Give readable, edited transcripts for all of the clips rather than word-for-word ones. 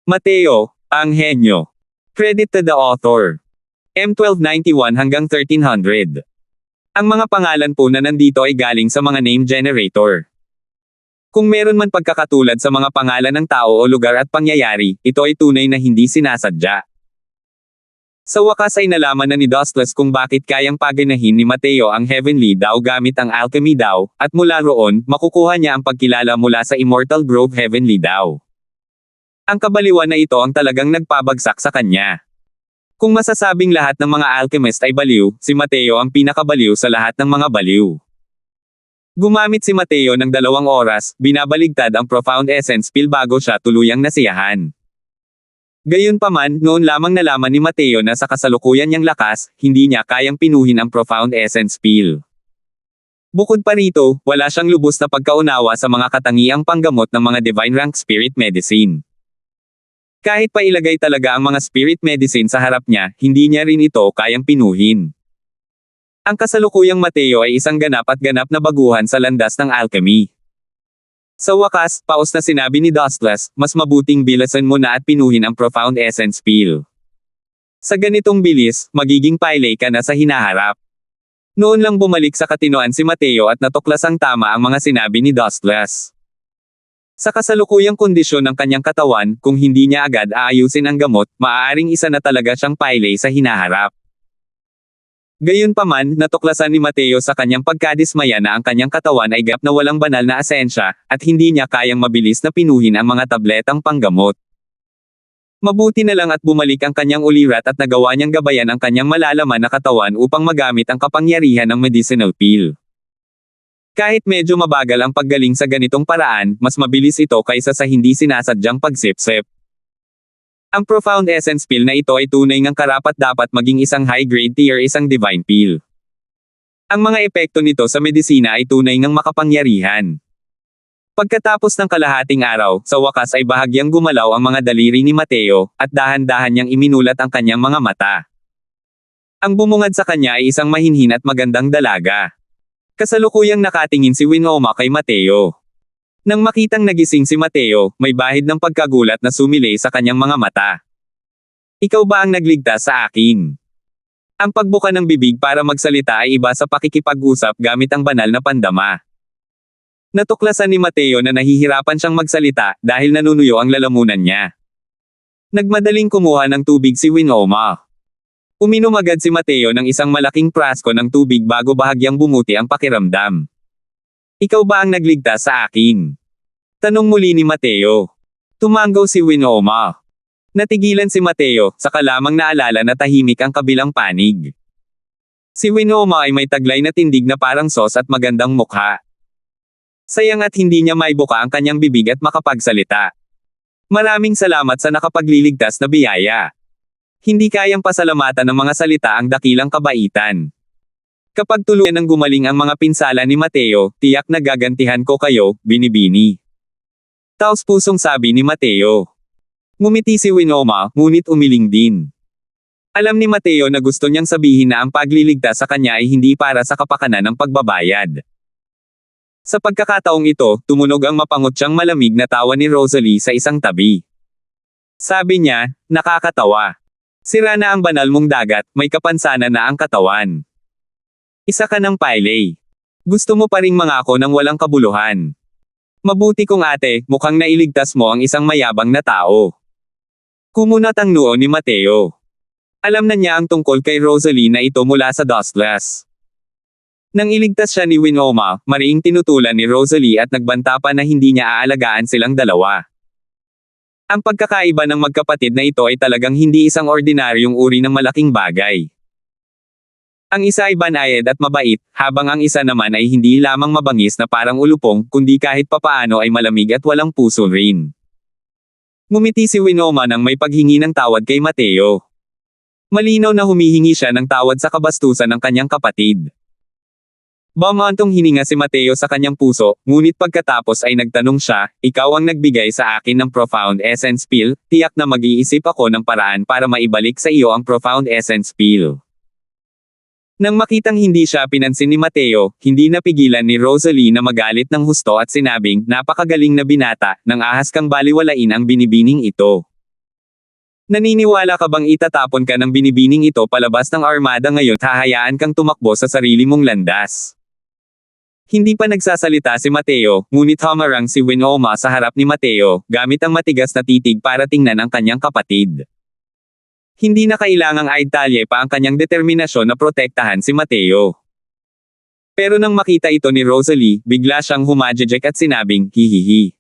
Mateo, ang henyo. Credit to the author. M1291 hanggang 1300. Ang mga pangalan po na nandito ay galing sa mga name generator. Kung meron man pagkakatulad sa mga pangalan ng tao o lugar at pangyayari, ito ay tunay na hindi sinasadya. Sa wakas ay nalaman na ni Dostles kung bakit kayang paganahin ni Mateo ang Heavenly Daw gamit ang Alchemy Daw, at mula roon, makukuha niya ang pagkilala mula sa Immortal Grove Heavenly Daw. Ang kabaliwan na ito ang talagang nagpabagsak sa kanya. Kung masasabing lahat ng mga alchemist ay baliw, si Mateo ang pinakabaliw sa lahat ng mga baliw. Gumamit si Mateo ng 2 oras, binabaligtad ang Profound Essence Pill bago siya tuluyang nasiyahan. Gayunpaman, noon lamang nalaman ni Mateo na sa kasalukuyan niyang lakas, hindi niya kayang pinuhin ang Profound Essence Pill. Bukod pa rito, wala siyang lubos na pagkaunawa sa mga katangiang panggamot ng mga Divine Rank Spirit Medicine. Kahit pa ilagay talaga ang mga spirit medicine sa harap niya, hindi niya rin ito kayang pinuhin. Ang kasalukuyang Mateo ay isang ganap na baguhan sa landas ng alchemy. Sa wakas, paus na sinabi ni Dostles, mas mabuting bilasan mo na at pinuhin ang Profound Essence Pill. Sa ganitong bilis, magiging pailay ka na sa hinaharap. Noon lang bumalik sa katinoan si Mateo at natuklasang tama ang mga sinabi ni Dostles. Sa kasalukuyang kondisyon ng kanyang katawan, kung hindi niya agad aayusin ang gamot, maaaring isa na talaga siyang pailay sa hinaharap. Gayunpaman, natuklasan ni Mateo sa kanyang pagkadismaya na ang kanyang katawan ay gap na walang banal na asensya, at hindi niya kayang mabilis na pinuhin ang mga tabletang panggamot. Mabuti na lang at bumalik ang kanyang ulirat at nagawa niyang gabayan ang kanyang malalaman na katawan upang magamit ang kapangyarihan ng medicinal pill. Kahit medyo mabagal ang paggaling sa ganitong paraan, mas mabilis ito kaysa sa hindi sinasadyang pagsipsip. Ang Profound Essence Pill na ito ay tunay ngang karapat-dapat maging isang high-grade tier isang divine pill. Ang mga epekto nito sa medisina ay tunay ngang makapangyarihan. Pagkatapos ng kalahating araw, sa wakas ay bahagyang gumalaw ang mga daliri ni Mateo, at dahan-dahan niyang iminulat ang kanyang mga mata. Ang bumungad sa kanya ay isang mahinhin at magandang dalaga. Kasalukuyang nakatingin si Winoma kay Mateo. Nang makitang nagising si Mateo, may bahid ng pagkagulat na sumilay sa kanyang mga mata. Ikaw ba ang nagligtas sa akin? Ang pagbuka ng bibig para magsalita ay iba sa pakikipag-usap gamit ang banal na pandama. Natuklasan ni Mateo na nahihirapan siyang magsalita dahil nanunuyo ang lalamunan niya. Nagmadaling kumuha ng tubig si Winoma. Uminom agad si Mateo ng isang malaking prasko ng tubig bago bahagyang bumuti ang pakiramdam. Ikaw ba ang nagligtas sa akin? Tanong muli ni Mateo. Tumanggaw si Winoma. Natigilan si Mateo, saka lamang naalala na tahimik ang kabilang panig. Si Winoma ay may taglay na tindig na parang sos at magandang mukha. Sayang at hindi niya maibuka ang kanyang bibig at makapagsalita. Maraming salamat sa nakapagliligtas na biyaya. Hindi kayang pasalamatan ng mga salita ang dakilang kabaitan. Kapag tuluyan ng gumaling ang mga pinsala ni Mateo, tiyak na gagantihan ko kayo, binibini. Taos-pusong sabi ni Mateo. Ngumiti si Winoma, ngunit umiling din. Alam ni Mateo na gusto niyang sabihin na ang pagliligtas sa kanya ay hindi para sa kapakanan ng pagbabayad. Sa pagkakataong ito, tumunog ang mapangutsyang malamig na tawa ni Rosalie sa isang tabi. Sabi niya, nakakatawa. Sira na ang banal mong dagat, may kapansanan na ang katawan. Isa ka ng pailay. Gusto mo pa ring mangako ng walang kabuluhan. Mabuti kong ate, mukhang nailigtas mo ang isang mayabang na tao. Kumunat ang noo ni Mateo. Alam na niya ang tungkol kay Rosalie na ito mula sa Dostles. Nang iligtas siya ni Winoma, mariing tinutulan ni Rosalie at nagbanta pa na hindi niya aalagaan silang dalawa. Ang pagkakaiba ng magkapatid na ito ay talagang hindi isang ordinaryong uri ng malaking bagay. Ang isa ay banayad at mabait, habang ang isa naman ay hindi lamang mabangis na parang ulupong, kundi kahit papaano ay malamig at walang puso rin. Ngumiti si Winoma nang may paghingi ng tawad kay Mateo. Malinaw na humihingi siya ng tawad sa kabastusan ng kanyang kapatid. Bumantong hininga si Mateo sa kanyang puso, ngunit pagkatapos ay nagtanong siya, ikaw ang nagbigay sa akin ng Profound Essence Pill, tiyak na mag-iisip ako ng paraan para maibalik sa iyo ang Profound Essence Pill. Nang makitang hindi siya pinansin ni Mateo, hindi napigilan ni Rosalie na magalit ng husto at sinabing, napakagaling na binata, nang ahas kang baliwalain ang binibining ito. Naniniwala ka bang itatapon ka ng binibining ito palabas ng armada ngayon at hahayaan kang tumakbo sa sarili mong landas? Hindi pa nagsasalita si Mateo, ngunit humarang si Winoma sa harap ni Mateo, gamit ang matigas na titig para tingnan ang kanyang kapatid. Hindi na kailangang aitalye pa ang kanyang determinasyon na protektahan si Mateo. Pero nang makita ito ni Rosalie, bigla siyang humajejek at sinabing, hihihi.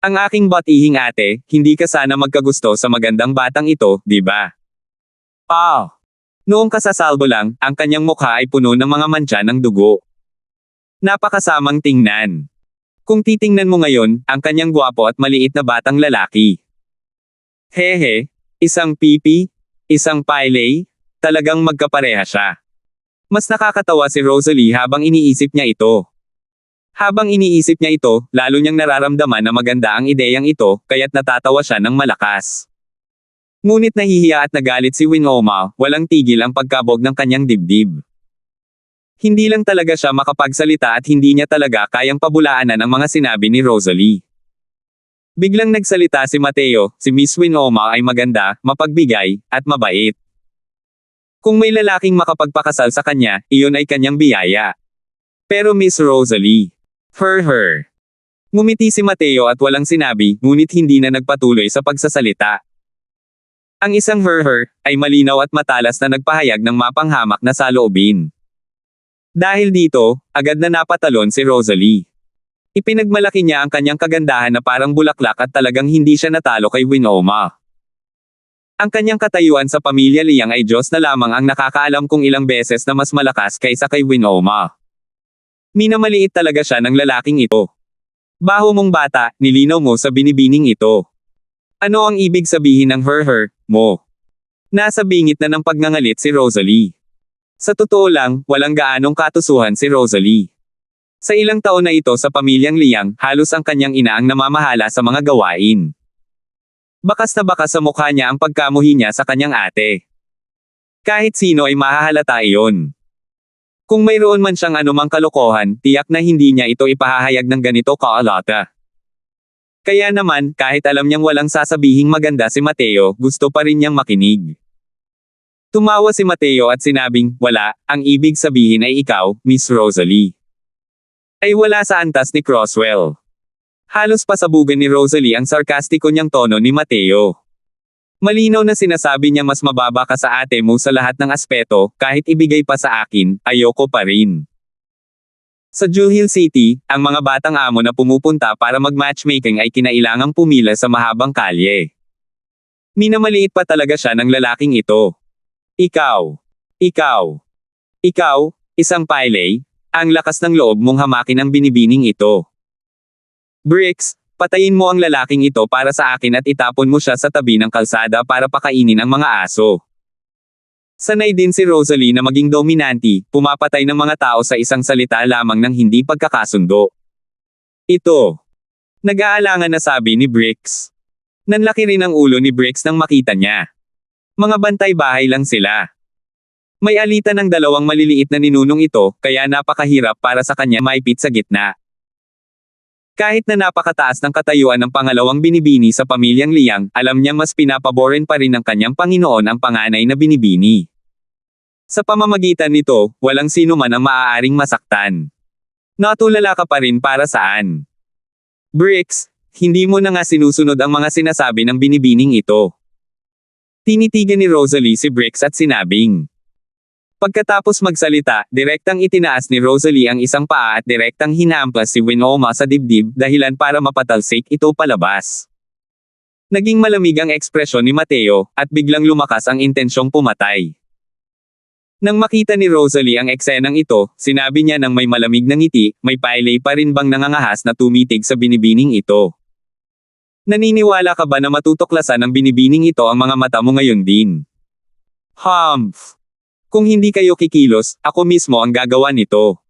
Ang aking batihing ate, hindi ka sana magkagusto sa magandang batang ito, di ba? Noong kasasalbo lang, ang kanyang mukha ay puno ng mga mantsa ng dugo. Napakasamang tingnan. Kung titingnan mo ngayon, ang kanyang gwapo at maliit na batang lalaki. Hehe, isang pipi, isang pailay, talagang magkapareha siya. Mas nakakatawa si Rosalie habang iniisip niya ito. Habang iniisip niya ito, lalo niyang nararamdaman na maganda ang ideyang ito, kaya't natatawa siya ng malakas. Ngunit nahihiya at nagalit si Winoma, walang tigil ang pagkabog ng kanyang dibdib. Hindi lang talaga siya makapagsalita at hindi niya talaga kayang pabulaanan ang mga sinabi ni Rosalie. Biglang nagsalita si Mateo, si Miss Winoma ay maganda, mapagbigay, at mabait. Kung may lalaking makapagpakasal sa kanya, iyon ay kanyang biyaya. Pero Miss Rosalie, her. Ngumiti si Mateo at walang sinabi, ngunit hindi na nagpatuloy sa pagsasalita. Ang isang her ay malinaw at matalas na nagpahayag ng mapanghamak na saloobin. Dahil dito, agad na napatalon si Rosalie. Ipinagmalaki niya ang kanyang kagandahan na parang bulaklak at talagang hindi siya natalo kay Winoma. Ang kanyang katayuan sa pamilya Liang ay Diyos na lamang ang nakakaalam kung ilang beses na mas malakas kaysa kay Winoma. Minamaliit talaga siya ng lalaking ito. Baho mong bata, nilinaw mo sa binibining ito. Ano ang ibig sabihin ng her mo? Nasa bingit na ng pagngangalit si Rosalie. Sa totoo lang, walang gaanong katusuhan si Rosalie. Sa ilang taon na ito sa pamilyang Liang, halos ang kanyang ina ang namamahala sa mga gawain. Bakas na bakas sa mukha niya ang pagkamuhi niya sa kanyang ate. Kahit sino ay mahahalata iyon. Kung mayroon man siyang anumang kalokohan, tiyak na hindi niya ito ipahahayag ng ganito kaalata. Kaya naman, kahit alam niyang walang sasabihing maganda si Mateo, gusto pa rin niyang makinig. Tumawa si Mateo at sinabing, wala, ang ibig sabihin ay ikaw, Miss Rosalie. Ay wala sa antas ni Croswell. Halos pasabugan ni Rosalie ang sarkastiko niyang tono ni Mateo. Malinaw na sinasabi niya mas mababa ka sa ate mo sa lahat ng aspeto, kahit ibigay pa sa akin, ayoko pa rin. Sa Juhil City, ang mga batang amo na pumupunta para mag-matchmaking ay kinailangang pumila sa mahabang kalye. Minamaliit pa talaga siya ng lalaking ito. Ikaw, isang pailay, ang lakas ng loob mong hamakin ang binibining ito. Bricks, patayin mo ang lalaking ito para sa akin at itapon mo siya sa tabi ng kalsada para pakainin ang mga aso. Sanay din si Rosalie na maging dominanti, pumapatay ng mga tao sa isang salita lamang ng hindi pagkakasundo. Ito. Nag-aalangan na sabi ni Bricks. Nanlaki rin ang ulo ni Bricks nang makita niya. Mga bantay bahay lang sila. May alitan ng dalawang maliliit na ninunong ito, kaya napakahirap para sa kanya maipit sa gitna. Kahit na napakataas ng katayuan ng pangalawang binibini sa pamilyang Liang, alam niya mas pinapaborin pa rin ng kanyang Panginoon ang panganay na binibini. Sa pamamagitan nito, walang sino man ang maaaring masaktan. Natulala ka pa rin para saan? Bricks, hindi mo na nga sinusunod ang mga sinasabi ng binibining ito. Tinitigan ni Rosalie si Bricks at sinabing. Pagkatapos magsalita, direktang itinaas ni Rosalie ang isang paa at direktang hinahampas si Winoma sa dibdib, dahilan para mapatalsik ito palabas. Naging malamig ang ekspresyon ni Mateo, at biglang lumakas ang intensyong pumatay. Nang makita ni Rosalie ang eksenang ito, sinabi niya ng may malamig na ngiti, may pailay pa rin bang nangangahas na tumitig sa binibining ito? Naniniwala ka ba na matutuklasan ng binibining ito ang mga mata mo ngayon din? Humph! Kung hindi kayo kikilos, ako mismo ang gagawa nito.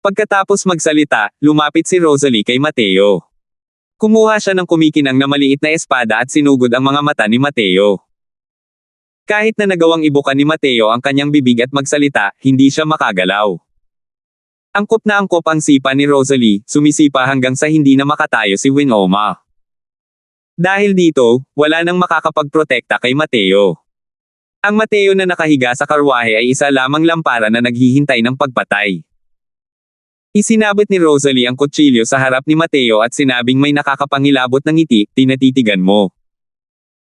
Pagkatapos magsalita, lumapit si Rosalie kay Mateo. Kumuha siya ng kumikinang na maliit na espada at sinugod ang mga mata ni Mateo. Kahit na nagawang ibuka ni Mateo ang kanyang bibig at magsalita, hindi siya makagalaw. Angkop na angkop ang sipa ni Rosalie, sumisipa hanggang sa hindi na makatayo si Winoma. Dahil dito, wala nang makakapagprotekta kay Mateo. Ang Mateo na nakahiga sa karwahe ay isa lamang lampara na naghihintay ng pagpatay. Isinabit ni Rosalie ang kutsilyo sa harap ni Mateo at sinabing may nakakapangilabot ng ngiti, tinatitigan mo.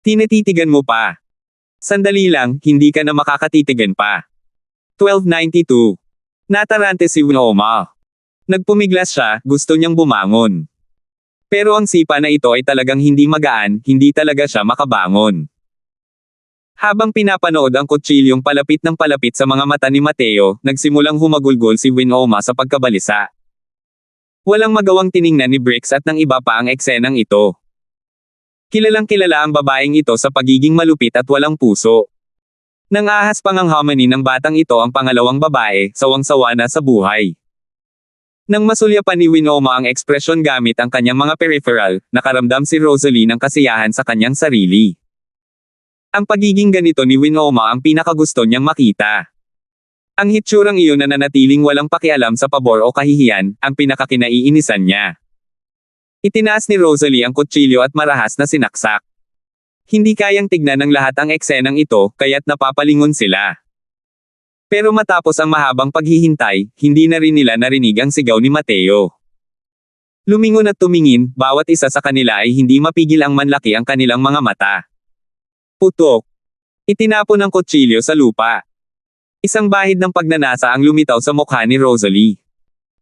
Tinatitigan mo pa. Sandali lang, hindi ka na makakatitigan pa. 1292. Natarante si Winoma. Nagpumiglas siya, gusto niyang bumangon. Pero ang sipa na ito ay talagang hindi magaan, hindi talaga siya makabangon. Habang pinapanood ang kutsilyong palapit ng palapit sa mga mata ni Mateo, nagsimulang humagulgol si Winoma sa pagkabalisa. Walang magawang tiningnan ni Briggs at ng iba pa ang eksenang ito. Kilalang kilala ang babaeng ito sa pagiging malupit at walang puso. Nang ahas pang ang harmony ng batang ito ang pangalawang babae, sawang-sawa na sa buhay. Nang masulyapan ni Winoma ang ekspresyon gamit ang kanyang mga peripheral, nakaramdam si Rosalie ng kasiyahan sa kanyang sarili. Ang pagiging ganito ni Winoma ang pinakagusto niyang makita. Ang hitsurang iyon na nanatiling walang pakialam sa pabor o kahihiyan, ang pinakakinaiinisan niya. Itinaas ni Rosalie ang kutsilyo at marahas na sinaksak. Hindi kayang tignan ng lahat ang eksenang ito, kaya't napapalingon sila. Pero matapos ang mahabang paghihintay, hindi na rin nila narinig ang sigaw ni Mateo. Lumingon at tumingin, bawat isa sa kanila ay hindi mapigil ang manlaki ang kanilang mga mata. Putok. Itinapon ang kutsilyo sa lupa. Isang bahid ng pagnanasa ang lumitaw sa mukha ni Rosalie.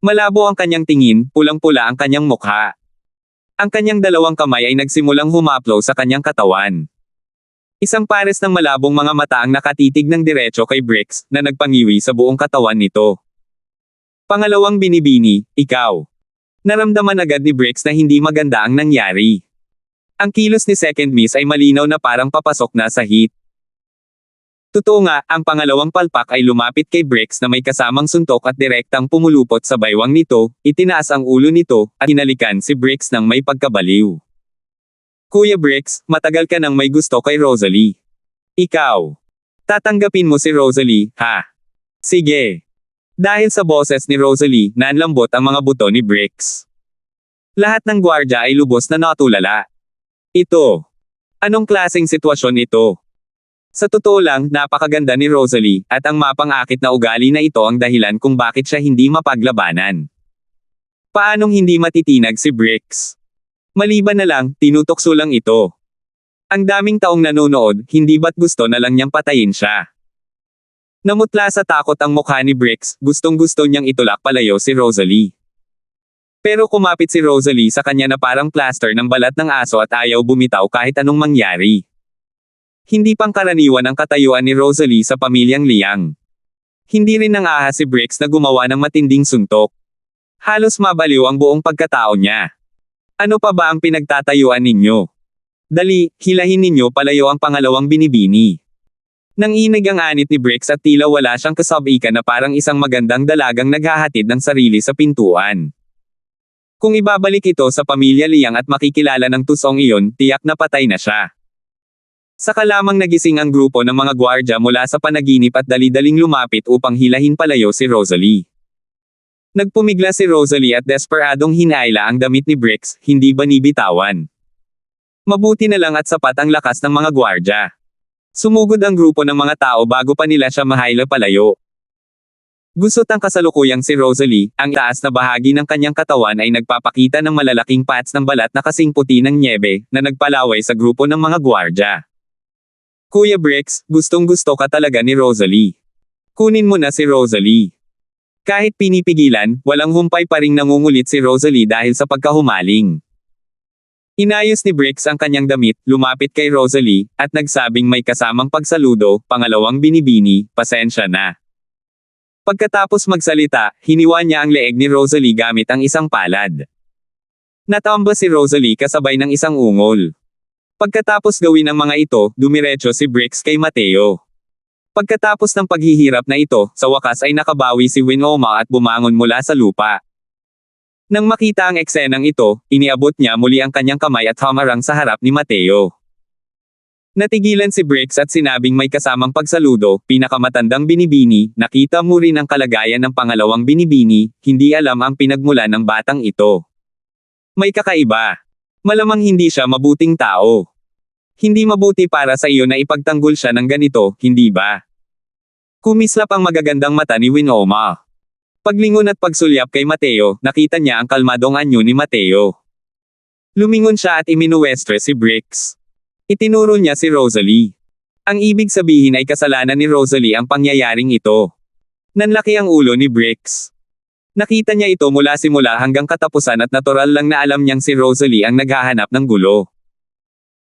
Malabo ang kanyang tingin, pulang-pula ang kanyang mukha. Ang kanyang dalawang kamay ay nagsimulang humaplo sa kanyang katawan. Isang pares ng malabong mga mata ang nakatitig ng diretso kay Briggs, na nagpangiwi sa buong katawan nito. Pangalawang binibini, ikaw. Naramdaman agad ni Briggs na hindi maganda ang nangyari. Ang kilos ni Second Miss ay malinaw na parang papasok na sa hit. Totoo nga, ang pangalawang palpak ay lumapit kay Briggs na may kasamang suntok at direktang pumulupot sa baywang nito, itinaas ang ulo nito, at hinalikan si Briggs ng may pagkabaliw. Kuya Briggs, matagal ka nang may gusto kay Rosalie. Ikaw. Tatanggapin mo si Rosalie, ha? Sige. Dahil sa boses ni Rosalie, nanlambot ang mga buto ni Briggs. Lahat ng gwardya ay lubos na natulala. Ito. Anong klaseng sitwasyon ito? Sa totoo lang, napakaganda ni Rosalie, at ang mapang-akit na ugali na ito ang dahilan kung bakit siya hindi mapaglabanan. Paanong hindi matitinag si Briggs? Maliban na lang, tinutokso lang ito. Ang daming taong nanonood, hindi ba't gusto na lang niyang patayin siya? Namutla sa takot ang mukha ni Briggs, gustong-gusto niyang itulak palayo si Rosalie. Pero kumapit si Rosalie sa kanya na parang plaster ng balat ng aso at ayaw bumitaw kahit anong mangyari. Hindi pangkaraniwan ang katayuan ni Rosalie sa pamilyang Liang. Hindi rin nang ahas si Briggs na gumawa ng matinding suntok. Halos mabaliw ang buong pagkatao niya. Ano pa ba ang pinagtatayuan ninyo? Dali, hilahin ninyo palayo ang pangalawang binibini. Nanginig ang anit ni Briggs at tila wala siyang kasabika na parang isang magandang dalagang naghahatid ng sarili sa pintuan. Kung ibabalik ito sa pamilya Liang at makikilala ng tusong iyon, tiyak na patay na siya. Saka lamang nagising ang grupo ng mga gwardya mula sa panaginip at dali-daling lumapit upang hilahin palayo si Rosalie. Nagpumigla si Rosalie at desperadong hinaila ang damit ni Briggs, hindi binibitawan. Mabuti na lang at sapat ang lakas ng mga gwardya. Sumugod ang grupo ng mga tao bago pa nila siya mahaila palayo. Gusot ang kasalukuyang si Rosalie, ang taas na bahagi ng kanyang katawan ay nagpapakita ng malalaking pats ng balat na kasing puti ng nyebe, na nagpalaway sa grupo ng mga gwardya. Kuya Briggs, gustong-gusto ka talaga ni Rosalie. Kunin mo na si Rosalie. Kahit pinipigilan, walang humpay pa ring nangungulit si Rosalie dahil sa pagkahumaling. Inayos ni Briggs ang kanyang damit, lumapit kay Rosalie, at nagsabing may kasamang pagsaludo, pangalawang binibini, pasensya na. Pagkatapos magsalita, hiniwa niya ang leeg ni Rosalie gamit ang isang palad. Natamba si Rosalie kasabay ng isang ungol. Pagkatapos gawin ang mga ito, dumiretso si Briggs kay Mateo. Pagkatapos ng paghihirap na ito, sa wakas ay nakabawi si Winoma at bumangon mula sa lupa. Nang makita ang eksenang ito, iniabot niya muli ang kanyang kamay at hamarang sa harap ni Mateo. Natigilan si Briggs at sinabing may kasamang pagsaludo, pinakamatandang binibini, nakita mo rin ang kalagayan ng pangalawang binibini, hindi alam ang pinagmulan ng batang ito. May kakaiba. Malamang hindi siya mabuting tao. Hindi mabuti para sa iyo na ipagtanggol siya ng ganito, hindi ba? Kumislap ang magagandang mata ni Winoma. Paglingon at pagsulyap kay Mateo, nakita niya ang kalmadong anyo ni Mateo. Lumingon siya at iminuwestre si Bricks. Itinuro niya si Rosalie. Ang ibig sabihin ay kasalanan ni Rosalie ang pangyayaring ito. Nanlaki ang ulo ni Bricks. Nakita niya ito mula simula hanggang katapusan at natural lang na alam niyang si Rosalie ang naghahanap ng gulo.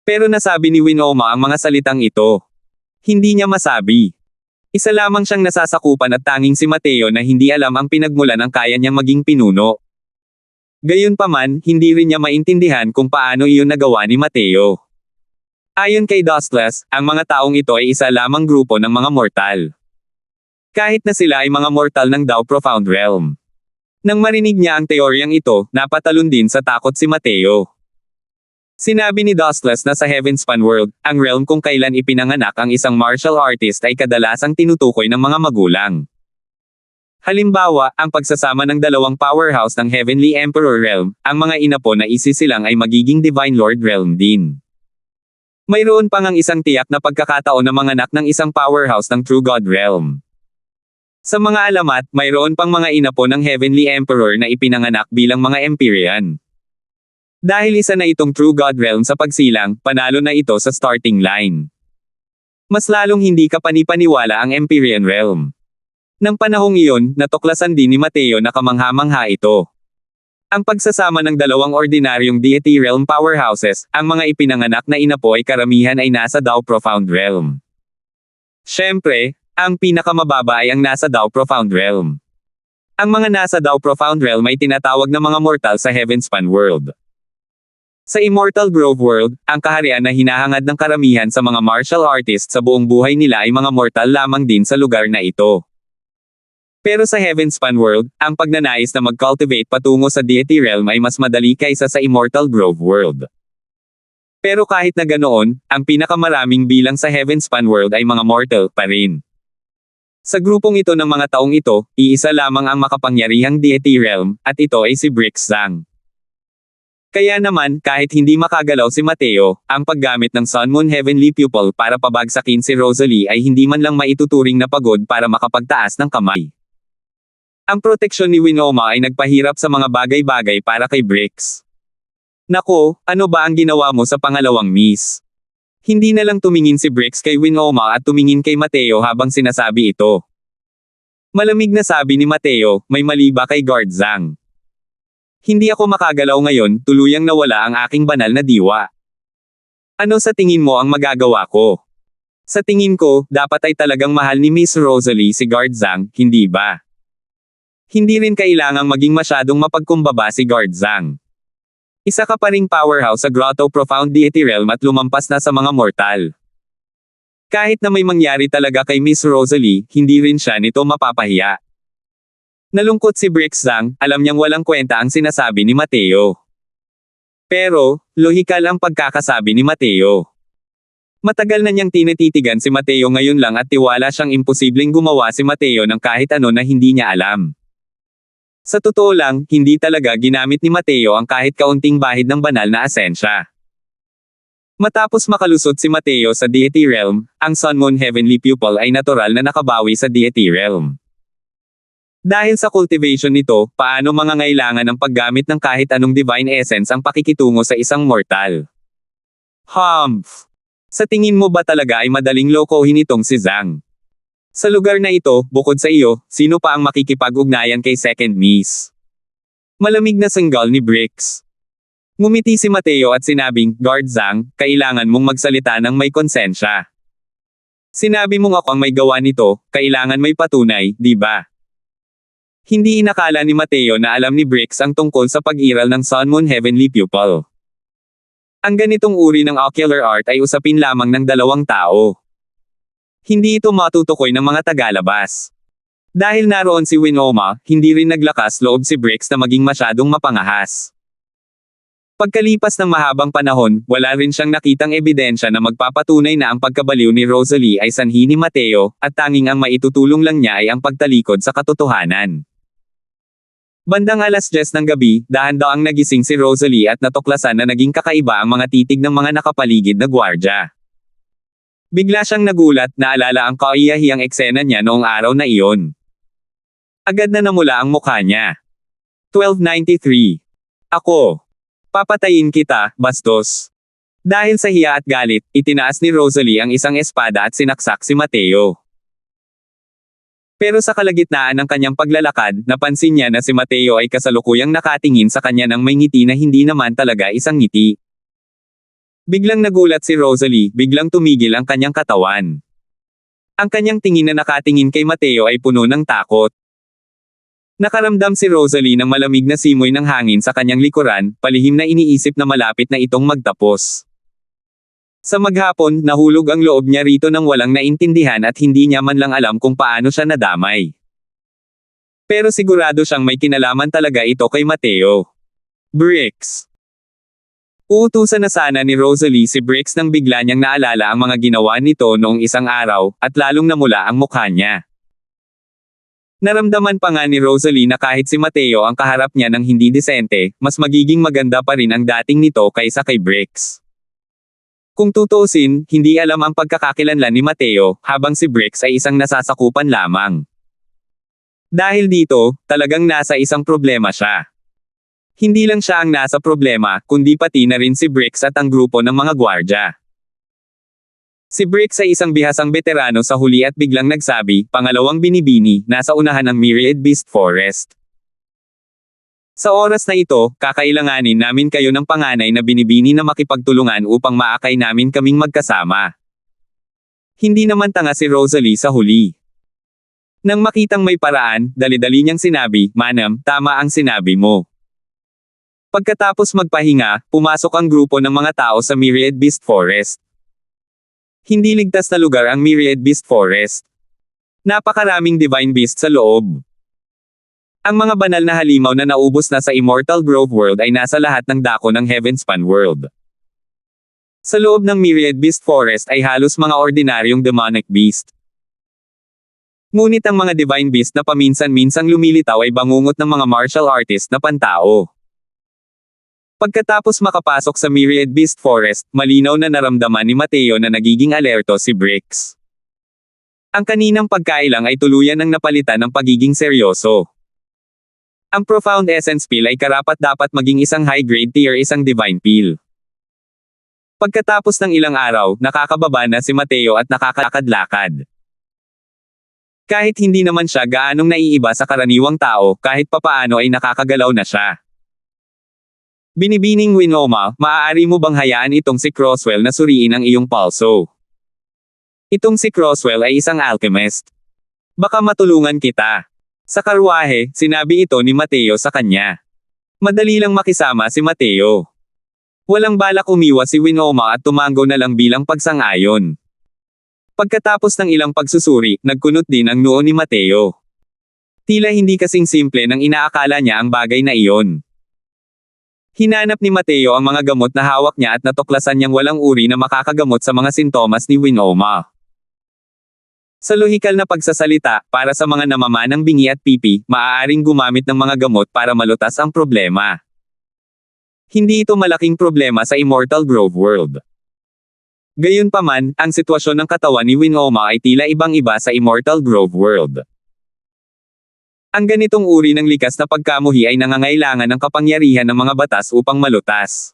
Pero nasabi ni Winoma ang mga salitang ito. Hindi niya masabi. Isa lamang siyang nasasakupan at tanging si Mateo na hindi alam ang pinagmulan ng kaya niyang maging pinuno. Gayunpaman, hindi rin niya maintindihan kung paano iyon nagawa ni Mateo. Ayon kay Dustless, ang mga taong ito ay isa lamang grupo ng mga mortal. Kahit na sila ay mga mortal ng Dao Profound Realm. Nang marinig niya ang teoryang ito, napatalon din sa takot si Mateo. Sinabi ni Dustless na sa Heavenspan World, ang realm kung kailan ipinanganak ang isang martial artist ay kadalasang tinutukoy ng mga magulang. Halimbawa, ang pagsasama ng dalawang powerhouse ng Heavenly Emperor Realm, ang mga inapo na isisilang ay magiging Divine Lord Realm din. Mayroon pang ang isang tiyak na pagkakataon na manganak ng isang powerhouse ng True God Realm. Sa mga alamat, mayroon pang mga inapo ng Heavenly Emperor na ipinanganak bilang mga Empyrean. Dahil isa na itong True God Realm sa pagsilang, panalo na ito sa starting line. Mas lalong hindi kapanipaniwala ang Empyrean Realm. Nang panahong iyon, natuklasan din ni Mateo na kamangha-mangha ito. Ang pagsasama ng dalawang ordinaryong deity realm powerhouses, ang mga ipinanganak na inapo ay karamihan ay nasa Dao Profound Realm. Siyempre, ang pinakamababa ay ang nasa Dao Profound Realm. Ang mga nasa Dao Profound Realm ay tinatawag na mga mortal sa Heavenspan World. Sa Immortal Grove World, ang kaharian na hinahangad ng karamihan sa mga martial artists sa buong buhay nila ay mga mortal lamang din sa lugar na ito. Pero sa Heavenspan World, ang pagnanais na mag-cultivate patungo sa Deity Realm ay mas madali kaysa sa Immortal Grove World. Pero kahit na ganoon, ang pinakamaraming bilang sa Heavenspan World ay mga mortal pa rin. Sa grupong ito ng mga taong ito, iisa lamang ang makapangyarihang Deity Realm, at ito ay si Bricks Zhang. Kaya naman, kahit hindi makagalaw si Mateo, ang paggamit ng Sun Moon Heavenly Pupil para pabagsakin si Rosalie ay hindi man lang maituturing na pagod para makapagtaas ng kamay. Ang proteksyon ni Winoma ay nagpahirap sa mga bagay-bagay para kay Bricks. Nako, ano ba ang ginawa mo sa pangalawang miss? Hindi na lang tumingin si Bricks kay Winoma at tumingin kay Mateo habang sinasabi ito. Malamig na sabi ni Mateo, may mali ba kay Guard Zhang? Hindi ako makagalaw ngayon, tuluyang nawala ang aking banal na diwa. Ano sa tingin mo ang magagawa ko? Sa tingin ko, dapat ay talagang mahal ni Miss Rosalie si Guard Zhang, hindi ba? Hindi rin kailangang maging masyadong mapagkumbaba si Guard Zhang. Isa ka pa ring powerhouse sa Grotto Profound Deity Realm at lumampas na sa mga mortal. Kahit na may mangyari talaga kay Miss Rosalie, hindi rin siya nito mapapahiya. Nalungkot si Bricks Zhang, alam niyang walang kwenta ang sinasabi ni Mateo. Pero, lohikal ang pagkakasabi ni Mateo. Matagal na niyang tinititigan si Mateo ngayon lang at tiwala siyang imposibleng gumawa si Mateo ng kahit ano na hindi niya alam. Sa totoo lang, hindi talaga ginamit ni Mateo ang kahit kaunting bahid ng banal na asensya. Matapos makalusot si Mateo sa Deity Realm, ang Sun Moon Heavenly Pupil ay natural na nakabawi sa Deity Realm. Dahil sa cultivation nito, paano mangangailangan ng paggamit ng kahit anong divine essence ang pakikitungo sa isang mortal? Humph! Sa tingin mo ba talaga ay madaling lokohin itong si Zhang? Sa lugar na ito, bukod sa iyo, sino pa ang makikipag-ugnayan kay Second Miss? Malamig na sanggal ni Bricks. Ngumiti si Mateo at sinabing, Guard Zhang, kailangan mong magsalita ng may konsensya. Sinabi mong ako ang may gawa nito, kailangan may patunay, di ba? Hindi inakala ni Mateo na alam ni Bricks ang tungkol sa pag-iral ng Sun Moon Heavenly Pupil. Ang ganitong uri ng ocular art ay usapin lamang ng dalawang tao. Hindi ito matutukoy ng mga tagalabas. Dahil naroon si Winoma, hindi rin naglakas loob si Bricks na maging masyadong mapangahas. Pagkalipas ng mahabang panahon, wala rin siyang nakitang ebidensya na magpapatunay na ang pagkabaliw ni Rosalie ay sanhi ni Mateo, at tanging ang maitutulong lang niya ay ang pagtalikod sa katotohanan. Bandang 10:00 ng gabi, dahan-daang nagising si Rosalie at natuklasan na naging kakaiba ang mga titig ng mga nakapaligid na gwardya. Bigla siyang nagulat, naalala ang kaiyahiyang eksena niya noong araw na iyon. Agad na namula ang mukha niya. 1293. Ako. Papatayin kita, bastos. Dahil sa hiya at galit, itinaas ni Rosalie ang isang espada at sinaksak si Mateo. Pero sa kalagitnaan ng kanyang paglalakad, napansin niya na si Mateo ay kasalukuyang nakatingin sa kanya ng may ngiti na hindi naman talaga isang ngiti. Biglang nagulat si Rosalie, biglang tumigil ang kanyang katawan. Ang kanyang tingin na nakatingin kay Mateo ay puno ng takot. Nakaramdam si Rosalie ng malamig na simoy ng hangin sa kanyang likuran, palihim na iniisip na malapit na itong magtapos. Sa maghapon, nahulog ang loob niya rito nang walang naintindihan at hindi niya man lang alam kung paano siya nadamay. Pero sigurado siyang may kinalaman talaga ito kay Mateo. Bricks. Uutusan na sana ni Rosalie si Bricks nang bigla niyang naalala ang mga ginawa nito noong isang araw, at lalong namula ang mukha niya. Naramdaman pa nga ni Rosalie na kahit si Mateo ang kaharap niya ng hindi desente, mas magiging maganda pa rin ang dating nito kaysa kay Bricks. Kung tutuusin, hindi alam ang pagkakakilanlan ni Mateo, habang si Bricks ay isang nasasakupan lamang. Dahil dito, talagang nasa isang problema siya. Hindi lang siya ang nasa problema, kundi pati na rin si Bricks at ang grupo ng mga gwardya. Si Bricks ay isang bihasang veterano sa huli at biglang nagsabi, pangalawang binibini, nasa unahan ng Myriad Beast Forest. Sa oras na ito, kakailanganin namin kayo ng panganay na binibini na makipagtulungan upang maakay namin kaming magkasama. Hindi naman tanga si Rosalie sa huli. Nang makitang may paraan, dali-dali niyang sinabi, Manam, tama ang sinabi mo. Pagkatapos magpahinga, pumasok ang grupo ng mga tao sa Myriad Beast Forest. Hindi ligtas na lugar ang Myriad Beast Forest. Napakaraming divine beast sa loob. Ang mga banal na halimaw na naubos na sa Immortal Grove World ay nasa lahat ng dako ng Heavenspan World. Sa loob ng Myriad Beast Forest ay halos mga ordinaryong demonic beast. Ngunit ang mga divine beast na paminsan-minsang lumilitaw ay bangungot ng mga martial artist na pantao. Pagkatapos makapasok sa Myriad Beast Forest, malinaw na naramdaman ni Mateo na nagiging alerto si Bricks. Ang kaninang pagkailang ay tuluyan ng napalitan ng pagiging seryoso. Ang Profound Essence Pill ay karapat-dapat maging isang high-grade tier isang divine pill. Pagkatapos ng ilang araw, nakakababa na si Mateo at nakakalakad-lakad. Kahit hindi naman siya gaanong naiiba sa karaniwang tao, kahit papaano ay nakakagalaw na siya. Binibining Winoma, maaari mo bang hayaan itong si Crosswell na suriin ang iyong palso? Itong si Crosswell ay isang alchemist. Baka matulungan kita. Sa karwahe, sinabi ito ni Mateo sa kanya. Madali lang makisama si Mateo. Walang balak umiwas si Winoma at tumango na lang bilang pagsang-ayon. Pagkatapos ng ilang pagsusuri, nagkunot din ang noo ni Mateo. Tila hindi kasing simple nang inaakala niya ang bagay na iyon. Hinanap ni Mateo ang mga gamot na hawak niya at natuklasan niyang walang uri na makakagamot sa mga sintomas ni Winoma. Sa lohikal na pagsasalita, para sa mga namamanang bingi at pipi, maaaring gumamit ng mga gamot para malutas ang problema. Hindi ito malaking problema sa Immortal Grove World. Gayunpaman, ang sitwasyon ng katawan ni Winoma ay tila ibang-iba sa Immortal Grove World. Ang ganitong uri ng likas na pagkamuhi ay nangangailangan ng kapangyarihan ng mga batas upang malutas.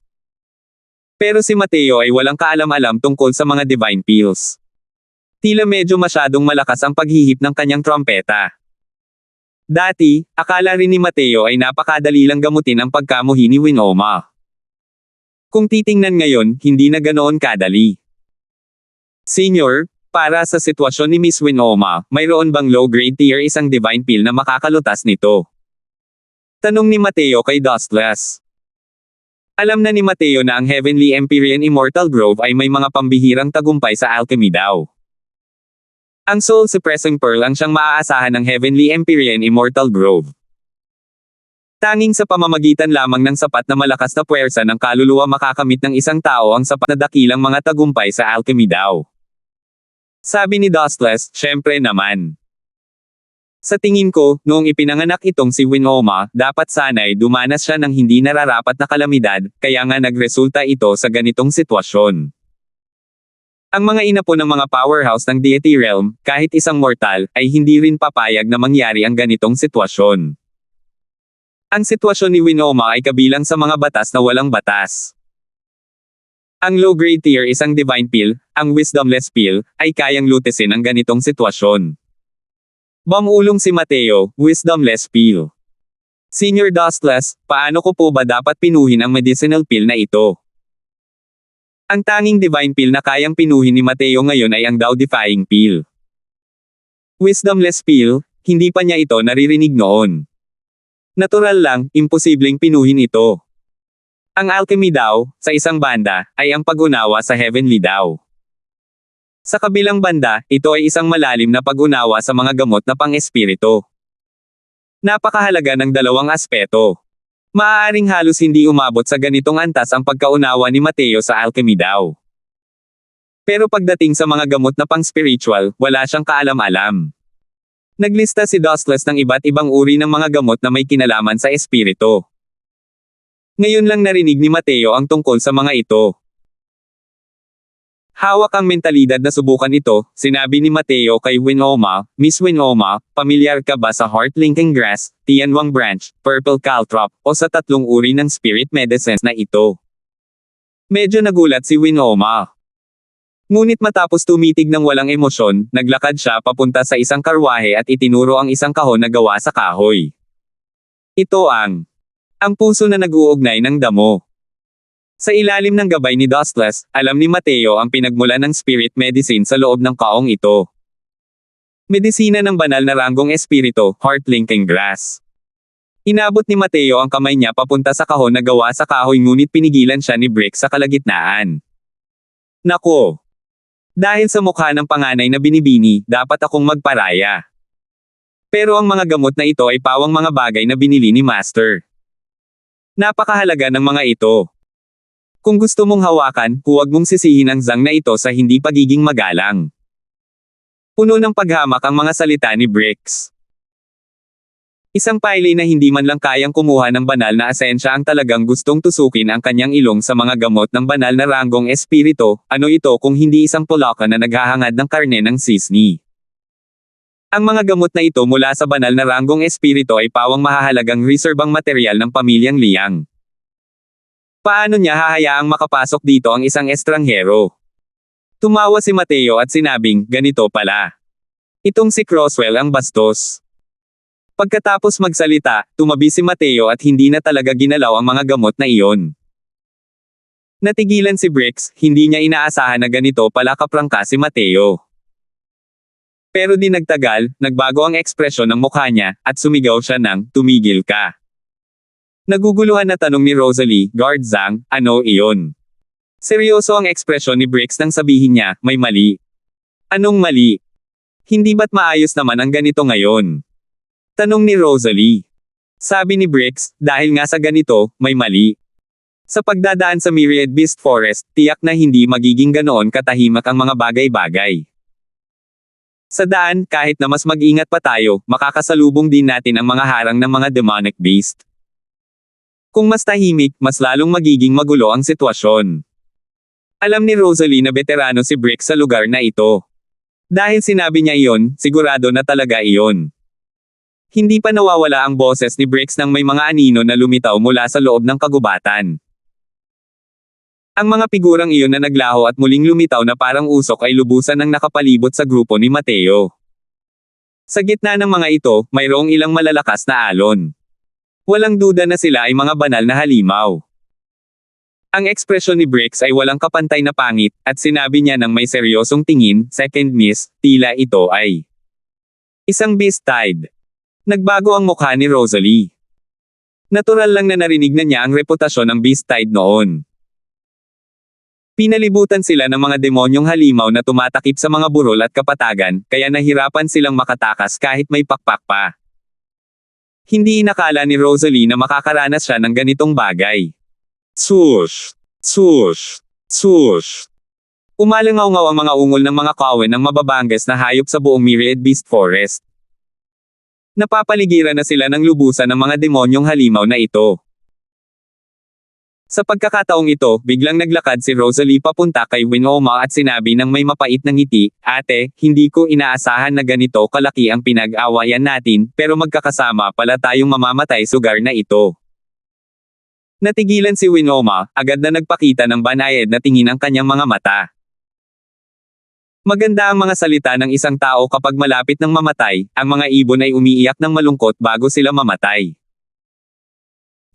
Pero si Mateo ay walang kaalam-alam tungkol sa mga divine pills. Tila medyo masyadong malakas ang paghihip ng kanyang trompeta. Dati, akala rin ni Mateo ay napakadali lang gamutin ang pagkamuhi ni Winoma. Kung titingnan ngayon, hindi na ganoon kadali. Senior, para sa sitwasyon ni Miss Winoma, mayroon bang low-grade tier isang divine pill na makakalutas nito? Tanong ni Mateo kay Dustless. Alam na ni Mateo na ang Heavenly Empyrean Immortal Grove ay may mga pambihirang tagumpay sa alchemy daw. Ang Soul Suppressing Pearl ang siyang maaasahan ng Heavenly Empyrean Immortal Grove. Tanging sa pamamagitan lamang ng sapat na malakas na puwersa ng kaluluwa makakamit ng isang tao ang sapat na dakilang mga tagumpay sa alchemy daw. Sabi ni Dustless, syempre naman. Sa tingin ko, noong ipinanganak itong si Winoma, dapat sana'y dumanas siya ng hindi nararapat na kalamidad, kaya nga nagresulta ito sa ganitong sitwasyon. Ang mga inapo ng mga powerhouse ng deity realm, kahit isang mortal, ay hindi rin papayag na mangyari ang ganitong sitwasyon. Ang sitwasyon ni Winoma ay kabilang sa mga batas na walang batas. Ang low-grade tier isang divine pill, ang wisdomless pill, ay kayang lutesin ang ganitong sitwasyon. Bamulong si Mateo, wisdomless pill. Senior Dustless, paano ko po ba dapat pinuhin ang medicinal pill na ito? Ang tanging divine pill na kayang pinuhin ni Mateo ngayon ay ang Tao-defying pill. Wisdomless pill, hindi pa niya ito naririnig noon. Natural lang, imposibleng pinuhin ito. Ang alchemy daw, sa isang banda, ay ang pag-unawa sa heavenly daw. Sa kabilang banda, ito ay isang malalim na pag-unawa sa mga gamot na pang-espiritu. Napakahalaga ng dalawang aspeto. Maaaring halos hindi umabot sa ganitong antas ang pagkaunawa ni Mateo sa alchemy daw. Pero pagdating sa mga gamot na pang-spiritual, wala siyang kaalam-alam. Naglista si Dustless ng iba't ibang uri ng mga gamot na may kinalaman sa espiritu. Ngayon lang narinig ni Mateo ang tungkol sa mga ito. Hawak ang mentalidad na subukan ito, sinabi ni Mateo kay Winoma, Miss Winoma, pamilyar ka ba sa heart-linking grass, Tianwang branch, purple caltrop, o sa tatlong uri ng spirit medicines na ito? Medyo nagulat si Winoma. Ngunit matapos tumitig ng walang emosyon, naglakad siya papunta sa isang karwahe at itinuro ang isang kahon na gawa sa kahoy. Ito ang puso na nag-uugnay ng damo. Sa ilalim ng gabay ni Dustless, alam ni Mateo ang pinagmulan ng spirit medicine sa loob ng kaong ito. Medisina ng banal na ranggong espiritu, heart-linking grass. Inabot ni Mateo ang kamay niya papunta sa kahon na gawa sa kahoy ngunit pinigilan siya ni Brick sa kalagitnaan. Nako! Dahil sa mukha ng panganay na binibini, dapat akong magparaya. Pero ang mga gamot na ito ay pawang mga bagay na binili ni Master. Napakahalaga ng mga ito. Kung gusto mong hawakan, huwag mong sisihin ang zang na ito sa hindi pagiging magalang. Puno ng paghamak ang mga salita ni Bricks. Isang paili na hindi man lang kayang kumuha ng banal na asensya ang talagang gustong tusukin ang kanyang ilong sa mga gamot ng banal na ranggong espiritu, ano ito kung hindi isang pulakan na naghahangad ng karne ng sisni. Ang mga gamot na ito mula sa banal na ranggong espiritu ay pawang mahahalagang reserbang material ng pamilyang Liang. Paano niya hahayaang makapasok dito ang isang estranghero? Tumawa si Mateo at sinabing, ganito pala. Itong si Croswell ang bastos. Pagkatapos magsalita, tumabi si Mateo at hindi na talaga ginalaw ang mga gamot na iyon. Natigilan si Bricks, hindi niya inaasahan na ganito pala kaprangka si Mateo. Pero di nagtagal, nagbago ang ekspresyon ng mukha niya, at sumigaw siya ng, tumigil ka. Naguguluhan na tanong ni Rosalie, Guard Zhang, ano iyon? Seryoso ang ekspresyon ni Bricks nang sabihin niya, may mali. Anong mali? Hindi ba't maayos naman ang ganito ngayon? Tanong ni Rosalie. Sabi ni Bricks, dahil nga sa ganito, may mali. Sa pagdadaan sa Myriad Beast Forest, tiyak na hindi magiging ganoon katahimik ang mga bagay-bagay. Sa daan, kahit na mas mag-ingat pa tayo, makakasalubong din natin ang mga harang ng mga demonic beast. Kung mas tahimik, mas lalong magiging magulo ang sitwasyon. Alam ni Rosalie na veterano si Bricks sa lugar na ito. Dahil sinabi niya iyon, sigurado na talaga iyon. Hindi pa nawawala ang boses ni Bricks nang may mga anino na lumitaw mula sa loob ng kagubatan. Ang mga figurang iyon na naglaho at muling lumitaw na parang usok ay lubusan ng nakapalibot sa grupo ni Mateo. Sa gitna ng mga ito, mayroong ilang malalakas na alon. Walang duda na sila ay mga banal na halimaw. Ang ekspresyon ni Bricks ay walang kapantay na pangit, at sinabi niya ng may seryosong tingin, second miss, tila ito ay isang beast tide. Nagbago ang mukha ni Rosalie. Natural lang na narinig na niya ang reputasyon ng beast tide noon. Pinalibutan sila ng mga demonyong halimaw na tumatakip sa mga burol at kapatagan, kaya nahirapan silang makatakas kahit may pakpak pa. Hindi inakala ni Rosalie na makakaranas siya ng ganitong bagay. Swoosh! Swoosh! Swoosh! Umalangaw-ngaw ang mga ungol ng mga kawen ng mababanges na hayop sa buong Myriad Beast Forest. Napapaligiran na sila ng lubusan ng mga demonyong halimaw na ito. Sa pagkakataong ito, biglang naglakad si Rosalie papunta kay Winoma at sinabi ng may mapait na ngiti, "Ate, hindi ko inaasahan na ganito kalaki ang pinag-awayan natin, pero magkakasama pala tayong mamamatay sa lugar na ito." Natigilan si Winoma, agad na nagpakita ng banayad na tingin ang kanyang mga mata. Maganda ang mga salita ng isang tao kapag malapit ng mamatay, ang mga ibon ay umiiyak ng malungkot bago sila mamatay.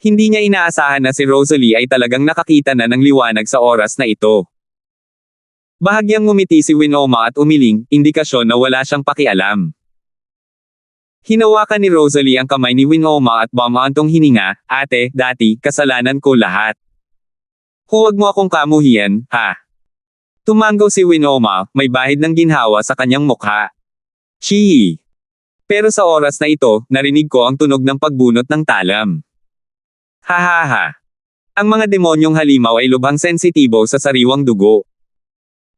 Hindi niya inaasahan na si Rosalie ay talagang nakakita na ng liwanag sa oras na ito. Bahagyang ngumiti si Winoma at umiling, indikasyon na wala siyang pakialam. Hinawakan ni Rosalie ang kamay ni Winoma at bumaantong hininga, "Ate, dati, kasalanan ko lahat. Huwag mo akong kamuhian, ha?" Tumanggaw si Winoma, may bahid ng ginhawa sa kanyang mukha. "Chii." Pero sa oras na ito, narinig ko ang tunog ng pagbunot ng talam. Hahaha. Ang mga demonyong halimaw ay lubhang sensitibo sa sariwang dugo.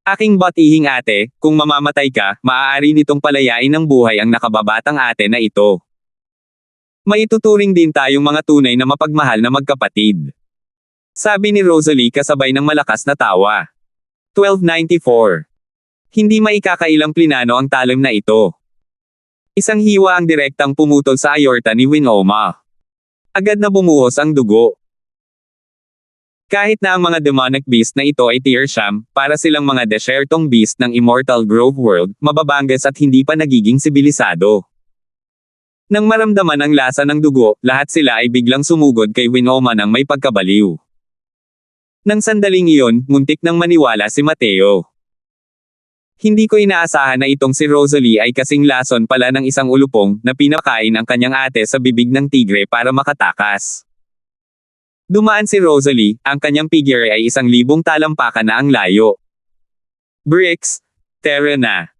Aking batihing ate, kung mamamatay ka, maaari nitong palayain ng buhay ang nakababatang ate na ito. Maituturing din tayong mga tunay na mapagmahal na magkapatid. Sabi ni Rosalie kasabay ng malakas na tawa. 1294. Hindi maikakailang plinano ang talim na ito. Isang hiwa ang direktang pumutol sa aorta ni Winoma. Agad na bumuhos ang dugo. Kahit na ang mga demonic beast na ito ay Tearsham, para silang mga desyertong beast ng Immortal Grove World, mababangas at hindi pa nagiging sibilisado. Nang maramdaman ang lasa ng dugo, lahat sila ay biglang sumugod kay Winoma ng may pagkabaliw. Nang sandaling iyon, muntik nang maniwala si Mateo. Hindi ko inaasahan na itong si Rosalie ay kasing lason pala ng isang ulupong na pinakain ang kanyang ate sa bibig ng tigre para makatakas. Dumaan si Rosalie, ang kanyang figure ay 1,000 talampakan na ang layo. Bricks, Terra na.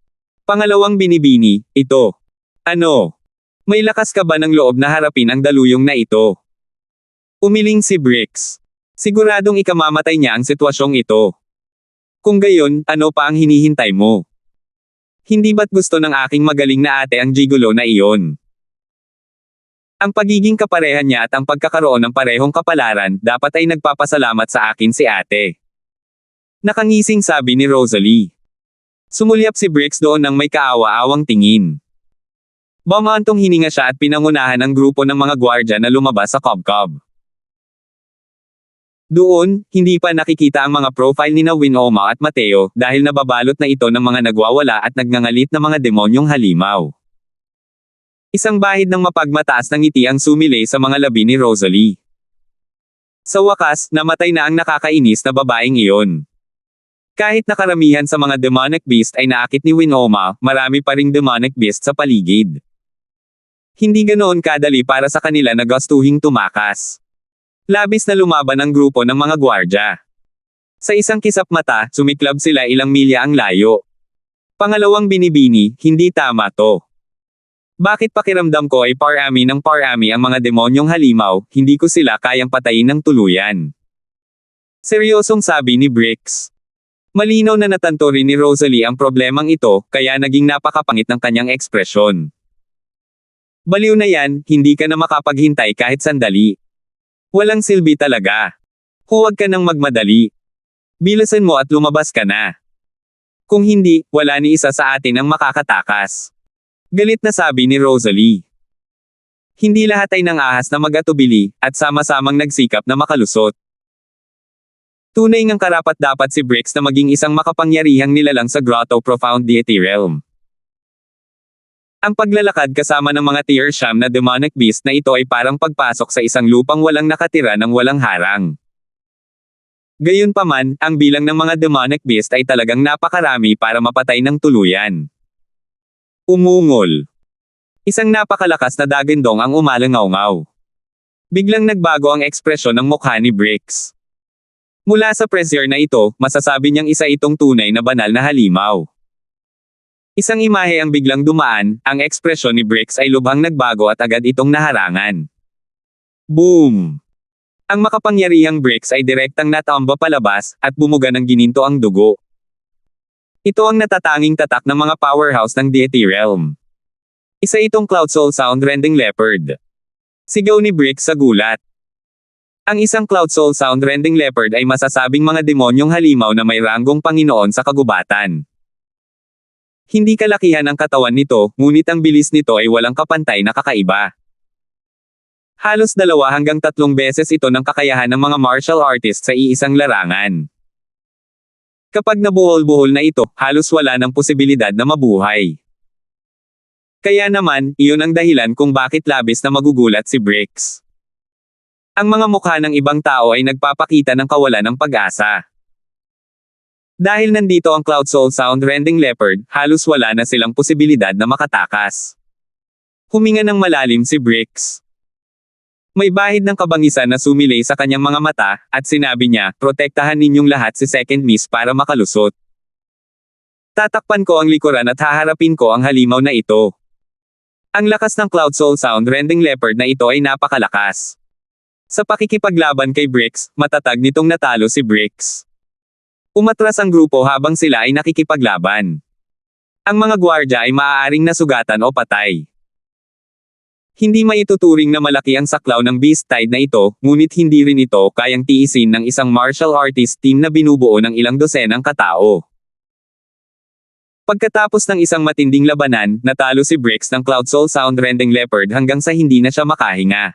Pangalawang binibini, ito. Ano? May lakas ka ba ng loob na harapin ang daluyong na ito? Umiling si Bricks. Siguradong ikamamatay niya ang sitwasyong ito. Kung gayon, ano pa ang hinihintay mo? Hindi ba't gusto ng aking magaling na ate ang gigolo na iyon? Ang pagiging kaparehan niya at ang pagkakaroon ng parehong kapalaran, dapat ay nagpapasalamat sa akin si ate. Nakangising sabi ni Rosalie. Sumulyap si Bricks doon nang may kaawa-awang tingin. Bumaantong hininga siya at pinangunahan ang grupo ng mga gwardya na lumabas sa Cob-Cob. Doon, hindi pa nakikita ang mga profile ni Winoma at Mateo dahil nababalot na ito ng mga nagwawala at nagngangalit na mga demonyong halimaw. Isang bahid ng mapagmataas ng ngiti ang sumilay sa mga labi ni Rosalie. Sa wakas, namatay na ang nakakainis na babaeng iyon. Kahit nakaramihan sa mga demonic beast ay naakit ni Winoma, marami pa ring demonic beast sa paligid. Hindi ganoon kadali para sa kanila na gustuhing tumakas. Labis na lumaban ang grupo ng mga gwardya. Sa isang kisap mata, sumiklab sila ilang milya ang layo. Pangalawang binibini, hindi tama to. Bakit pakiramdam ko ay parami ng parami ang mga demonyong halimaw, hindi ko sila kayang patayin ng tuluyan. Seryosong sabi ni Bricks. Malinaw na natanto rin ni Rosalie ang problemang ito, kaya naging napakapangit ng kanyang ekspresyon. Baliw na yan, hindi ka na makapaghintay kahit sandali. Walang silbi talaga. Huwag ka nang magmadali. Bilisan mo at lumabas ka na. Kung hindi, wala ni isa sa atin ang makakatakas. Galit na sabi ni Rosalie. Hindi lahat ay nangahas na mag-atubili, at sama-samang nagsikap na makalusot. Tunay ngang karapat-dapat si Bricks na maging isang makapangyarihang nilalang sa Grotto Profound Deity Realm. Ang paglalakad kasama ng mga Tearsham na demonic beast na ito ay parang pagpasok sa isang lupang walang nakatira ng walang harang. Gayunpaman, ang bilang ng mga demonic beast ay talagang napakarami para mapatay ng tuluyan. Umungol. Isang napakalakas na dagandong ang umalangaw-ngaw. Biglang nagbago ang ekspresyon ng mukha ni Bricks. Mula sa pressure na ito, masasabi niyang isa itong tunay na banal na halimaw. Isang imahe ang biglang dumaan, ang ekspresyon ni Bricks ay lubhang nagbago at agad itong naharangan. Boom! Ang makapangyarihang Bricks ay direktang natamba palabas, at bumuga ng gininto ang dugo. Ito ang natatanging tatak ng mga powerhouse ng Deity Realm. Isa itong Cloud Soul Sound Rending Leopard. Sigaw ni Brix sa gulat. Ang isang Cloud Soul Sound Rending Leopard ay masasabing mga demonyong halimaw na may ranggong Panginoon sa kagubatan. Hindi kalakihan ang katawan nito, ngunit ang bilis nito ay walang kapantay na kakaiba. Halos 2 hanggang 3 beses ito ng kakayahan ng mga martial artists sa iisang larangan. Kapag nabuhol-buhol na ito, halos wala ng posibilidad na mabuhay. Kaya naman, iyon ang dahilan kung bakit labis na magugulat si Brix. Ang mga mukha ng ibang tao ay nagpapakita ng kawalan ng pag-asa. Dahil nandito ang Cloud Soul Sound Rending Leopard, halos wala na silang posibilidad na makatakas. Huminga ng malalim si Brix. May bahid ng kabangisan na sumilay sa kanyang mga mata, at sinabi niya, protektahan ninyong lahat si Second Miss para makalusot. Tatakpan ko ang likuran at haharapin ko ang halimaw na ito. Ang lakas ng Cloud Soul Sound Rending Leopard na ito ay napakalakas. Sa pakikipaglaban kay Brix, matatag nitong natalo si Brix. Umatras ang grupo habang sila ay nakikipaglaban. Ang mga gwardya ay maaaring nasugatan o patay. Hindi maituturing na malaki ang saklaw ng Beast Tide na ito, ngunit hindi rin ito kayang tiisin ng isang martial artist team na binubuo ng ilang dosenang katao. Pagkatapos ng isang matinding labanan, natalo si Brix ng Cloud Soul Sound Rending Leopard hanggang sa hindi na siya makahinga.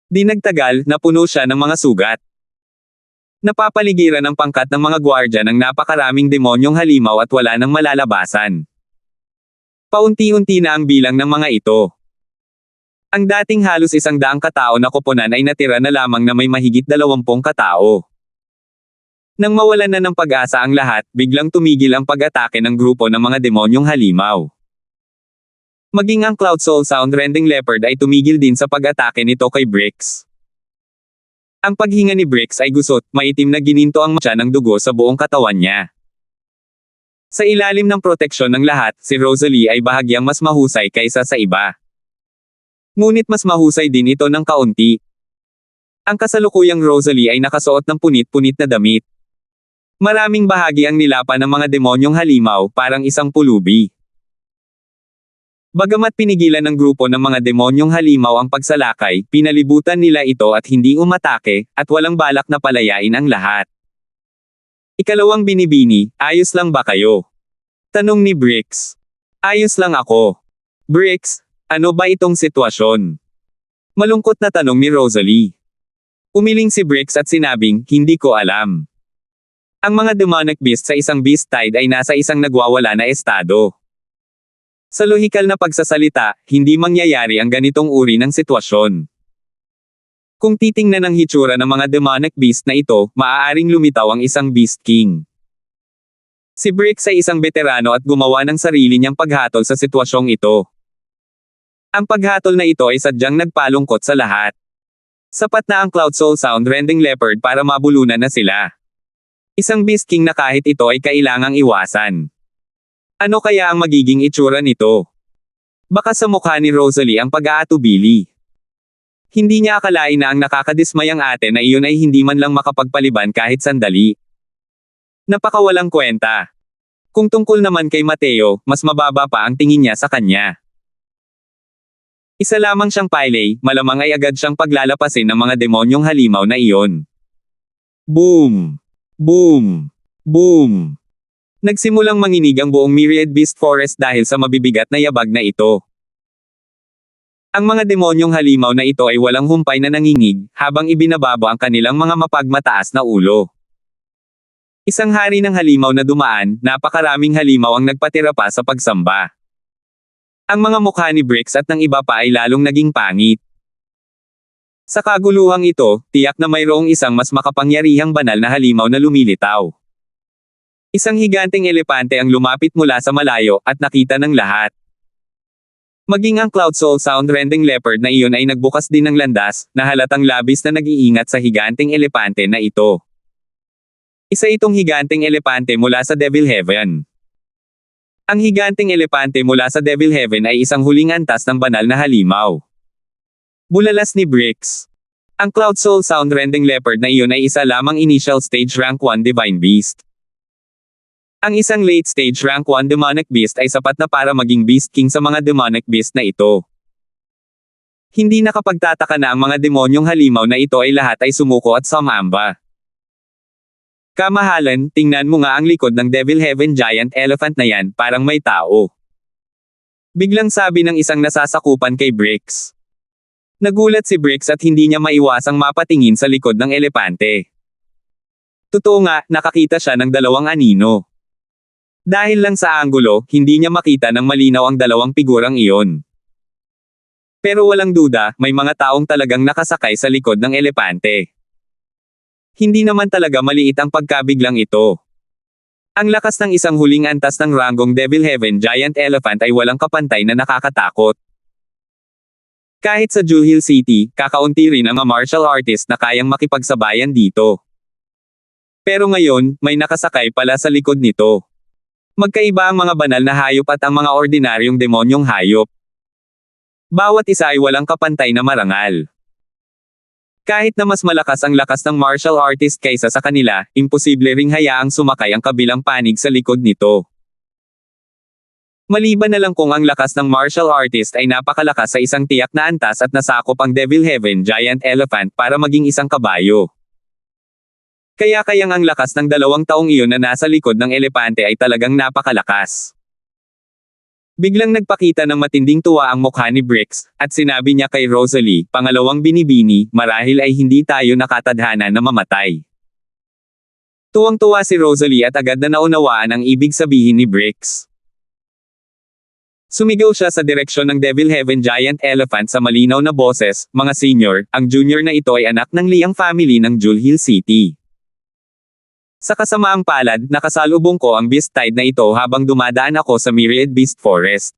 Di nagtagal, napuno siya ng mga sugat. Napapaligiran ang pangkat ng mga gwardya ng napakaraming demonyong halimaw at wala nang malalabasan. Paunti-unti na ang bilang ng mga ito. Ang dating halos 100 katao na koponan ay natira na lamang na may mahigit 20 katao. Nang mawalan na ng pag-asa ang lahat, biglang tumigil ang pag-atake ng grupo ng mga demonyong halimaw. Maging ang Cloud Soul Sound Rending Leopard ay tumigil din sa pag-atake nito kay Brix. Ang paghinga ni Brix ay gusot, maitim na gininto ang matya ng dugo sa buong katawan niya. Sa ilalim ng proteksyon ng lahat, si Rosalie ay bahagyang mas mahusay kaysa sa iba. Ngunit mas mahusay din ito ng kaunti. Ang kasalukuyang Rosalie ay nakasuot ng punit-punit na damit. Maraming bahagi ang nilapan ng mga demonyong halimaw, parang isang pulubi. Bagamat pinigilan ng grupo ng mga demonyong halimaw ang pagsalakay, pinalibutan nila ito at hindi umatake, at walang balak na palayain ang lahat. Ikalawang binibini, ayos lang ba kayo? Tanong ni Brix. Ayos lang ako. Brix, ano ba itong sitwasyon? Malungkot na tanong ni Rosalie. Umiling si Brix at sinabing, hindi ko alam. Ang mga demonic beast sa isang Beast Tide ay nasa isang nagwawala na estado. Sa lohikal na pagsasalita, hindi mangyayari ang ganitong uri ng sitwasyon. Kung titingnan ang hitsura ng mga demonic beast na ito, maaaring lumitaw ang isang Beast King. Si Brix ay isang veterano at gumawa ng sarili niyang paghatol sa sitwasyong ito. Ang paghatol na ito ay sadyang nagpalungkot sa lahat. Sapat na ang Cloud Soul Sound Rending Leopard para mabulunan na sila. Isang Beast King na kahit ito ay kailangang iwasan. Ano kaya ang magiging itsura nito? Baka sa mukha ni Rosalie ang pag-aatubili. Hindi niya akalain na ang nakakadismayang ate na iyon ay hindi man lang makapagpaliban kahit sandali. Napakawalang kwenta. Kung tungkol naman kay Mateo, mas mababa pa ang tingin niya sa kanya. Isa lamang siyang pilay, malamang ay agad siyang paglalapasin ng mga demonyong halimaw na iyon. Boom! Boom! Boom! Nagsimulang manginig ang buong Myriad Beast Forest dahil sa mabibigat na yabag na ito. Ang mga demonyong halimaw na ito ay walang humpay na nanginig, habang ibinababa ang kanilang mga mapagmataas na ulo. Isang hari ng halimaw na dumaan, napakaraming halimaw ang nagpatira pa sa pagsamba. Ang mga mukha ni Brix at ng iba pa ay lalong naging pangit. Sa kaguluhang ito, tiyak na mayroong isang mas makapangyarihang banal na halimaw na lumilitaw. Isang higanteng elepante ang lumapit mula sa malayo, at nakita ng lahat. Maging ang Cloud Soul Sound Rending Leopard na iyon ay nagbukas din ng landas, na halatang labis na nag-iingat sa higanteng elepante na ito. Isa itong higanteng elepante mula sa Devil Heaven. Ang higanteng elepante mula sa Devil Heaven ay isang huling antas ng banal na halimaw. Bulalas ni Brix. Ang Cloud Soul Sound Rending Leopard na iyon ay isa lamang initial stage rank 1 Divine Beast. Ang isang late-stage rank 1 demonic beast ay sapat na para maging beast king sa mga demonic beast na ito. Hindi nakapagtataka na ang mga demonyong halimaw na ito ay lahat ay sumuko at sumamba. Kamahalan, tingnan mo nga ang likod ng Devil Heaven Giant Elephant na yan, parang may tao. Biglang sabi ng isang nasasakupan kay Bricks. Nagulat si Bricks at hindi niya maiwasang mapatingin sa likod ng elepante. Totoo nga, nakakita siya ng dalawang anino. Dahil lang sa anggulo, hindi niya makita ng malinaw ang dalawang figurang iyon. Pero walang duda, may mga taong talagang nakasakay sa likod ng elepante. Hindi naman talaga maliit ang pagkabiglang ito. Ang lakas ng isang huling antas ng ranggong Devil Heaven Giant Elephant ay walang kapantay na nakakatakot. Kahit sa Jewel Hill City, kakaunti rin ang mga martial artist na kayang makipagsabayan dito. Pero ngayon, may nakasakay pala sa likod nito. Magkaiba ang mga banal na hayop at ang mga ordinaryong demonyong hayop. Bawat isa ay walang kapantay na marangal. Kahit na mas malakas ang lakas ng martial artist kaysa sa kanila, imposible ring hayaang sumakay ang kabilang panig sa likod nito. Maliban na lang kung ang lakas ng martial artist ay napakalakas sa isang tiyak na antas at nasakop ang Devil Heaven Giant Elephant para maging isang kabayo. Kayang ang lakas ng 2 taong iyon na nasa likod ng elepante ay talagang napakalakas. Biglang nagpakita ng matinding tuwa ang mukha ni Bricks, at sinabi niya kay Rosalie, pangalawang binibini, marahil ay hindi tayo nakatadhana na mamatay. Tuwang-tuwa si Rosalie at agad na naunawaan ang ibig sabihin ni Bricks. Sumigaw siya sa direksyon ng Devil Heaven Giant Elephant sa malinaw na boses, mga senior, ang junior na ito ay anak ng Liang family ng Jewel Hill City. Sa kasamaang palad, nakasalubong ko ang beast tide na ito habang dumadaan ako sa Myriad Beast Forest.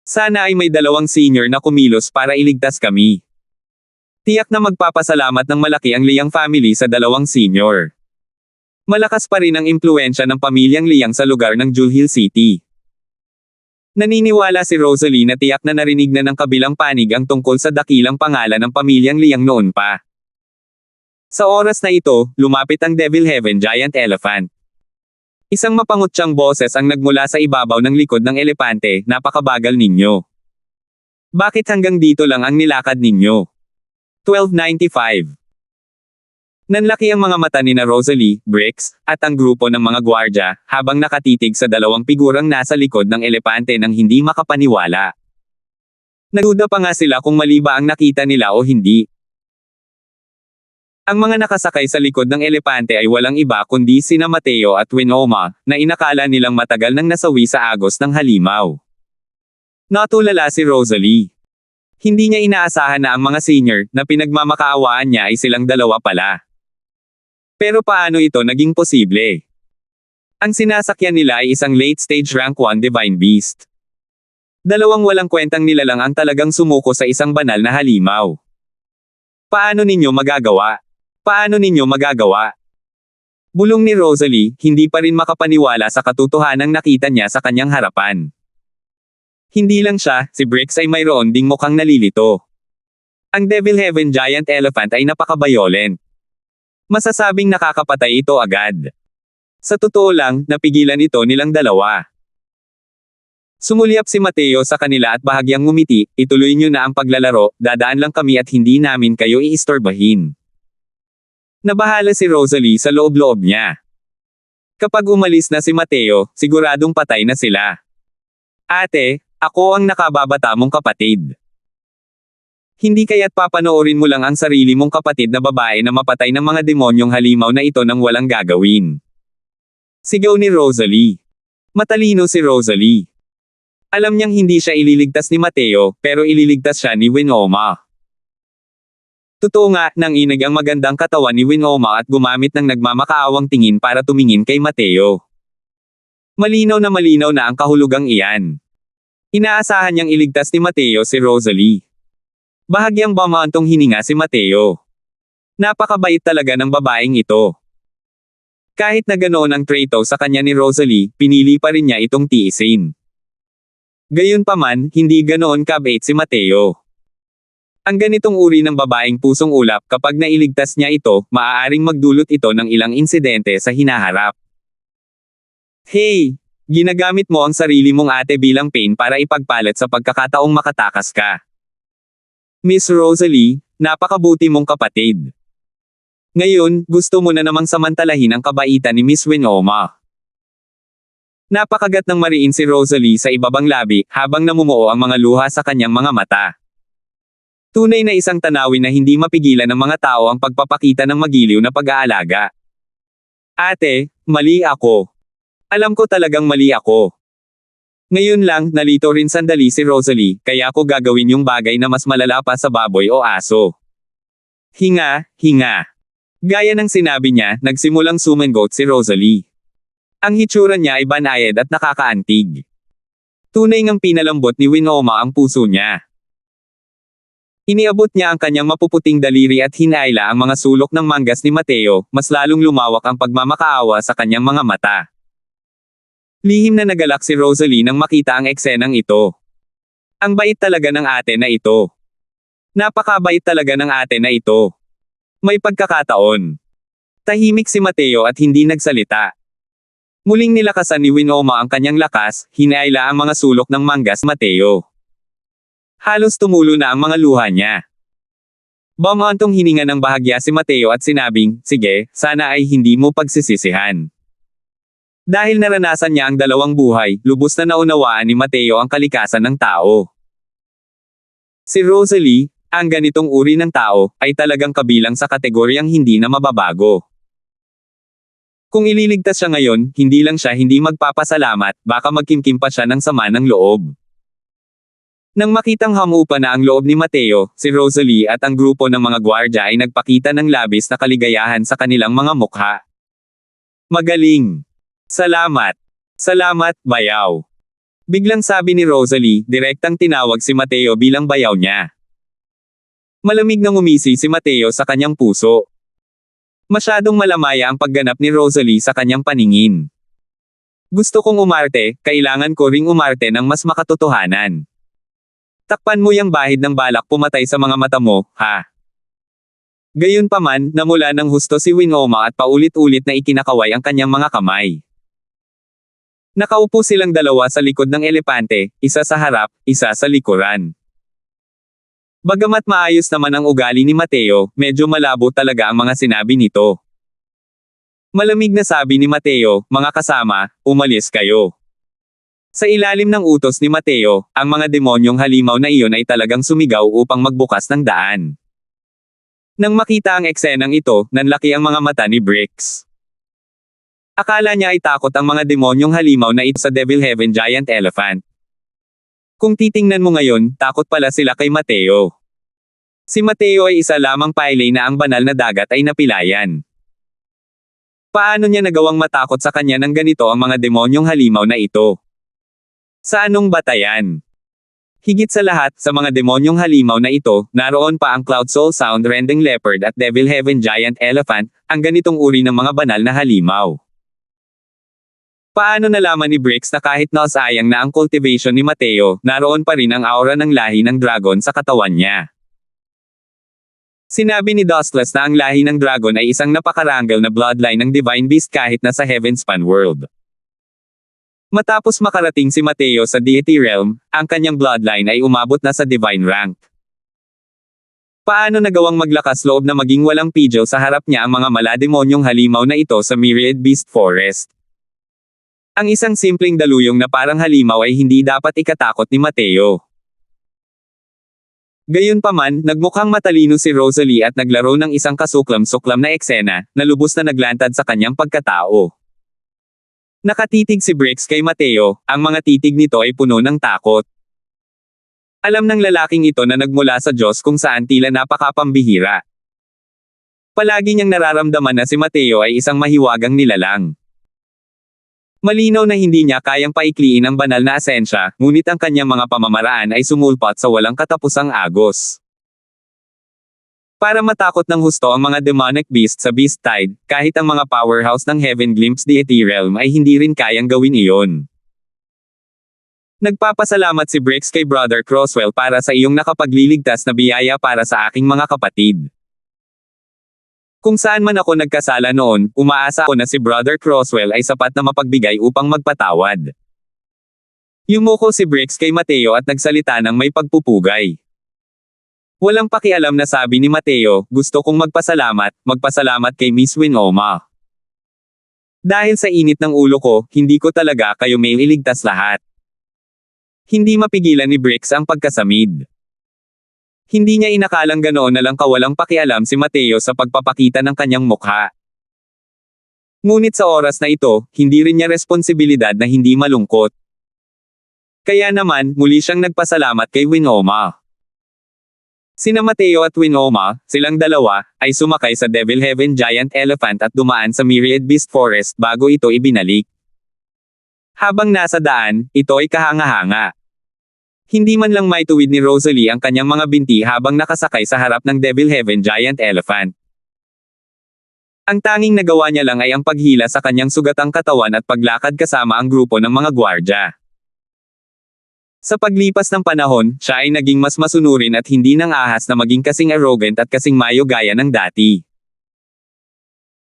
Sana ay may 2 senior na kumilos para iligtas kami. Tiyak na magpapasalamat ng malaki ang Liang family sa 2 senior. Malakas pa rin ang impluensya ng pamilyang Liang sa lugar ng Jewel Hill City. Naniniwala si Rosalie na tiyak na narinig na ng kabilang panig ang tungkol sa dakilang pangalan ng pamilyang Liang noon pa. Sa oras na ito, lumapit ang Devil Heaven Giant Elephant. Isang mapangutyang boses ang nagmula sa ibabaw ng likod ng elepante, napakabagal ninyo. Bakit hanggang dito lang ang nilakad ninyo? 1295. Nanlaki ang mga mata ni na Rosalie, Bricks, at ang grupo ng mga gwardya, habang nakatitig sa 2 figurang nasa likod ng elepante nang hindi makapaniwala. Nagduda pa nga sila kung mali ba ang nakita nila o hindi. Ang mga nakasakay sa likod ng elepante ay walang iba kundi sina Mateo at Winoma, na inakala nilang matagal nang nasawi sa agos ng halimaw. Natulala si Rosalie. Hindi niya inaasahan na ang mga senior, na pinagmamakaawaan niya ay silang 2 pala. Pero paano ito naging posible? Ang sinasakyan nila ay isang late-stage rank 1 divine beast. 2 walang kwentang nilalang ang talagang sumuko sa isang banal na halimaw. Paano ninyo magagawa? Paano ninyo magagawa? Bulong ni Rosalie, hindi pa rin makapaniwala sa katotohanang nakita niya sa kanyang harapan. Hindi lang siya, si Bricks ay mayroon ding mukhang nalilito. Ang Devil Heaven Giant Elephant ay napaka-violent. Masasabing nakakapatay ito agad. Sa totoo lang, napigilan ito nilang 2. Sumulyap si Mateo sa kanila at bahagyang ngumiti, ituloy nyo na ang paglalaro, dadaan lang kami at hindi namin kayo iistorbahin. Nabahala si Rosalie sa loob-loob niya. Kapag umalis na si Mateo, siguradong patay na sila. Ate, ako ang nakababata mong kapatid. Hindi kaya't papanoorin mo lang ang sarili mong kapatid na babae na mapatay ng mga demonyong halimaw na ito nang walang gagawin. Sigaw ni Rosalie. Matalino si Rosalie. Alam niyang hindi siya ililigtas ni Mateo, pero ililigtas siya ni Winoma. Totoo nga, nang inag ang magandang katawan ni Winoma at gumamit ng nagmamakaawang tingin para tumingin kay Mateo. Malinaw na ang kahulugang iyan. Inaasahan niyang iligtas ni Mateo si Rosalie. Bahagyang bumantong hininga si Mateo. Napakabait talaga ng babaeng ito. Kahit na ganoon ang trato sa kanya ni Rosalie, pinili pa rin niya itong tiisin. Gayunpaman, hindi ganoon kabait si Mateo. Ang ganitong uri ng babaeng pusong ulap, kapag nailigtas niya ito, maaaring magdulot ito ng ilang insidente sa hinaharap. Hey! Ginagamit mo ang sarili mong ate bilang pain para ipagpalit sa pagkakataong makatakas ka. Miss Rosalie, napakabuti mong kapatid. Ngayon, gusto mo na namang samantalahin ang kabaitan ni Miss Winoma. Napakagat ng mariin si Rosalie sa ibabang labi, habang namumuo ang mga luha sa kanyang mga mata. Tunay na isang tanawin na hindi mapigilan ng mga tao ang pagpapakita ng magiliw na pag-aalaga. Ate, mali ako. Alam ko talagang mali ako. Ngayon lang, nalito rin sandali si Rosalie, kaya ko gagawin yung bagay na mas malala pa sa baboy o aso. Hinga, hinga. Gaya ng sinabi niya, nagsimulang sumangot si Rosalie. Ang hitsura niya ay banayad at nakakaantig. Tunay ngang pinalambot ni Winoma ang puso niya. Iniabot niya ang kanyang mapuputing daliri at hinayla ang mga sulok ng manggas ni Mateo, mas lalong lumawak ang pagmamakaawa sa kanyang mga mata. Lihim na nagalak si Rosalie nang makita ang eksenang ito. Ang bait talaga ng ate na ito. Napakabait talaga ng ate na ito. May pagkakataon. Tahimik si Mateo at hindi nagsalita. Muling nilakasan ni Winoma ang kanyang lakas, hinayla ang mga sulok ng manggas Mateo. Halos tumulo na ang mga luha niya. Bumantong hininga ng bahagya si Mateo at sinabing, sige, sana ay hindi mo pagsisisihan. Dahil naranasan niya ang dalawang buhay, lubos na naunawaan ni Mateo ang kalikasan ng tao. Si Rosalie, ang ganitong uri ng tao, ay talagang kabilang sa kategoryang hindi na mababago. Kung ililigtas siya ngayon, hindi lang siya hindi magpapasalamat, baka magkimkim pa siya ng sama ng loob. Nang makitang hamupa na ang loob ni Mateo, si Rosalie at ang grupo ng mga gwardya ay nagpakita ng labis na kaligayahan sa kanilang mga mukha. Magaling! Salamat! Salamat, bayaw! Biglang sabi ni Rosalie, direktang tinawag si Mateo bilang bayaw niya. Malamig na ngumisi si Mateo sa kanyang puso. Masyadong malamaya ang pagganap ni Rosalie sa kanyang paningin. Gusto kong umarte, kailangan ko ring umarte ng mas makatotohanan. Takpan mo yang bahid ng balak pumatay sa mga mata mo, ha? Gayunpaman, namula ng husto si Winoma at paulit-ulit na ikinakaway ang kanyang mga kamay. Nakaupo silang dalawa sa likod ng elepante, isa sa harap, isa sa likuran. Bagamat maayos naman ang ugali ni Mateo, medyo malabo talaga ang mga sinabi nito. Malamig na sabi ni Mateo, mga kasama, umalis kayo. Sa ilalim ng utos ni Mateo, ang mga demonyong halimaw na iyon ay talagang sumigaw upang magbukas ng daan. Nang makita ang eksenang ito, nanlaki ang mga mata ni Brix. Akala niya ay takot ang mga demonyong halimaw na ito sa Devil Heaven Giant Elephant. Kung titingnan mo ngayon, takot pala sila kay Mateo. Si Mateo ay isa lamang pailay na ang banal na dagat ay napilayan. Paano niya nagawang matakot sa kanya ng ganito ang mga demonyong halimaw na ito? Sa anong batayan? Higit sa lahat, sa mga demonyong halimaw na ito, naroon pa ang Cloud Soul Sound Rending Leopard at Devil Heaven Giant Elephant, ang ganitong uri ng mga banal na halimaw. Paano nalaman ni Brix na kahit nausayang na ang cultivation ni Mateo, naroon pa rin ang aura ng lahi ng dragon sa katawan niya? Sinabi ni Dustless na ang lahi ng dragon ay isang napakarangal na bloodline ng Divine Beast kahit na sa Heavenspan World. Matapos makarating si Mateo sa Deity Realm, ang kanyang bloodline ay umabot na sa Divine rank. Paano nagawang maglakas loob na maging walang pidyo sa harap niya ang mga malademonyong halimaw na ito sa Myriad Beast Forest? Ang isang simpleng daluyong na parang halimaw ay hindi dapat ikatakot ni Mateo. Gayunpaman, nagmukhang matalino si Rosalie at naglaro ng isang kasuklam-suklam na eksena, na lubos na naglantad sa kanyang pagkatao. Nakatitig si Brix kay Mateo, ang mga titig nito ay puno ng takot. Alam ng lalaking ito na nagmula sa Diyos kung saan tila napakapambihira. Palagi niyang nararamdaman na si Mateo ay isang mahiwagang nilalang. Malinaw na hindi niya kayang paikliin ang banal na asensya, ngunit ang kanyang mga pamamaraan ay sumulpat sa walang katapusang agos. Para matakot ng husto ang mga demonic beast sa Beast Tide, kahit ang mga powerhouse ng Heaven Glimpse Deity Realm ay hindi rin kayang gawin iyon. Nagpapasalamat si Brix kay Brother Crosswell para sa iyong nakapagliligtas na biyaya para sa aking mga kapatid. Kung saan man ako nagkasala noon, umaasa ako na si Brother Croswell ay sapat na mapagbigay upang magpatawad. Yumuko si Briggs kay Mateo at nagsalita ng may pagpupugay. Walang pakialam na sabi ni Mateo, gusto kong magpasalamat kay Miss Winoma. Dahil sa init ng ulo ko, hindi ko talaga kayo may iligtas lahat. Hindi mapigilan ni Briggs ang pagkasamid. Hindi niya inakalang ganoon na lang kawalang pakialam si Mateo sa pagpapakita ng kanyang mukha. Ngunit sa oras na ito, hindi rin niya responsibilidad na hindi malungkot. Kaya naman, muli siyang nagpasalamat kay Winoma. Sina Mateo at Winoma, silang dalawa, ay sumakay sa Devil Heaven Giant Elephant at dumaan sa Myriad Beast Forest bago ito ibinalik. Habang nasa daan, ito ay kahanga-hanga. Hindi man lang maituwid ni Rosalie ang kanyang mga binti habang nakasakay sa harap ng Devil Heaven Giant Elephant. Ang tanging nagawa niya lang ay ang paghila sa kanyang sugatang katawan at paglakad kasama ang grupo ng mga gwardya. Sa paglipas ng panahon, siya ay naging mas masunurin at hindi nang ahas na maging kasing arrogant at kasing mayo gaya ng dati.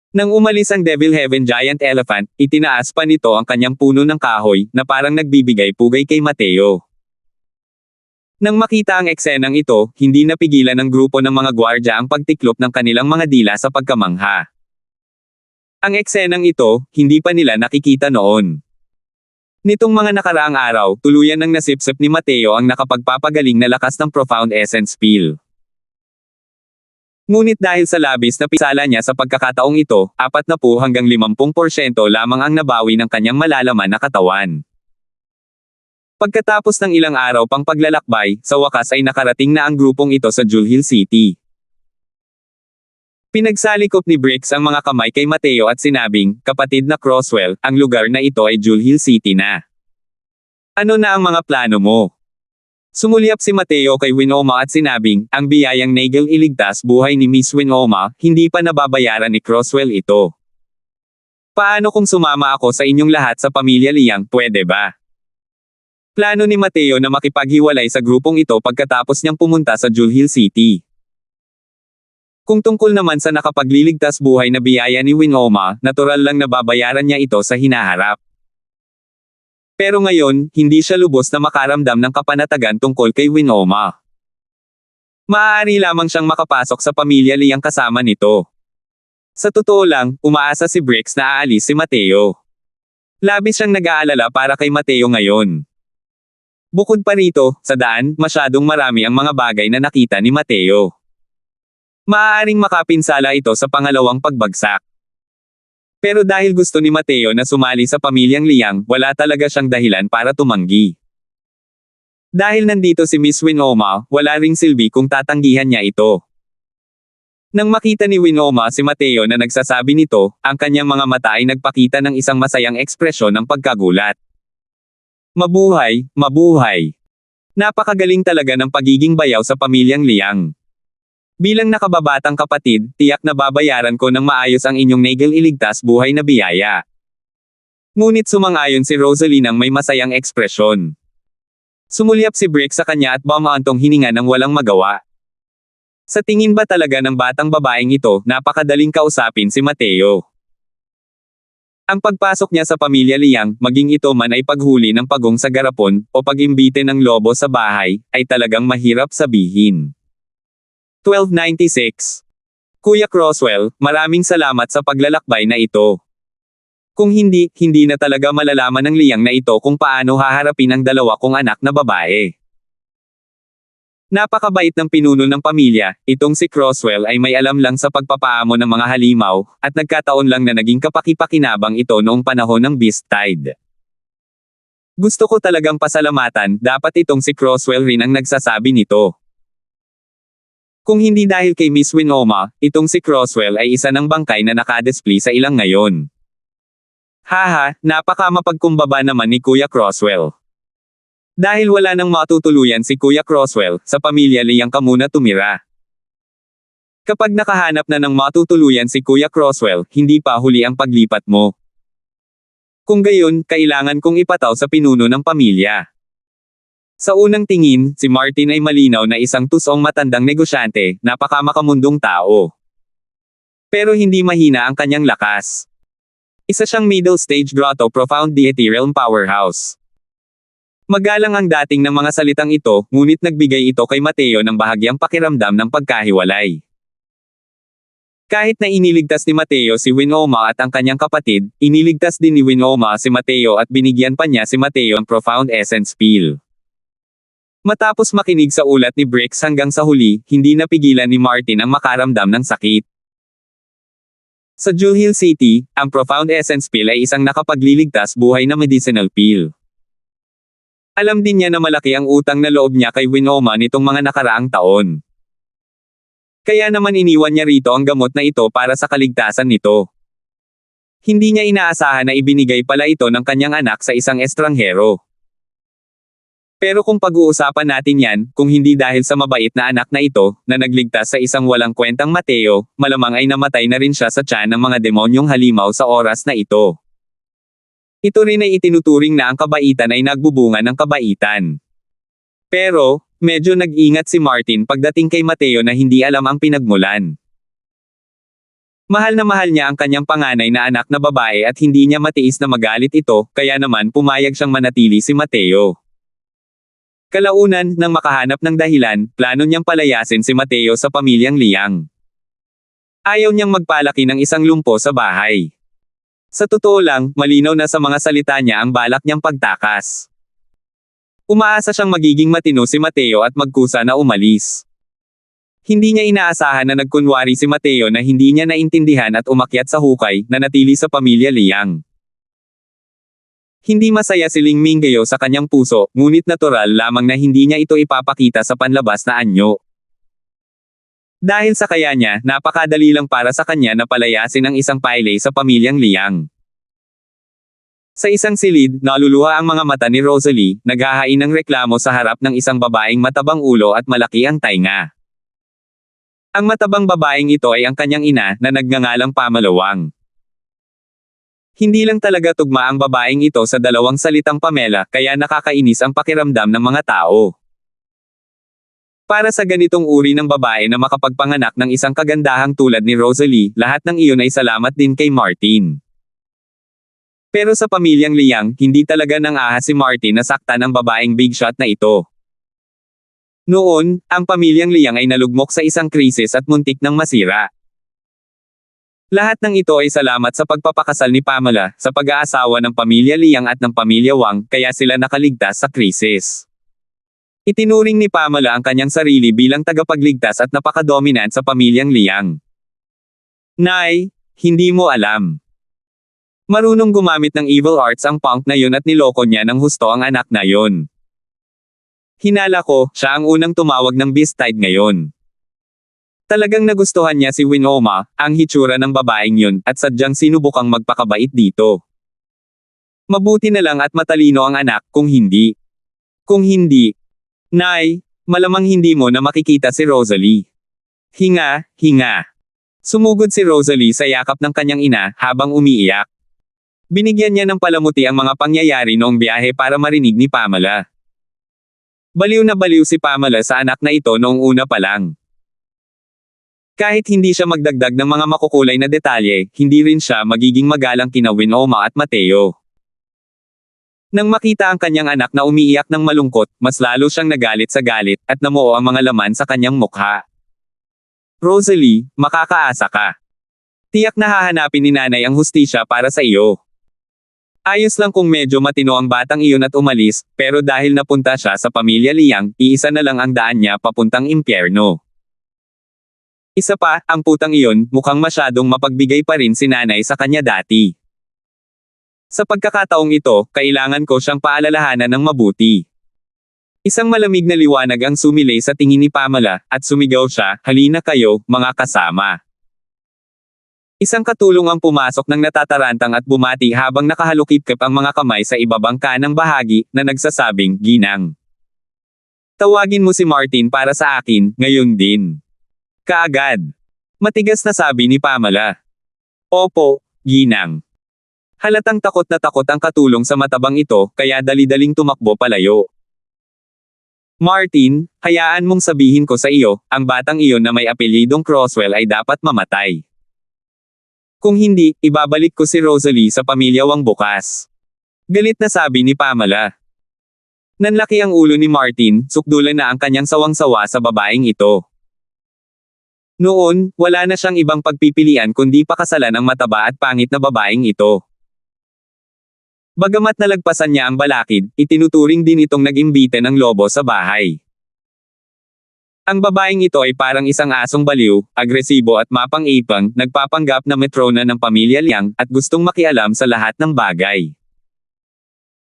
Nang umalis ang Devil Heaven Giant Elephant, itinaas pa nito ang kanyang puno ng kahoy na parang nagbibigay pugay kay Mateo. Nang makita ang eksenang ito, hindi napigilan ng grupo ng mga gwardya ang pagtiklop ng kanilang mga dila sa pagkamangha. Ang eksenang ito, hindi pa nila nakikita noon. Nitong mga nakaraang araw, tuluyan nang nasipsip ni Mateo ang nakapagpapagaling na lakas ng Profound Essence Pill. Ngunit dahil sa labis na pisala niya sa pagkakataong ito, 40 hanggang 50% lamang ang nabawi ng kanyang malalaman na katawan. Pagkatapos ng ilang araw pang paglalakbay, sa wakas ay nakarating na ang grupong ito sa Julhill City. Pinagsalikop ni Briggs ang mga kamay kay Mateo at sinabing, kapatid na Croswell, ang lugar na ito ay Julhill City na. Ano na ang mga plano mo? Sumulyap si Mateo kay Winoma at sinabing, ang biyayang Nagel iligtas buhay ni Miss Winoma, hindi pa nababayaran ni Croswell ito. Paano kung sumama ako sa inyong lahat sa pamilya Liang, pwede ba? Plano ni Mateo na makipaghiwalay sa grupong ito pagkatapos niyang pumunta sa Julhill City. Kung tungkol naman sa nakapagliligtas buhay na biyaya ni Winoma, natural lang na babayaran niya ito sa hinaharap. Pero ngayon, hindi siya lubos na makaramdam ng kapanatagan tungkol kay Winoma. Maaari lamang siyang makapasok sa pamilya Liang kasama nito. Sa totoo lang, umaasa si Briggs na aalis si Mateo. Labis siyang nag-aalala para kay Mateo ngayon. Bukod pa rito, sa daan, masyadong marami ang mga bagay na nakita ni Mateo. Maaaring makapinsala ito sa pangalawang pagbagsak. Pero dahil gusto ni Mateo na sumali sa pamilyang Liang, wala talaga siyang dahilan para tumanggi. Dahil nandito si Miss Winoma, wala ring silbi kung tatanggihan niya ito. Nang makita ni Winoma si Mateo na nagsasabi nito, ang kanyang mga mata ay nagpakita ng isang masayang ekspresyon ng pagkagulat. Mabuhay, mabuhay. Napakagaling talaga ng pagiging bayaw sa pamilyang Liang. Bilang nakababatang kapatid, tiyak na babayaran ko ng maayos ang inyong Nagel iligtas buhay na biyaya. Ngunit sumang-ayon si Rosalie ng may masayang ekspresyon. Sumulyap si Briggs sa kanya at bumaantong hininga ng walang magawa. Sa tingin ba talaga ng batang babaeng ito, napakadaling kausapin si Mateo. Ang pagpasok niya sa pamilya Liang, maging ito man ay paghuli ng pagong sa garapon, o pag-imbite ng lobo sa bahay, ay talagang mahirap sabihin. 1296. Kuya Croswell, maraming salamat sa paglalakbay na ito. Kung hindi, hindi na talaga malalaman ng Liang na ito kung paano haharapin ang dalawa kong anak na babae. Napakabait ng pinuno ng pamilya, itong si Croswell ay may alam lang sa pagpapaamo ng mga halimaw, at nagkataon lang na naging kapaki-pakinabang ito noong panahon ng Beast Tide. Gusto ko talagang pasalamatan, dapat itong si Croswell rin ang nagsasabi nito. Kung hindi dahil kay Miss Winoma, itong si Croswell ay isa ng bangkay na nakadisplay sa ilang ngayon. Haha, napaka mapagkumbaba naman ni Kuya Croswell. Dahil wala nang matutuluyan si Kuya Croswell, sa pamilya Liang ka muna tumira. Kapag nakahanap na ng matutuluyan si Kuya Croswell, hindi pa huli ang paglipat mo. Kung gayon, kailangan kong ipataw sa pinuno ng pamilya. Sa unang tingin, si Martin ay malinaw na isang tusong matandang negosyante, napakamakamundong tao. Pero hindi mahina ang kanyang lakas. Isa siyang middle stage grotto profound the ethereal powerhouse. Magalang ang dating ng mga salitang ito, ngunit nagbigay ito kay Mateo ng bahagyang pakiramdam ng pagkahiwalay. Kahit na iniligtas ni Mateo si Winoma at ang kanyang kapatid, iniligtas din ni Winoma si Mateo at binigyan pa niya si Mateo ng profound essence peel. Matapos makinig sa ulat ni Briggs hanggang sa huli, hindi napigilan ni Martin ang makaramdam ng sakit. Sa Jewel City, ang profound essence peel ay isang nakapagliligtas buhay na medicinal peel. Alam din niya na malaki ang utang na loob niya kay Winoma nitong mga nakaraang taon. Kaya naman iniwan niya rito ang gamot na ito para sa kaligtasan nito. Hindi niya inaasahan na ibinigay pala ito ng kanyang anak sa isang estranghero. Pero kung pag-uusapan natin yan, kung hindi dahil sa mabait na anak na ito, na nagligtas sa isang walang kwentang Mateo, malamang ay namatay na rin siya sa tiyan ng mga demonyong halimaw sa oras na ito. Ito rin ay itinuturing na ang kabaitan ay nagbubunga ng kabaitan. Pero, medyo nag-ingat si Martin pagdating kay Mateo na hindi alam ang pinagmulan. Mahal na mahal niya ang kanyang panganay na anak na babae at hindi niya matiis na magalit ito, kaya naman pumayag siyang manatili si Mateo. Kalaunan, nang makahanap ng dahilan, plano niyang palayasin si Mateo sa pamilyang Liang. Ayaw niyang magpalaki ng isang lumpo sa bahay. Sa totoo lang, malinaw na sa mga salita niya ang balak niyang pagtakas. Umaasa siyang magiging matino si Mateo at magkusa na umalis. Hindi niya inaasahan na nagkunwari si Mateo na hindi niya naintindihan at umakyat sa hukay, na natili sa pamilya Liang. Hindi masaya si Ling Minggeo sa kanyang puso, ngunit natural lamang na hindi niya ito ipapakita sa panlabas na anyo. Dahil sa kaya niya, napakadali lang para sa kanya na palayasin ang isang paile sa pamilyang Liang. Sa isang silid, naluluha ang mga mata ni Rosalie, naghahain ng reklamo sa harap ng isang babaeng matabang ulo at malaki ang tainga. Ang matabang babaeng ito ay ang kanyang ina, na nagngangalang Pamalawang. Hindi lang talaga tugma ang babaeng ito sa dalawang salitang Pamela, kaya nakakainis ang pakiramdam ng mga tao. Para sa ganitong uri ng babae na makapagpanganak ng isang kagandahang tulad ni Rosalie, lahat ng iyon ay salamat din kay Martin. Pero sa pamilyang Liang, hindi talaga nang-ahas si Martin na saktan ang babaeng big shot na ito. Noon, ang pamilyang Liang ay nalugmok sa isang krisis at muntik ng masira. Lahat ng ito ay salamat sa pagpapakasal ni Pamela, sa pag-aasawa ng pamilya Liang at ng pamilya Wang, kaya sila nakaligtas sa krisis. Itinuring ni Pamela ang kanyang sarili bilang tagapagligtas at napakadominant sa pamilyang Liang. Nay, hindi mo alam. Marunong gumamit ng evil arts ang punk na yun at niloko niya ng husto ang anak na yun. Hinala ko, siya ang unang tumawag ng Beastide ngayon. Talagang nagustuhan niya si Winoma, ang hitsura ng babaeng yun, at sadyang sinubukang magpakabait dito. Mabuti na lang at matalino ang anak, kung hindi. Kung hindi. Nay, malamang hindi mo na makikita si Rosalie. Hinga, hinga. Sumugod si Rosalie sa yakap ng kanyang ina, habang umiiyak. Binigyan niya ng palamuti ang mga pangyayari noong biyahe para marinig ni Pamela. Baliw na baliw si Pamela sa anak na ito noong una pa lang. Kahit hindi siya magdagdag ng mga makukulay na detalye, hindi rin siya magiging magalang kina Winoma at Mateo. Nang makita ang kanyang anak na umiiyak ng malungkot, mas lalo siyang nagalit sa galit, at namuo ang mga laman sa kanyang mukha. Rosalie, makakaasa ka. Tiyak na hahanapin ni nanay ang hustisya para sa iyo. Ayos lang kung medyo matino ang batang iyon at umalis, pero dahil napunta siya sa pamilya Liang, iisa na lang ang daan niya papuntang impyerno. Isa pa, ang putang iyon, mukhang masyadong mapagbigay pa rin si nanay sa kanya dati. Sa pagkakataong ito, kailangan ko siyang paalalahanan ng mabuti. Isang malamig na liwanag ang sumilay sa tingin ni Pamela, at sumigaw siya, halina kayo, mga kasama. Isang katulong ang pumasok ng natatarantang at bumati habang nakahalukip-kip ang mga kamay sa ibabang kanang bahagi, na nagsasabing, Ginang. Tawagin mo si Martin para sa akin, ngayon din. Kaagad. Matigas na sabi ni Pamela. Opo, Ginang. Halatang takot na takot ang katulong sa matabang ito, kaya dali-daling tumakbo palayo. Martin, hayaan mong sabihin ko sa iyo, ang batang iyon na may apelyidong Crosswell ay dapat mamatay. Kung hindi, ibabalik ko si Rosalie sa pamilyawang bukas. Galit na sabi ni Pamela. Nanlaki ang ulo ni Martin, sukdulan na ang kanyang sawang-sawa sa babaeng ito. Noon, wala na siyang ibang pagpipilian kundi pakasalan ang mataba at pangit na babaeng ito. Bagamat nalagpasan niya ang balakid, itinuturing din itong nag-imbita ng lobo sa bahay. Ang babaeng ito ay parang isang asong baliw, agresibo at mapang-ipang, nagpapanggap na metrona ng pamilya Liang, at gustong makialam sa lahat ng bagay.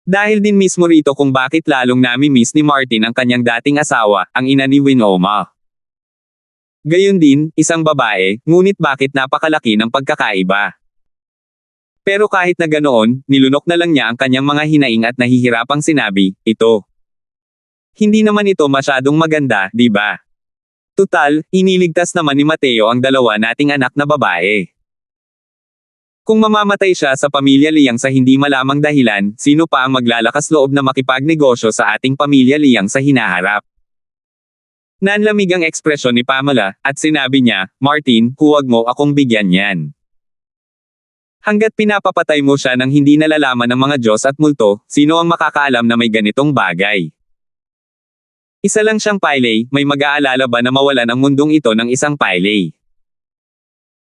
Dahil din mismo rito kung bakit lalong nami-miss ni Martin ang kanyang dating asawa, ang ina ni Winoma. Gayon din, isang babae, ngunit bakit napakalaki ng pagkakaiba. Pero kahit na ganoon, nilunok na lang niya ang kanyang mga hinaing at nahihirapang sinabi, ito. Hindi naman ito masyadong maganda, di ba? Tutal, iniligtas naman ni Mateo ang dalawa nating anak na babae. Kung mamamatay siya sa pamilya Liang sa hindi malamang dahilan, sino pa ang maglalakas loob na makipagnegosyo sa ating pamilya Liang sa hinaharap? Nanlamig ang ekspresyon ni Pamela, at sinabi niya, Martin, huwag mo akong bigyan yan. Hanggat pinapapatay mo siya ng hindi nalalaman ng mga Diyos at multo, sino ang makakaalam na may ganitong bagay? Isa lang siyang pilay, may mag-aalala ba na mawalan ang mundong ito ng isang pilay?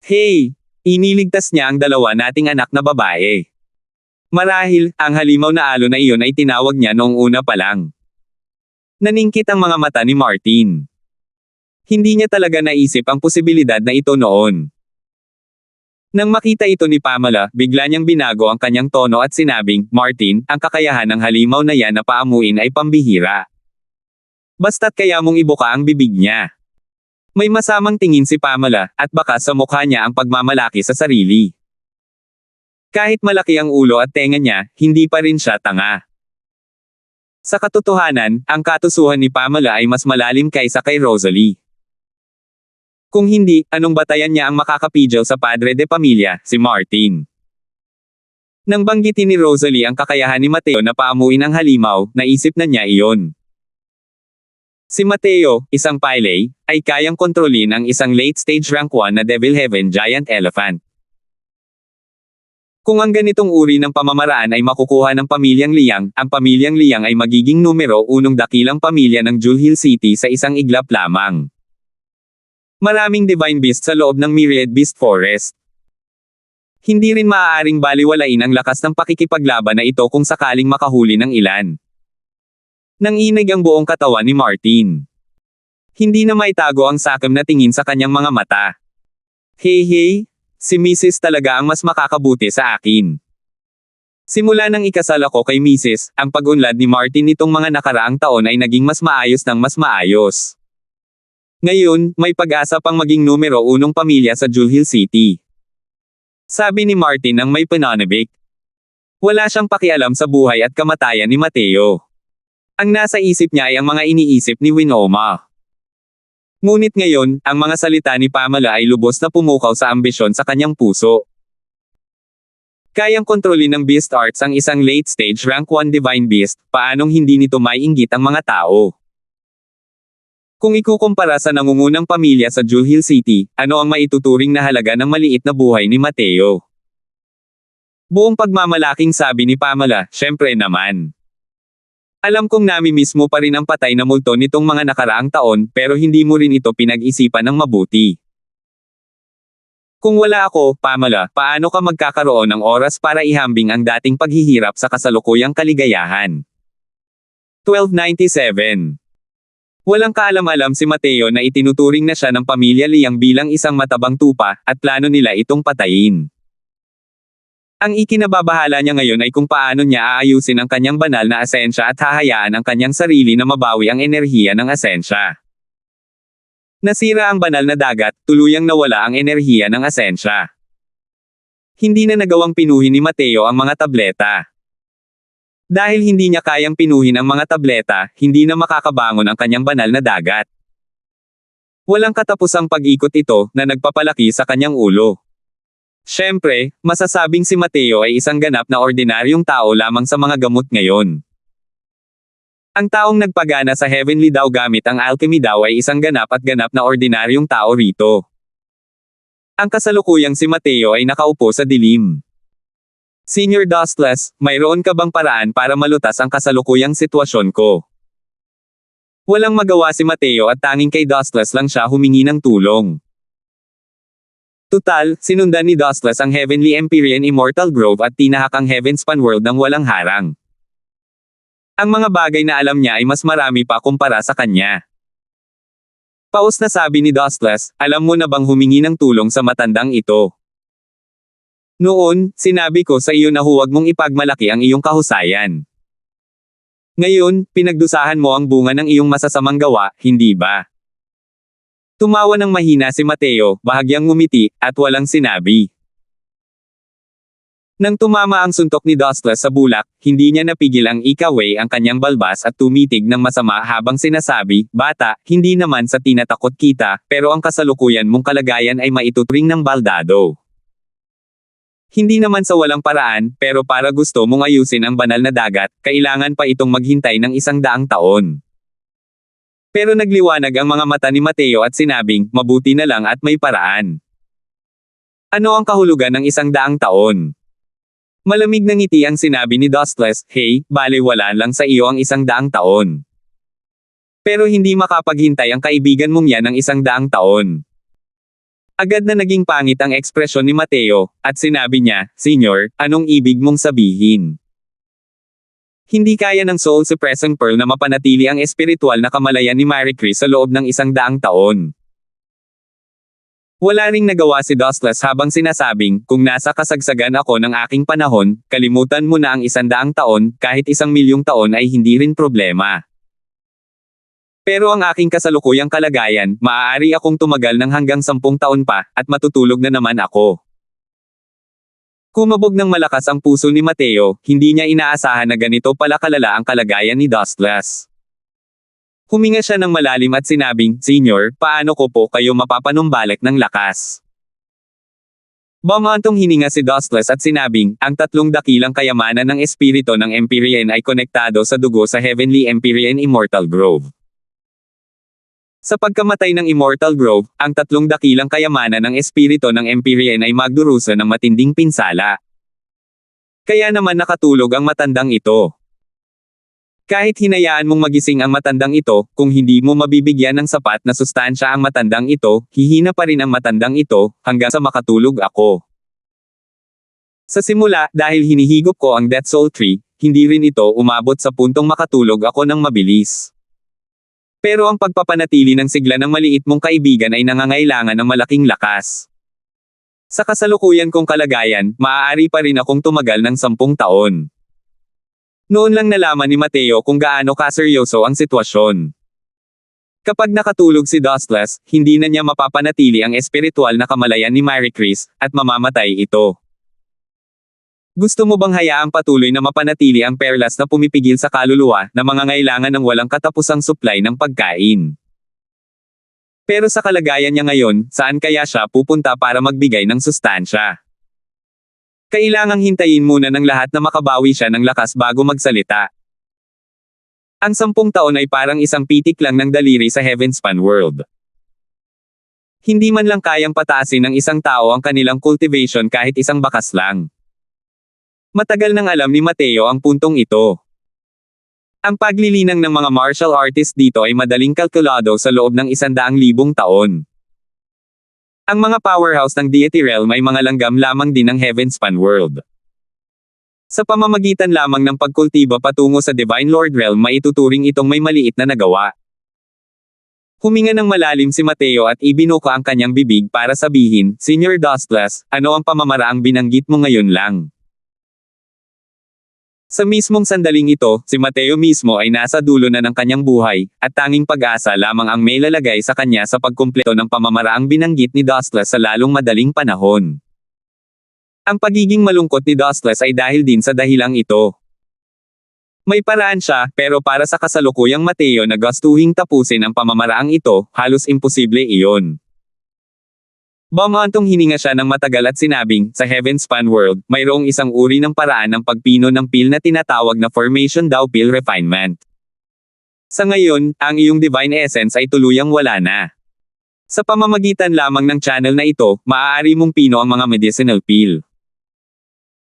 Hey! Iniligtas niya ang dalawa nating anak na babae. Marahil, ang halimaw na alon na iyon ay tinawag niya noong una pa lang. Naningkit ang mga mata ni Martin. Hindi niya talaga naisip ang posibilidad na ito noon. Nang makita ito ni Pamela, bigla niyang binago ang kanyang tono at sinabing, Martin, ang kakayahan ng halimaw na yan na paamuin ay pambihira. Basta't kaya mong ibuka ang bibig niya. May masamang tingin si Pamela, at baka sa mukha niya ang pagmamalaki sa sarili. Kahit malaki ang ulo at tenga niya, hindi pa rin siya tanga. Sa katotohanan, ang katusuhan ni Pamela ay mas malalim kaysa kay Rosalie. Kung hindi, anong batayan niya ang makakapidyaw sa padre de pamilya, si Martin? Nang banggitin ni Rosalie ang kakayahan ni Mateo na paamuin ang halimaw, naisip na niya iyon. Si Mateo, isang pilay, ay kayang kontrolin ang isang late-stage rank 1 na Devil Heaven Giant Elephant. Kung ang ganitong uri ng pamamaraan ay makukuha ng pamilyang Liang, ang pamilyang Liang ay magiging numero 1 dakilang pamilya ng Jewel City sa isang iglap lamang. Maraming divine beast sa loob ng Myriad Beast Forest. Hindi rin maaaring baliwalain ang lakas ng pakikipaglaban na ito kung sakaling makahuli ng ilan. Nanginig ang buong katawan ni Martin. Hindi na maitago ang sakam na tingin sa kanyang mga mata. Hey, si Mrs. talaga ang mas makakabuti sa akin. Simula nang ikasal ako kay Mrs., ang pag-unlad ni Martin nitong mga nakaraang taon ay naging mas maayos ng mas maayos. Ngayon, may pag-asa pang maging numero 1 pamilya sa Jewel City. Sabi ni Martin nang may pananabik. Wala siyang pakialam sa buhay at kamatayan ni Mateo. Ang nasa isip niya ay ang mga iniisip ni Winoma. Ngunit ngayon, ang mga salita ni Pamela ay lubos na pumukaw sa ambisyon sa kanyang puso. Kayang kontrolin ng Beast Arts ang isang late-stage rank 1 Divine Beast, paanong hindi nito maiinggit ang mga tao? Kung ikukumpara sa nangungunang pamilya sa Jewel City, ano ang maituturing na halaga ng maliit na buhay ni Mateo? Buong pagmamalaking sabi ni Pamela, syempre naman. Alam kong nami-miss mo pa rin ang patay na multo nitong mga nakaraang taon, pero hindi mo rin ito pinag-isipan ng mabuti. Kung wala ako, Pamela, paano ka magkakaroon ng oras para ihambing ang dating paghihirap sa kasalukuyang kaligayahan? 1297. Walang kaalam-alam si Mateo na itinuturing na siya ng pamilya Liang bilang isang matabang tupa, at plano nila itong patayin. Ang ikinababahala niya ngayon ay kung paano niya aayusin ang kanyang banal na asensya at hahayaan ang kanyang sarili na mabawi ang enerhiya ng asensya. Nasira ang banal na dagat, tuluyang nawala ang enerhiya ng asensya. Hindi na nagawang pinuhin ni Mateo ang mga tableta. Dahil hindi niya kayang pinuhin ang mga tableta, hindi na makakabangon ang kanyang banal na dagat. Walang katapusang pag-ikot ito, na nagpapalaki sa kanyang ulo. Siyempre, masasabing si Mateo ay isang ganap na ordinaryong tao lamang sa mga gamot ngayon. Ang taong nagpagana sa Heavenly daw gamit ang alchemy daw ay isang ganap na ordinaryong tao rito. Ang kasalukuyang si Mateo ay nakaupo sa dilim. Senior Dustless, mayroon ka bang paraan para malutas ang kasalukuyang sitwasyon ko? Walang magawa si Mateo at tanging kay Dustless lang siya humingi ng tulong. Tutal, sinundan ni Dustless ang Heavenly Empyrean Immortal Grove at tinahak ang Heavenspan World ng walang harang. Ang mga bagay na alam niya ay mas marami pa kumpara sa kanya. Paus na sabi ni Dustless, alam mo na bang humingi ng tulong sa matandang ito? Noon, sinabi ko sa iyo na huwag mong ipagmalaki ang iyong kahusayan. Ngayon, pinagdusahan mo ang bunga ng iyong masasamang gawa, hindi ba? Tumawa ng mahina si Mateo, bahagyang ngumiti, at walang sinabi. Nang tumama ang suntok ni Dustless sa bulak, hindi niya napigil ang ikaway ang kanyang balbas at tumitig ng masama habang sinasabi, bata, hindi naman sa tinatakot kita, pero ang kasalukuyan mong kalagayan ay maituturing ng baldado. Hindi naman sa walang paraan, pero para gusto mong ayusin ang banal na dagat, kailangan pa itong maghintay ng 100 taon. Pero nagliwanag ang mga mata ni Mateo at sinabing, mabuti na lang at may paraan. Ano ang kahulugan ng 100 taon? Malamig na ngiti ang sinabi ni Dustless, hey, baliwala lang sa iyo ang 100 taon. Pero hindi makapaghintay ang kaibigan mong yan ng 100 taon. Agad na naging pangit ang ekspresyon ni Mateo, at sinabi niya, Senyor, anong ibig mong sabihin? Hindi kaya ng Soul Suppressing Pearl na mapanatili ang espiritual na kamalayan ni Marie Chris sa loob ng 100 taon. Wala ring nagawa si Dustless habang sinasabing, kung nasa kasagsagan ako ng aking panahon, kalimutan mo na ang 100 taon, kahit 1,000,000 taon ay hindi rin problema. Pero ang aking kasalukuyang kalagayan, maaari akong tumagal ng hanggang 10 taon pa, at matutulog na naman ako. Kumabog ng malakas ang puso ni Mateo, hindi niya inaasahan na ganito pala kalala ang kalagayan ni Dustless. Huminga siya ng malalim at sinabing, Senyor, paano ko po kayo mapapanumbalik ng lakas? Bumantong hininga si Dustless at sinabing, ang 3 dakilang kayamanan ng espiritu ng Empyrean ay konektado sa dugo sa Heavenly Empyrean Immortal Grove. Sa pagkamatay ng Immortal Grove, ang 3 dakilang kayamanan ng espiritu ng Empyrean ay magdurusa ng matinding pinsala. Kaya naman nakatulog ang matandang ito. Kahit hinayaan mong magising ang matandang ito, kung hindi mo mabibigyan ng sapat na sustansya ang matandang ito, hihina pa rin ang matandang ito, hanggang sa makatulog ako. Sa simula, dahil hinihigop ko ang Death Soul Tree, hindi rin ito umabot sa puntong makatulog ako ng mabilis. Pero ang pagpapanatili ng sigla ng maliit mong kaibigan ay nangangailangan ng malaking lakas. Sa kasalukuyan kong kalagayan, maaari pa rin akong tumagal ng 10 taon. Noon lang nalaman ni Mateo kung gaano kaseryoso ang sitwasyon. Kapag nakatulog si Dustless, hindi na niya mapapanatili ang espiritual na kamalayan ni Marie Chris, at mamamatay ito. Gusto mo bang hayaang patuloy na mapanatili ang perlas na pumipigil sa kaluluwa, na mangangailangan ng walang katapusang supply ng pagkain? Pero sa kalagayan niya ngayon, saan kaya siya pupunta para magbigay ng sustansya? Kailangang hintayin muna ng lahat na makabawi siya ng lakas bago magsalita. Ang 10 taon ay parang isang pitik lang ng daliri sa Heavenspan World. Hindi man lang kayang pataasin ng isang tao ang kanilang cultivation kahit isang bakas lang. Matagal nang alam ni Mateo ang puntong ito. Ang paglilinang ng mga martial artist dito ay madaling kalkulado sa loob ng 100,000 taon. Ang mga powerhouse ng Deity Realm ay mga langgam lamang din ng Heavenspan World. Sa pamamagitan lamang ng pagkultiba patungo sa Divine Lord Realm maituturing itong may maliit na nagawa. Huminga ng malalim si Mateo at ibinuka ang kanyang bibig para sabihin, Senior Dustless, ano ang pamamaraang binanggit mo ngayon lang? Sa mismong sandaling ito, si Mateo mismo ay nasa dulo na ng kanyang buhay, at tanging pag-asa lamang ang may lalagay sa kanya sa pagkumpleto ng pamamaraang binanggit ni Dustless sa lalong madaling panahon. Ang pagiging malungkot ni Dustless ay dahil din sa dahilang ito. May paraan siya, pero para sa kasalukuyang Mateo na gustuhing tapusin ang pamamaraang ito, halos imposible iyon. Bumantong hininga siya ng matagal at sinabing, sa Heavenspan World, mayroong isang uri ng paraan ng pagpino ng pil na tinatawag na Formation Dao Pil Refinement. Sa ngayon, ang iyong divine essence ay tuluyang wala na. Sa pamamagitan lamang ng channel na ito, maaari mong pino ang mga medicinal pill.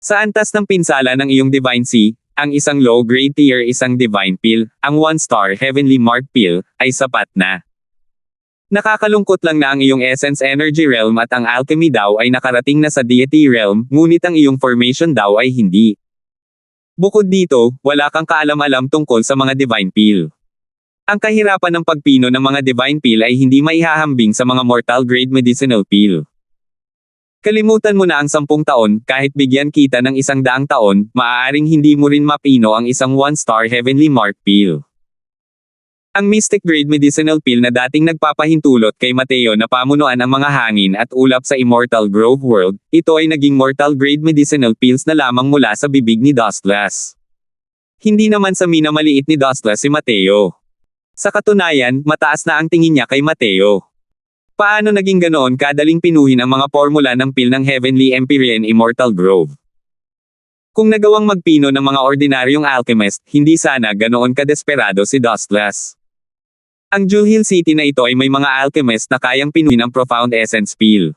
Sa antas ng pinsala ng iyong Divine C, ang isang low-grade tier isang Divine Pill, ang 1-star Heavenly Mark Pill, ay sapat na. Nakakalungkot lang na ang iyong Essence Energy Realm at ang Alchemy daw ay nakarating na sa Deity Realm, ngunit ang iyong Formation daw ay hindi. Bukod dito, wala kang kaalam-alam tungkol sa mga Divine Pill. Ang kahirapan ng pagpino ng mga Divine Pill ay hindi maihahambing sa mga Mortal Grade Medicinal Pill. Kalimutan mo na ang 10 taon, kahit bigyan kita ng 100 taon, maaaring hindi mo rin mapino ang isang 1-star Heavenly Mark Pill. Ang Mystic Grade Medicinal Pill na dating nagpapahintulot kay Mateo na pamunuan ang mga hangin at ulap sa Immortal Grove World, ito ay naging Mortal Grade Medicinal Pills na lamang mula sa bibig ni Dustless. Hindi naman sa minamaliit ni Dustless si Mateo. Sa katunayan, mataas na ang tingin niya kay Mateo. Paano naging ganoon kadaling pinuhin ang mga formula ng pill ng Heavenly Empyrean Immortal Grove? Kung nagawang magpino ng mga ordinaryong alchemist, hindi sana ganoon kadesperado si Dustless. Ang Jewel City na ito ay may mga alchemist na kayang pinuhin ang Profound Essence Pill.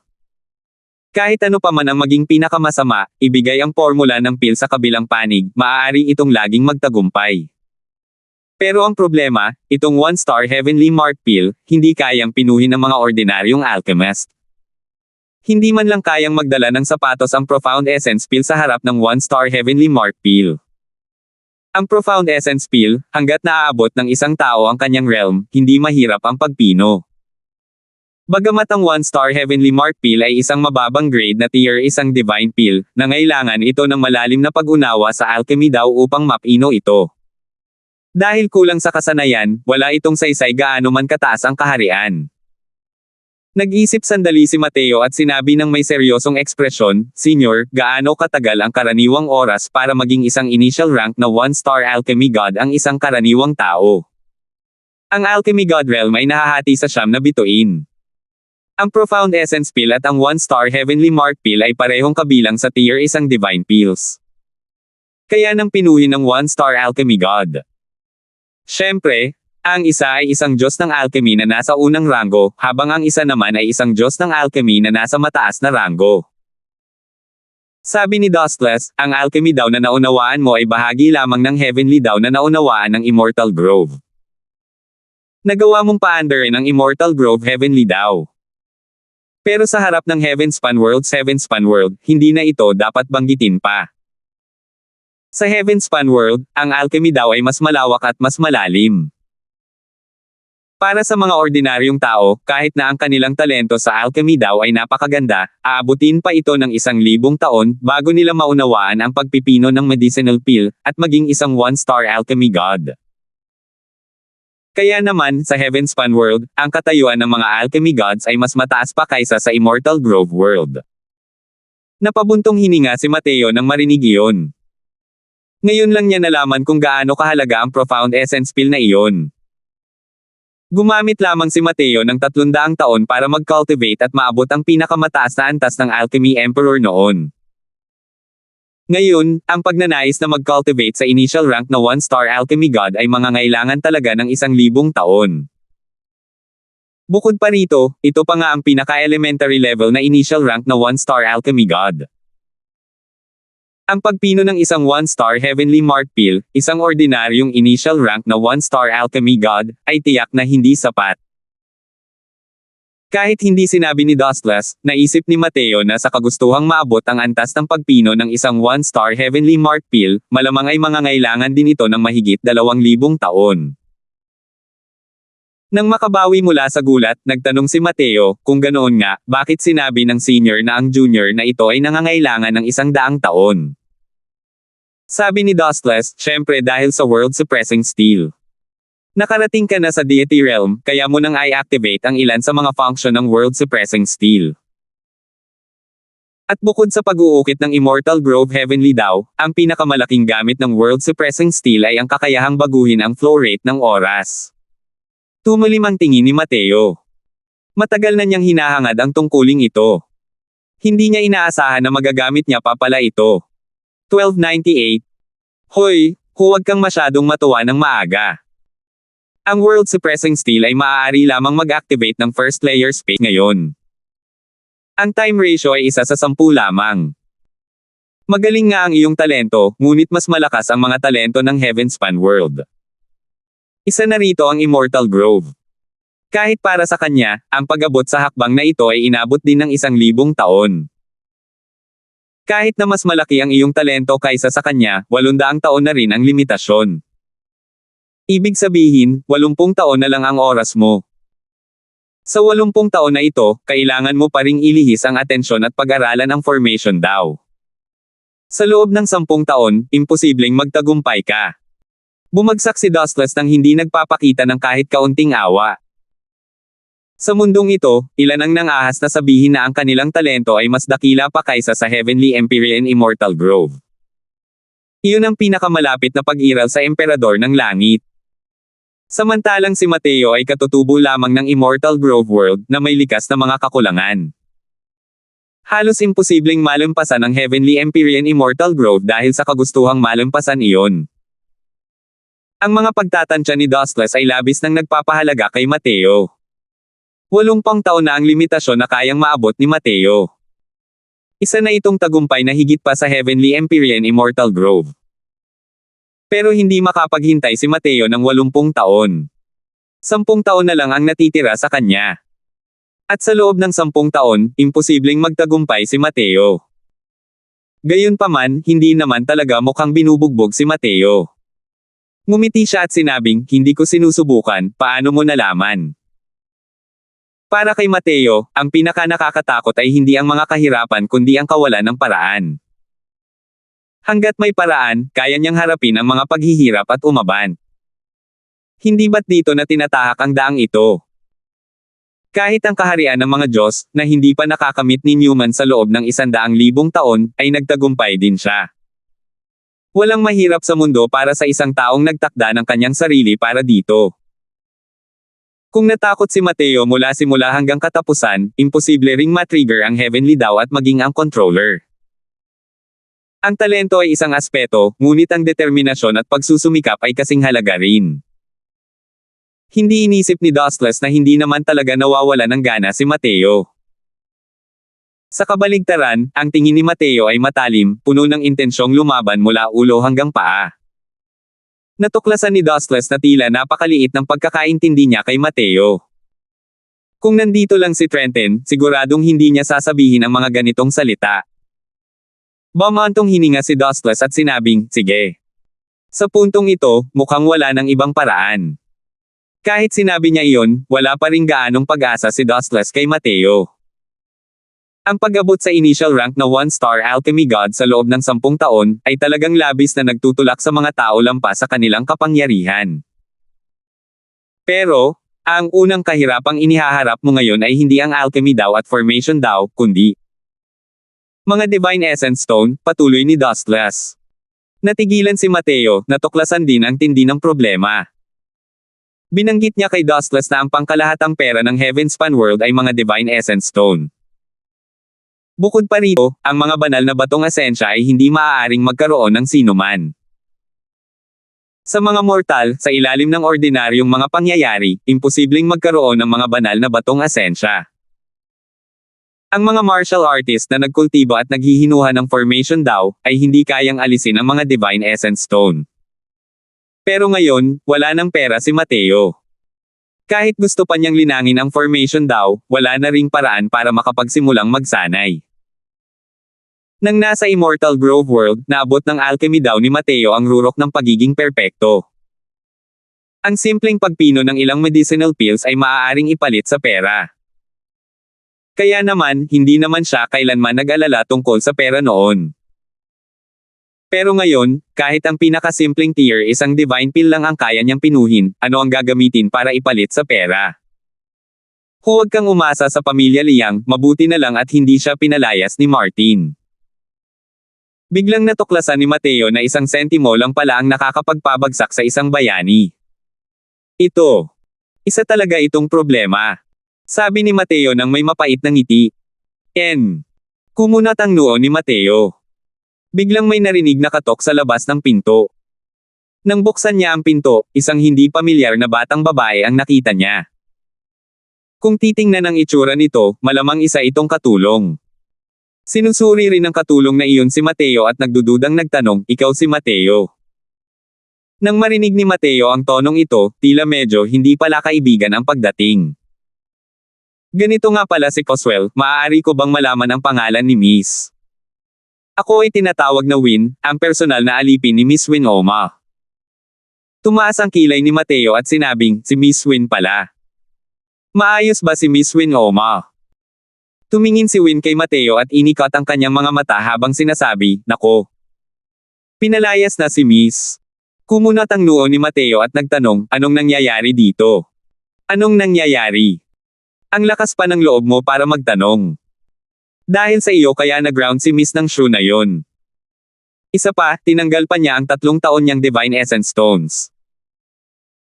Kahit ano pa man ang maging pinakamasama, ibigay ang formula ng pill sa kabilang panig, maaari itong laging magtagumpay. Pero ang problema, itong 1-star Heavenly Mark Pill, hindi kayang pinuhin ng mga ordinaryong alchemist. Hindi man lang kayang magdala ng sapatos ang Profound Essence Pill sa harap ng 1-star Heavenly Mark Pill. Ang Profound Essence Pill, hanggat naaabot ng isang tao ang kanyang realm, hindi mahirap ang pagpino. Bagamat ang 1-star Heavenly Mark Pill ay isang mababang grade na tier isang Divine Pill, nangailangan ito ng malalim na pag-unawa sa alchemy daw upang mapino ito. Dahil kulang sa kasanayan, wala itong saysay gaano man kataas ang kaharian. Nag-isip sandali si Mateo at sinabi ng may seryosong ekspresyon, "Senyor, gaano katagal ang karaniwang oras para maging isang initial rank na 1-star Alchemy God ang isang karaniwang tao?" Ang Alchemy God Realm ay nahahati sa 9 na bituin. Ang Profound Essence Pill at ang 1-star Heavenly Mark Pill ay parehong kabilang sa tier isang Divine Pills. Kaya nang pinuhin ng 1-star Alchemy God. Siyempre, ang isa ay isang Diyos ng alchemy na nasa unang ranggo, habang ang isa naman ay isang Diyos ng alchemy na nasa mataas na ranggo. Sabi ni Dustless, ang alchemy daw na naunawaan mo ay bahagi lamang ng heavenly daw na naunawaan ng Immortal Grove. Nagawa mong paandarin ang Immortal Grove heavenly daw. Pero sa harap ng Heavenspan World, hindi na ito dapat banggitin pa. Sa Heavenspan World, ang alchemy daw ay mas malawak at mas malalim. Para sa mga ordinaryong tao, kahit na ang kanilang talento sa alchemy daw ay napakaganda, aabutin pa ito ng 1,000 taon bago nila maunawaan ang pagpipino ng medicinal pill at maging isang 1-star alchemy god. Kaya naman, sa Heavenspan World, ang katayuan ng mga alchemy gods ay mas mataas pa kaysa sa Immortal Grove World. Napabuntong hininga si Mateo nang marinig iyon. Ngayon lang niya nalaman kung gaano kahalaga ang Profound Essence Pill na iyon. Gumamit lamang si Mateo ng 300 taon para mag-cultivate at maabot ang pinakamataas na antas ng Alchemy Emperor noon. Ngayon, ang pagnanais na mag-cultivate sa initial rank na 1-star Alchemy God ay mangangailangan talaga ng 1,000 taon. Bukod pa rito, ito pa nga ang pinaka-elementary level na initial rank na 1-star Alchemy God. Ang pagpino ng isang 1-star Heavenly Mark Pill, isang ordinaryong initial rank na 1-star Alchemy God, ay tiyak na hindi sapat. Kahit hindi sinabi ni Dustless, naisip ni Mateo na sa kagustuhang maabot ang antas ng pagpino ng isang 1-star Heavenly Mark Pill, malamang ay mangangailangan din ito ng mahigit 2,000 taon. Nang makabawi mula sa gulat, nagtanong si Mateo, kung ganoon nga, bakit sinabi ng senior na ang junior na ito ay nangangailangan ng 100 taon? Sabi ni Dustless, syempre dahil sa world suppressing steel. Nakarating ka na sa deity realm, kaya mo nang i-activate ang ilan sa mga function ng world suppressing steel. At bukod sa pag-uukit ng Immortal Grove Heavenly daw, ang pinakamalaking gamit ng world suppressing steel ay ang kakayahang baguhin ang flow rate ng oras. Tumalim ang tingin ni Mateo. Matagal na niyang hinahangad ang tungkuling ito. Hindi niya inaasahan na magagamit niya pa pala ito. 1298. Hoy, huwag kang masyadong matuwa ng maaga. Ang World Suppressing Steel ay maaari lamang mag-activate ng first layer space ngayon. Ang time ratio ay 1 sa 10 lamang. Magaling nga ang iyong talento, ngunit mas malakas ang mga talento ng Heavenspan World. Isa na rito ang Immortal Grove. Kahit para sa kanya, ang pag-abot sa hakbang na ito ay inabot din ng 1,000 taon. Kahit na mas malaki ang iyong talento kaysa sa kanya, 800 taon na rin ang limitasyon. Ibig sabihin, 80 taon na lang ang oras mo. Sa 80 taon na ito, kailangan mo pa ring ilihis ang atensyon at pag-aralan ang formation daw. Sa loob ng 10 taon, imposibleng magtagumpay ka. Bumagsak si Dustless nang hindi nagpapakita ng kahit kaunting awa. Sa mundong ito, ilan ang nangahas na sabihin na ang kanilang talento ay mas dakila pa kaysa sa Heavenly Empyrean Immortal Grove. Iyon ang pinakamalapit na pag-iral sa Emperador ng Langit. Samantalang si Mateo ay katutubo lamang ng Immortal Grove World na may likas na mga kakulangan. Halos imposibleng malampasan ang Heavenly Empyrean Immortal Grove dahil sa kagustuhang malampasan iyon. Ang mga pagtatansya ni Dustless ay labis nang nagpapahalaga kay Mateo. 80 taon na ang limitasyon na kayang maabot ni Mateo. Isa na itong tagumpay na higit pa sa Heavenly Empyrean Immortal Grove. Pero hindi makapaghintay si Mateo ng 80 taon. 10 taon na lang ang natitira sa kanya. At sa loob ng 10 taon, imposibleng magtagumpay si Mateo. Gayunpaman, hindi naman talaga mukhang binubugbog si Mateo. Ngumiti siya at sinabing, hindi ko sinusubukan, paano mo nalaman? Para kay Mateo, ang pinaka-nakakatakot ay hindi ang mga kahirapan kundi ang kawalan ng paraan. Hanggat may paraan, kaya niyang harapin ang mga paghihirap at umaban. Hindi ba't dito na tinatahak ang daang ito? Kahit ang kaharian ng mga Diyos, na hindi pa nakakamit ni Newman sa loob ng 100,000 taon, ay nagtagumpay din siya. Walang mahirap sa mundo para sa isang taong nagtakda ng kanyang sarili para dito. Kung natakot si Mateo mula simula hanggang katapusan, imposible ring matrigger ang Heavenly Daw at maging ang controller. Ang talento ay isang aspeto, ngunit ang determinasyon at pagsusumikap ay kasing halaga rin. Hindi inisip ni Dustless na hindi naman talaga nawawala ng gana si Mateo. Sa kabaligtaran, ang tingin ni Mateo ay matalim, puno ng intensyong lumaban mula ulo hanggang paa. Natuklasan ni Dustless na tila napakaliit ng pagkakaintindi niya kay Mateo. Kung nandito lang si Trenton, siguradong hindi niya sasabihin ang mga ganitong salita. Bumantong hininga si Dustless at sinabing, sige. Sa puntong ito, mukhang wala ng ibang paraan. Kahit sinabi niya iyon, wala pa ring gaanong pag-asa si Dustless kay Mateo. Ang pag-abot sa initial rank na 1-star alchemy god sa loob ng 10 taon, ay talagang labis na nagtutulak sa mga tao lampas sa kanilang kapangyarihan. Pero, ang unang kahirapang inihaharap mo ngayon ay hindi ang alchemy daw at formation daw, kundi mga Divine Essence Stone, patuloy ni Dustless. Natigilan si Mateo, natuklasan din ang tindi ng problema. Binanggit niya kay Dustless na ang pangkalahatang pera ng Heavenspan World ay mga Divine Essence Stone. Bukod pa rito, ang mga banal na batong asensya ay hindi maaaring magkaroon ng sinuman. Sa mga mortal, sa ilalim ng ordinaryong mga pangyayari, imposibleng magkaroon ng mga banal na batong asensya. Ang mga martial artist na nagkultibo at naghihinuha ng formation daw, ay hindi kayang alisin ang mga Divine Essence Stone. Pero ngayon, wala ng pera si Mateo. Kahit gusto pa niyang linangin ang formation daw, wala na ring paraan para makapagsimulang magsanay. Nang nasa Immortal Grove World, naabot ng alchemy daw ni Mateo ang rurok ng pagiging perpekto. Ang simpleng pagpino ng ilang medicinal pills ay maaaring ipalit sa pera. Kaya naman, hindi naman siya kailanman nag-alala tungkol sa pera noon. Pero ngayon, kahit ang pinakasimpleng tier isang divine pill lang ang kaya niyang pinuhin, ano ang gagamitin para ipalit sa pera? Huwag kang umasa sa pamilya Liang, mabuti na lang at hindi siya pinalayas ni Martin. Biglang natuklasan ni Mateo na 1 sentimo lang pala ang nakakapagpabagsak sa isang bayani. Isa talaga itong problema. Sabi ni Mateo nang may mapait na ngiti. Kumunat ang noo ni Mateo. Biglang may narinig na katok sa labas ng pinto. Nang buksan niya ang pinto, isang hindi pamilyar na batang babae ang nakita niya. Kung titingnan ang itsura nito, malamang isa itong katulong. Sinusuri rin ng katulong na iyon si Mateo at nagdududang nagtanong, "Ikaw si Mateo?" Nang marinig ni Mateo ang tonong ito, tila medyo hindi pala kaibigan ang pagdating. "Ganito nga pala si Coswell, maaari ko bang malaman ang pangalan ni Miss?" "Ako ay tinatawag na Win, ang personal na alipin ni Miss Winoma." Tumaas ang kilay ni Mateo at sinabing, "Si Miss Win pala. Maayos ba si Miss Winoma?" Tumingin si Win kay Mateo at inikat ang kanyang mga mata habang sinasabi, "Nako. Pinalayas na si Miss." Kumunat ang noo ni Mateo at nagtanong, "Anong nangyayari dito? Anong nangyayari? Ang lakas pa ng loob mo para magtanong. Dahil sa iyo kaya nag-ground si Miss ng shoe na yon." Isa pa, tinanggal pa niya ang 3 taon niyang Divine Essence Stones.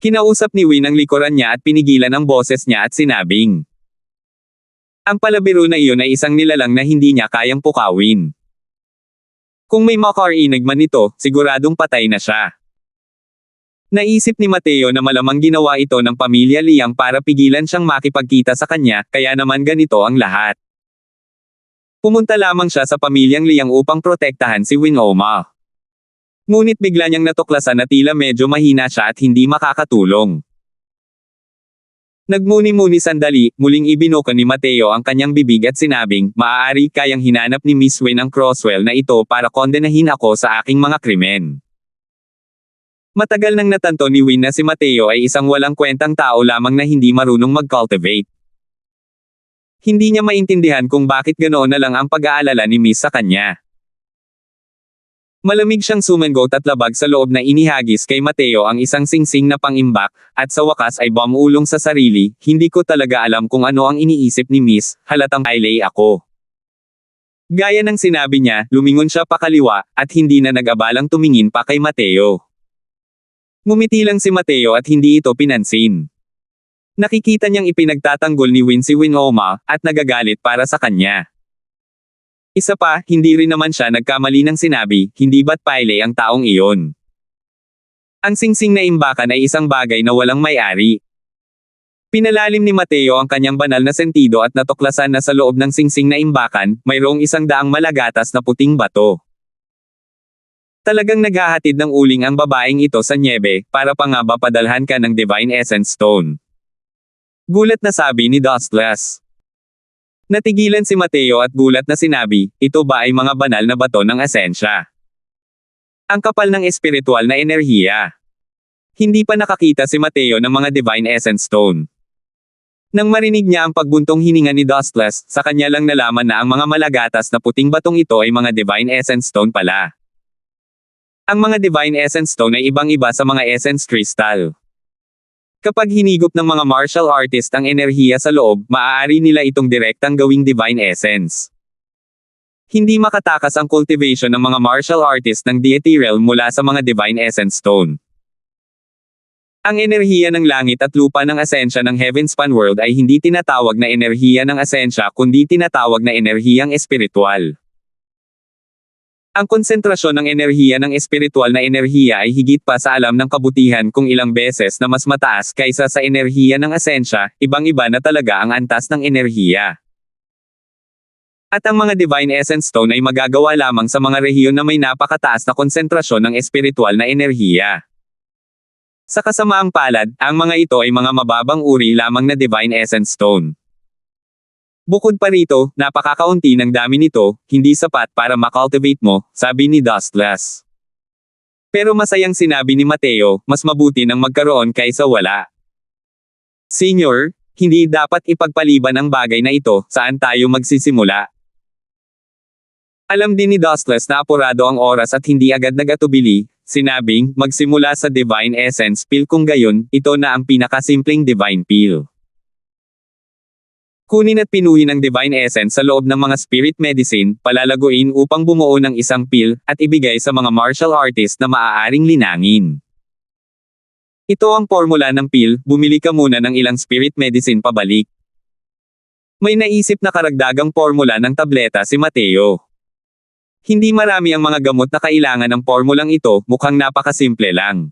Kinausap ni Win ang likuran niya at pinigilan ang boses niya at sinabing, "Ang palabiro na iyon ay isang nilalang na hindi niya kayang pukawin. Kung may makarinig man ito, siguradong patay na siya." Naisip ni Mateo na malamang ginawa ito ng pamilya Liang para pigilan siyang makipagkita sa kanya, kaya naman ganito ang lahat. Pumunta lamang siya sa pamilyang Liang upang protektahan si Winoma. Ngunit bigla niyang natuklasan na tila medyo mahina siya at hindi makakatulong. Nagmuni-muni sandali, muling ibinuka ni Mateo ang kanyang bibig at sinabing, "Maaari kayang hinanap ni Miss Win ang Croswell na ito para kondenahin ako sa aking mga krimen." Matagal nang natanto ni Win na si Mateo ay isang walang kwentang tao lamang na hindi marunong mag-cultivate. Hindi niya maintindihan kung bakit ganoon na lang ang pag-aalala ni Miss sa kanya. Malamig siyang sumengot at labag sa loob na inihagis kay Mateo ang isang singsing na pangimbak, at sa wakas ay bumulong sa sarili, "Hindi ko talaga alam kung ano ang iniisip ni Miss, halatang Bailey ako." Gaya ng sinabi niya, lumingon siya pakaliwa, at hindi na nag-abalang tumingin pa kay Mateo. Ngumiti lang si Mateo at hindi ito pinansin. Nakikita niyang ipinagtatanggol ni Win si Winoma, at nagagalit para sa kanya. Isa pa, hindi rin naman siya nagkamali ng sinabi, "Hindi ba't Pyle ang taong iyon?" Ang singsing na imbakan ay isang bagay na walang may-ari. Pinalalim ni Mateo ang kanyang banal na sentido at natuklasan na sa loob ng singsing na imbakan, mayroong 100 malagatas na puting bato. Talagang naghahatid ng uling ang babaeng ito sa nyebe, para pa nga ba padalhan ka ng Divine Essence Stone? Gulat na sabi ni Dustless. Natigilan si Mateo at gulat na sinabi, "Ito ba ay mga banal na bato ng asensya? Ang kapal ng espiritual na enerhiya." Hindi pa nakakita si Mateo ng mga Divine Essence Stone. Nang marinig niya ang pagbuntong hininga ni Dustless, sa kanya lang nalaman na ang mga malagatas na puting batong ito ay mga Divine Essence Stone pala. Ang mga Divine Essence Stone ay ibang-iba sa mga Essence Crystal. Kapag hinigop ng mga martial artist ang enerhiya sa loob, maaari nila itong direktang gawing Divine Essence. Hindi makatakas ang cultivation ng mga martial artist ng deity realm mula sa mga Divine Essence Stone. Ang enerhiya ng langit at lupa ng asensya ng Heavenspan World ay hindi tinatawag na enerhiya ng asensya kundi tinatawag na enerhiyang espiritual. Ang konsentrasyon ng enerhiya ng espiritual na enerhiya ay higit pa sa alam ng kabutihan kung ilang beses na mas mataas kaysa sa enerhiya ng asensya, ibang-iba na talaga ang antas ng enerhiya. At ang mga Divine Essence Stone ay magagawa lamang sa mga rehiyon na may napakataas na konsentrasyon ng espiritual na enerhiya. Sa kasamaang palad, ang mga ito ay mga mababang uri lamang na Divine Essence Stone. Bukod pa rito, napakakaunti ng dami nito, hindi sapat para makultivate mo, sabi ni Dustless. Pero masayang sinabi ni Mateo, mas mabuti nang magkaroon kaysa wala. "Senior, hindi dapat ipagpaliban ang bagay na ito, saan tayo magsisimula?" Alam din ni Dustless na apurado ang oras at hindi agad nagatubili, sinabing, "Magsimula sa Divine Essence Pill kung gayon, ito na ang pinakasimpleng Divine Pill. Kunin at pinuhin ang Divine Essence sa loob ng mga spirit medicine, palalaguin upang bumuo ng isang pill, at ibigay sa mga martial artist na maaaring linangin. Ito ang formula ng pill, bumili ka muna ng ilang spirit medicine pabalik." May naisip na karagdagang formula ng tableta si Mateo. Hindi marami ang mga gamot na kailangan ng formulang ito, mukhang napakasimple lang.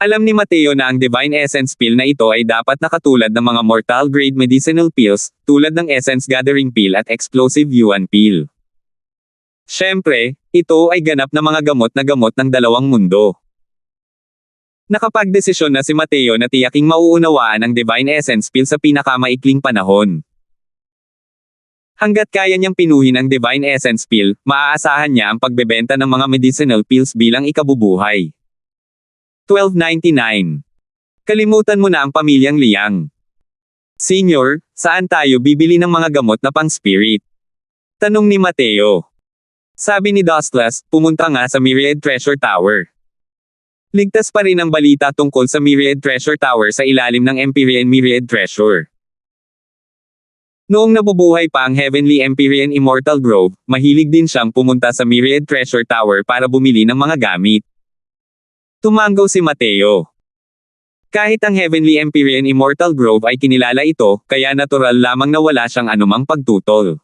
Alam ni Mateo na ang Divine Essence pill na ito ay dapat na katulad ng mga mortal-grade medicinal pills, tulad ng Essence Gathering pill at Explosive Yuan pill. Siyempre, ito ay ganap na mga gamot ng dalawang mundo. Nakapagdesisyon na si Mateo na tiyaking mauunawaan ang Divine Essence pill sa pinakamaikling panahon. Hanggat kaya niyang pinuhin ang Divine Essence pill, maaasahan niya ang pagbebenta ng mga medicinal pills bilang ikabubuhay. 1299. Kalimutan mo na ang pamilyang Liang. Senior, saan tayo bibili ng mga gamot na pang-spirit? Tanong ni Mateo. Sabi ni Dostlas, pumunta nga sa Myriad Treasure Tower. Ligtas pa rin ang balita tungkol sa Myriad Treasure Tower sa ilalim ng Empyrean Myriad Treasure. Noong nabubuhay pa ang Heavenly Empyrean Immortal Grove, mahilig din siyang pumunta sa Myriad Treasure Tower para bumili ng mga gamit. Tumanggaw si Mateo. Kahit ang Heavenly Empyrean Immortal Grove ay kinilala ito, kaya natural lamang na wala siyang anumang pagtutol.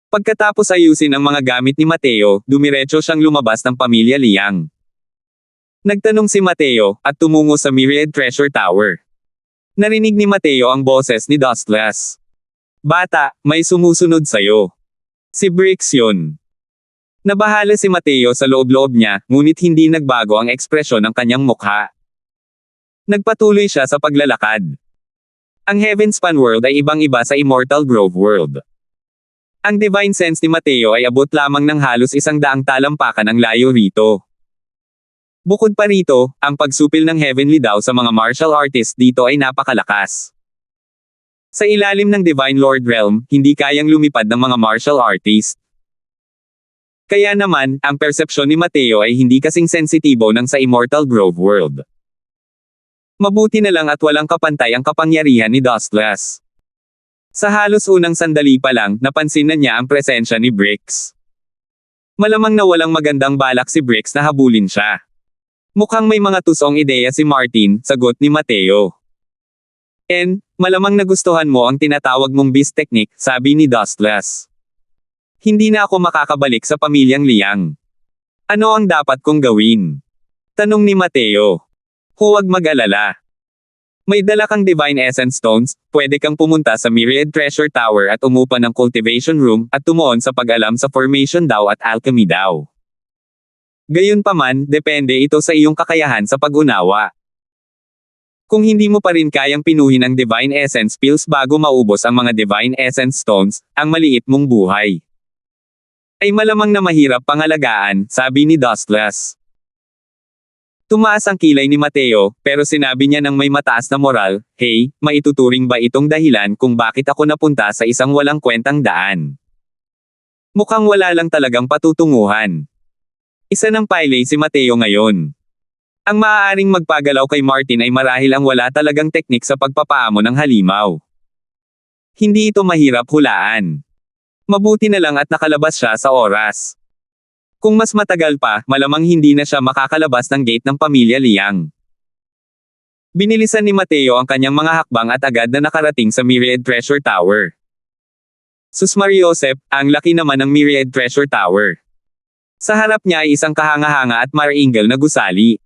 Pagkatapos ayusin ang mga gamit ni Mateo, dumiretso siyang lumabas ng pamilya Liang. Nagtanong si Mateo, at tumungo sa Myriad Treasure Tower. Narinig ni Mateo ang boses ni Dostlas. Bata, may sumusunod sa'yo. Si Brix yun. Nabahala si Mateo sa loob-loob niya, ngunit hindi nagbago ang ekspresyon ng kanyang mukha. Nagpatuloy siya sa paglalakad. Ang Heavenspan World ay ibang-iba sa Immortal Grove World. Ang Divine Sense ni Mateo ay abot lamang ng halos 100 talampakan ang layo rito. Bukod pa rito, ang pagsupil ng Heavenly daw sa mga martial artists dito ay napakalakas. Sa ilalim ng Divine Lord Realm, hindi kayang lumipad ng mga martial artists. Kaya naman, ang persepsyon ni Mateo ay hindi kasing sensitibo ng sa Immortal Grove World. Mabuti na lang at walang kapantay ang kapangyarihan ni Dostlas. Sa halos unang sandali pa lang, napansin na niya ang presensya ni Brix. Malamang na walang magandang balak si Brix na habulin siya. Mukhang may mga tusong ideya si Martin, sagot ni Mateo. Malamang nagustuhan mo ang tinatawag mong beast technique, sabi ni Dostlas. Hindi na ako makakabalik sa pamilyang Liang. Ano ang dapat kong gawin? Tanong ni Mateo. Huwag mag-alala. May dala kang Divine Essence Stones, pwede kang pumunta sa Myriad Treasure Tower at umupa ng Cultivation Room, at tumuon sa pag-alam sa Formation daw at Alchemy daw. Gayunpaman, depende ito sa iyong kakayahan sa pag-unawa. Kung hindi mo pa rin kayang pinuhin ang Divine Essence pills bago maubos ang mga Divine Essence Stones, ang maliit mong buhay ay malamang na mahirap pangalagaan, sabi ni Dostlas. Tumaas ang kilay ni Mateo, pero sinabi niya ng may mataas na moral, hey, maituturing ba itong dahilan kung bakit ako napunta sa isang walang kwentang daan? Mukhang wala lang talagang patutunguhan. Isa ng pile si Mateo ngayon. Ang maaaring magpagalaw kay Martin ay marahil ang wala talagang teknik sa pagpapaamo ng halimaw. Hindi ito mahirap hulaan. Mabuti na lang at nakalabas siya sa oras. Kung mas matagal pa, malamang hindi na siya makakalabas ng gate ng pamilya Liang. Binilisan ni Mateo ang kanyang mga hakbang at agad na nakarating sa Myriad Treasure Tower. Sus Mariosep, ang laki naman ng Myriad Treasure Tower. Sa harap niya ay isang kahanga-hanga at maringal na gusali.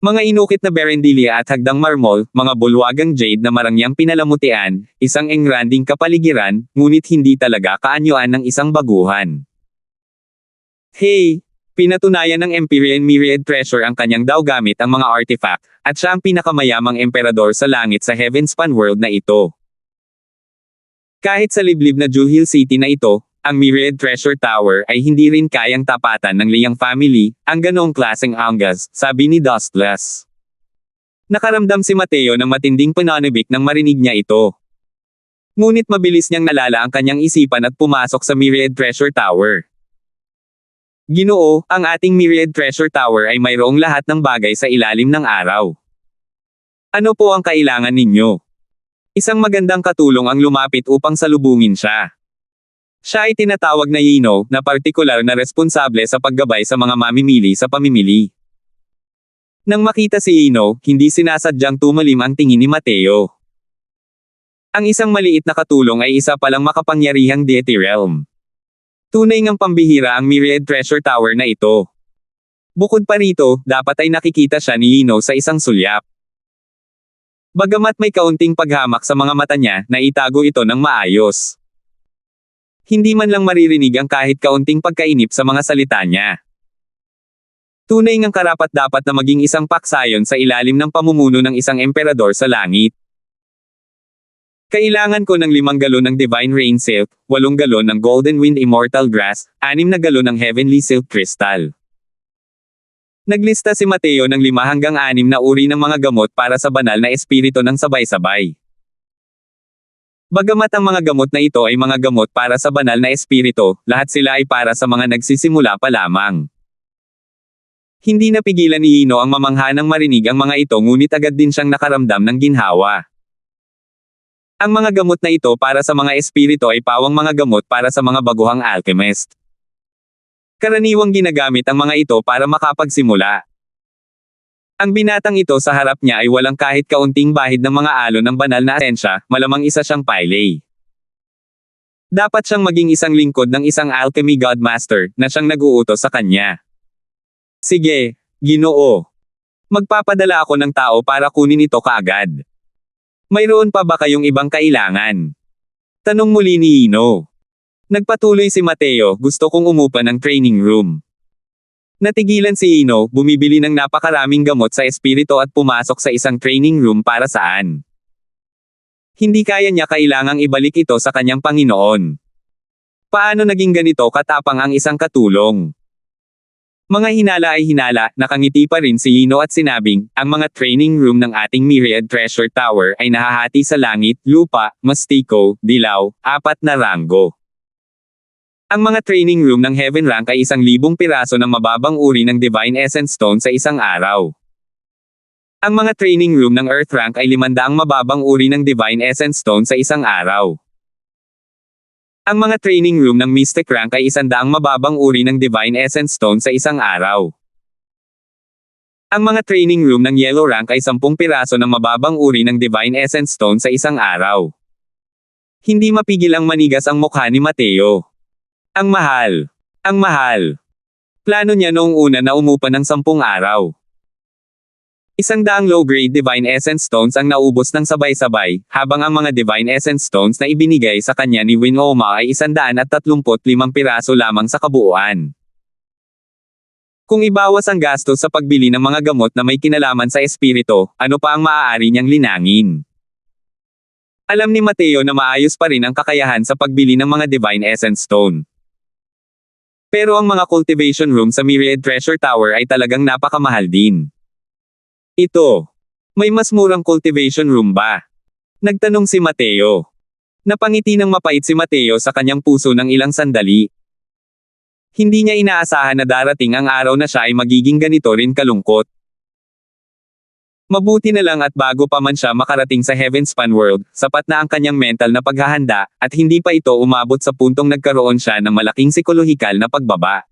Mga inukit na berendilia at hagdang marmol, mga bulwagang jade na marangyang pinalamutian, isang engranding kapaligiran, ngunit hindi talaga kaanyuan ng isang baguhan. Hey! Pinatunayan ng Empyrean Myriad Treasure ang kanyang daw gamit ang mga artifact, at siya ang pinakamayamang emperador sa langit sa Heavenspan World na ito. Kahit sa liblib na Jewel City na ito, ang Myriad Treasure Tower ay hindi rin kayang tapatan ng Liang family, ang ganoong klaseng anggas, sabi ni Dostlas. Nakaramdam si Mateo ng matinding pananabik nang marinig niya ito. Ngunit mabilis niyang nalala ang kanyang isipan at pumasok sa Myriad Treasure Tower. Ginoo, ang ating Myriad Treasure Tower ay mayroong lahat ng bagay sa ilalim ng araw. Ano po ang kailangan ninyo? Isang magandang katulong ang lumapit upang salubungin siya. Siya ay tinatawag na Yino, na partikular na responsable sa paggabay sa mga mamimili sa pamimili. Nang makita si Yino, hindi sinasadyang tumalim ang tingin ni Mateo. Ang isang maliit na katulong ay isa palang makapangyarihang deity realm. Tunay ngang pambihira ang Myriad Treasure Tower na ito. Bukod pa rito, dapat ay nakikita siya ni Ino sa isang sulyap. Bagamat may kaunting paghamak sa mga mata niya, naitago ito ng maayos. Hindi man lang maririnig ang kahit kaunting pagkainip sa mga salita niya. Tunay ngang karapat-dapat na maging isang paksayon sa ilalim ng pamumuno ng isang emperador sa langit. Kailangan ko ng 5 galon ng Divine Rain Silk, 8 galon ng Golden Wind Immortal Grass, 6 na galon ng Heavenly Silk Crystal. Naglista si Mateo ng 5 hanggang 6 na uri ng mga gamot para sa banal na espiritu ng sabay-sabay. Bagamat ang mga gamot na ito ay mga gamot para sa banal na espiritu, lahat sila ay para sa mga nagsisimula pa lamang. Hindi napigilan ni Ino ang mamangha ng marinig ang mga ito ngunit agad din siyang nakaramdam ng ginhawa. Ang mga gamot na ito para sa mga espiritu ay pawang mga gamot para sa mga baguhang alchemist. Karaniwang ginagamit ang mga ito para makapagsimula. Ang binatang ito sa harap niya ay walang kahit kaunting bahid ng mga alon ng banal na asensya, malamang isa siyang Pyle. Dapat siyang maging isang lingkod ng isang alchemy godmaster na siyang nag-uutos sa kanya. Sige, Ginoo. Magpapadala ako ng tao para kunin ito kaagad. Mayroon pa ba kayong ibang kailangan? Tanong muli ni Ino. Nagpatuloy si Mateo, gusto kong umupa ng training room. Natigilan si Ino, bumibili ng napakaraming gamot sa espiritu at pumasok sa isang training room para saan. Hindi kaya niya kailangang ibalik ito sa kanyang Panginoon. Paano naging ganito katapang ang isang katulong? Mga hinala ay hinala, nakangiti pa rin si Ino at sinabing, ang mga training room ng ating Myriad Treasure Tower ay nahahati sa langit, lupa, mastiko, dilaw, 4 na ranggo. Ang mga training room ng Heaven Rank ay 1,000 piraso ng mababang uri ng Divine Essence Stone sa isang araw. Ang mga training room ng Earth Rank ay 500 mababang uri ng Divine Essence Stone sa isang araw. Ang mga training room ng Mystic Rank ay 100 mababang uri ng Divine Essence Stone sa isang araw. Ang mga training room ng Yellow Rank ay 10 piraso ng mababang uri ng Divine Essence Stone sa isang araw. Hindi mapigil ang manigas ang mukha ni Mateo. Ang mahal. Ang mahal. Plano niya noong una na umupa ng 10 araw. 100 low-grade Divine Essence Stones ang naubos ng sabay-sabay, habang ang mga Divine Essence Stones na ibinigay sa kanya ni Winoma ay 135 piraso lamang sa kabuuan. Kung ibawas ang gastos sa pagbili ng mga gamot na may kinalaman sa espiritu, ano pa ang maaari niyang linangin? Alam ni Mateo na maayos pa rin ang kakayahan sa pagbili ng mga Divine Essence Stone. Pero ang mga cultivation room sa Myriad Treasure Tower ay talagang napakamahal din. Ito. May mas murang cultivation room ba? Nagtanong si Mateo. Napangiti ng mapait si Mateo sa kanyang puso ng ilang sandali. Hindi niya inaasahan na darating ang araw na siya ay magiging ganito rin kalungkot. Mabuti na lang at bago pa man siya makarating sa Heavenspan World, sapat na ang kanyang mental na paghahanda, at hindi pa ito umabot sa puntong nagkaroon siya ng malaking psikolohikal na pagbaba.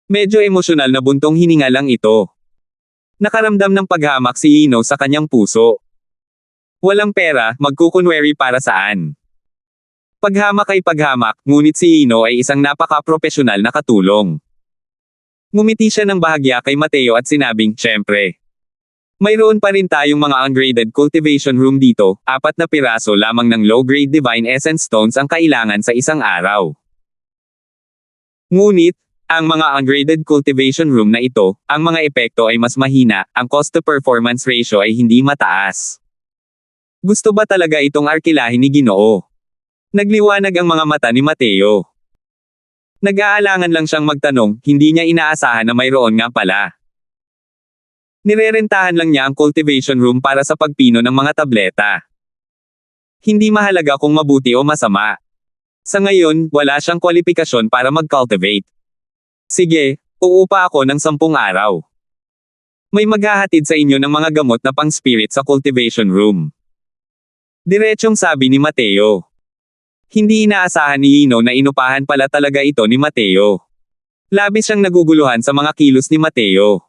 Medyo emosyonal na buntong hininga lang ito. Nakaramdam ng paghamak si Ino sa kanyang puso. Walang pera, magkukunwari para saan? Paghamak ay paghamak, ngunit si Ino ay isang napaka-propesyonal na katulong. Ngumiti siya ng bahagya kay Mateo at sinabing, syempre. Mayroon pa rin tayong mga ungraded cultivation room dito, 4 na piraso lamang ng low-grade Divine Essence Stones ang kailangan sa isang araw. Ngunit, ang mga ungraded cultivation room na ito, ang mga epekto ay mas mahina, ang cost-to-performance ratio ay hindi mataas. Gusto ba talaga itong arkilahin ni Ginoo? Nagliwanag ang mga mata ni Mateo. Nag-aalangan lang siyang magtanong, hindi niya inaasahan na mayroon nga pala. Nirerentahan lang niya ang cultivation room para sa pagpino ng mga tableta. Hindi mahalaga kung mabuti o masama. Sa ngayon, wala siyang kwalipikasyon para mag-cultivate. Sige, uupa ako ng 10 araw. May maghahatid sa inyo ng mga gamot na pang-spirit sa cultivation room. Diretsyong sabi ni Mateo. Hindi inaasahan ni Ino na inupahan pala talaga ito ni Mateo. Labis siyang naguguluhan sa mga kilos ni Mateo.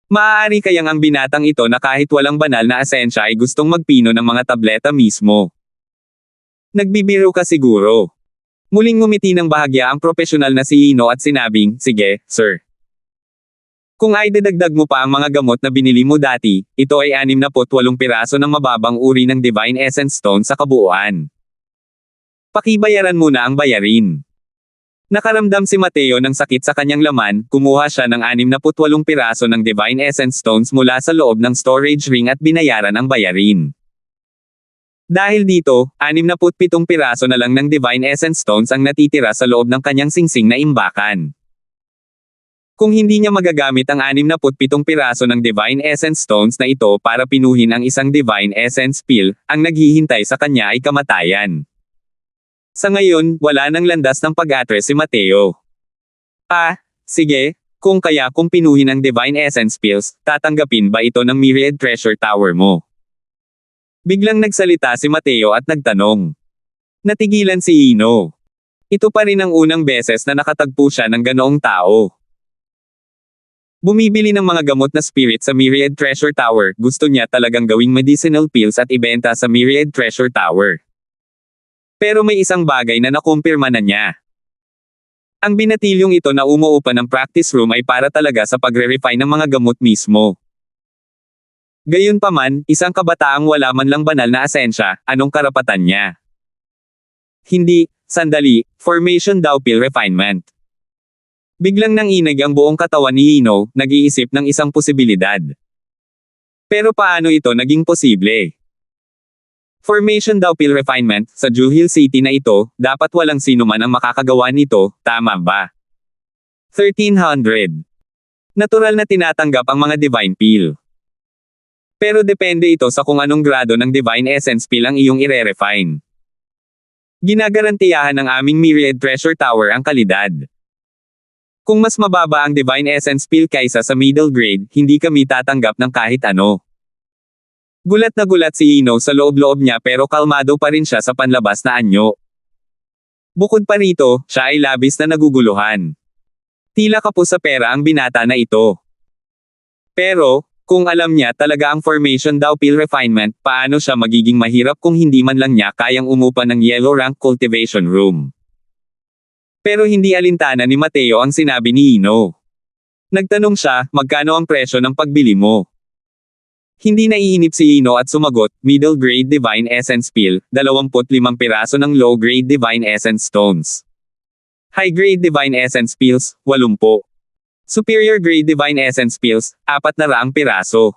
Maaari kayang ang binatang ito na kahit walang banal na asensya ay gustong magpino ng mga tableta mismo. Nagbibiro ka siguro. Muling ngumiti ng bahagya ang propesyonal na si Ino at sinabing, sige, sir. Kung ay dadagdag mo pa ang mga gamot na binili mo dati, ito ay 68 piraso ng mababang uri ng Divine Essence Stone sa kabuuan. Pakibayaran muna ang bayarin. Nakaramdam si Mateo ng sakit sa kanyang laman, kumuha siya ng 68 piraso ng Divine Essence Stones mula sa loob ng storage ring at binayaran ang bayarin. Dahil dito, 67 piraso na lang ng Divine Essence Stones ang natitira sa loob ng kanyang singsing na imbakan. Kung hindi niya magagamit ang 67 piraso ng Divine Essence Stones na ito para pinuhin ang isang Divine Essence Pill, ang naghihintay sa kanya ay kamatayan. Sa ngayon, wala nang landas ng pag-atres si Mateo. Sige, kung pinuhin ang Divine Essence Pills, tatanggapin ba ito ng Myriad Treasure Tower mo? Biglang nagsalita si Mateo at nagtanong. Natigilan si Ino. Ito pa rin ang unang beses na nakatagpo siya ng ganoong tao. Bumibili ng mga gamot na spirit sa Myriad Treasure Tower, gusto niya talagang gawing medicinal pills at ibenta sa Myriad Treasure Tower. Pero may isang bagay na nakumpirma na niya. Ang binatilyong ito na umuupa ng practice room ay para talaga sa pagre-refine ng mga gamot mismo. Gayunpaman, isang kabataang wala man lang banal na asensya, anong karapatan niya? Hindi, sandali, formation daw pill refinement. Biglang nanginig ang buong katawan ni Ino, nag-iisip ng isang posibilidad. Pero paano ito naging posible? Formation daw pill refinement, sa Juhil City na ito, dapat walang sino man ang makakagawa nito, tama ba? 1300. Natural na tinatanggap ang mga divine pill. Pero depende ito sa kung anong grado ng divine essence pill ang iyong ire-refine. Ginagarantiyahan ng aming Myriad Treasure Tower ang kalidad. Kung mas mababa ang Divine Essence Pill kaysa sa middle grade, hindi kami tatanggap ng kahit ano. Gulat na gulat si Ino sa loob-loob niya pero kalmado pa rin siya sa panlabas na anyo. Bukod pa rito, siya ay labis na naguguluhan. Tila kapos sa pera ang binata na ito. Pero, kung alam niya talaga ang formation daw pill refinement, paano siya magiging mahirap kung hindi man lang niya kayang umupa ng yellow rank cultivation room? Pero hindi alintana ni Mateo ang sinabi ni Ino. Nagtanong siya, magkano ang presyo ng pagbili mo? Hindi naiinip si Ino at sumagot, middle grade Divine Essence Pill, 25 piraso ng low grade Divine Essence Stones. High grade Divine Essence Pills, 80. Superior grade Divine Essence Pills, 400 piraso.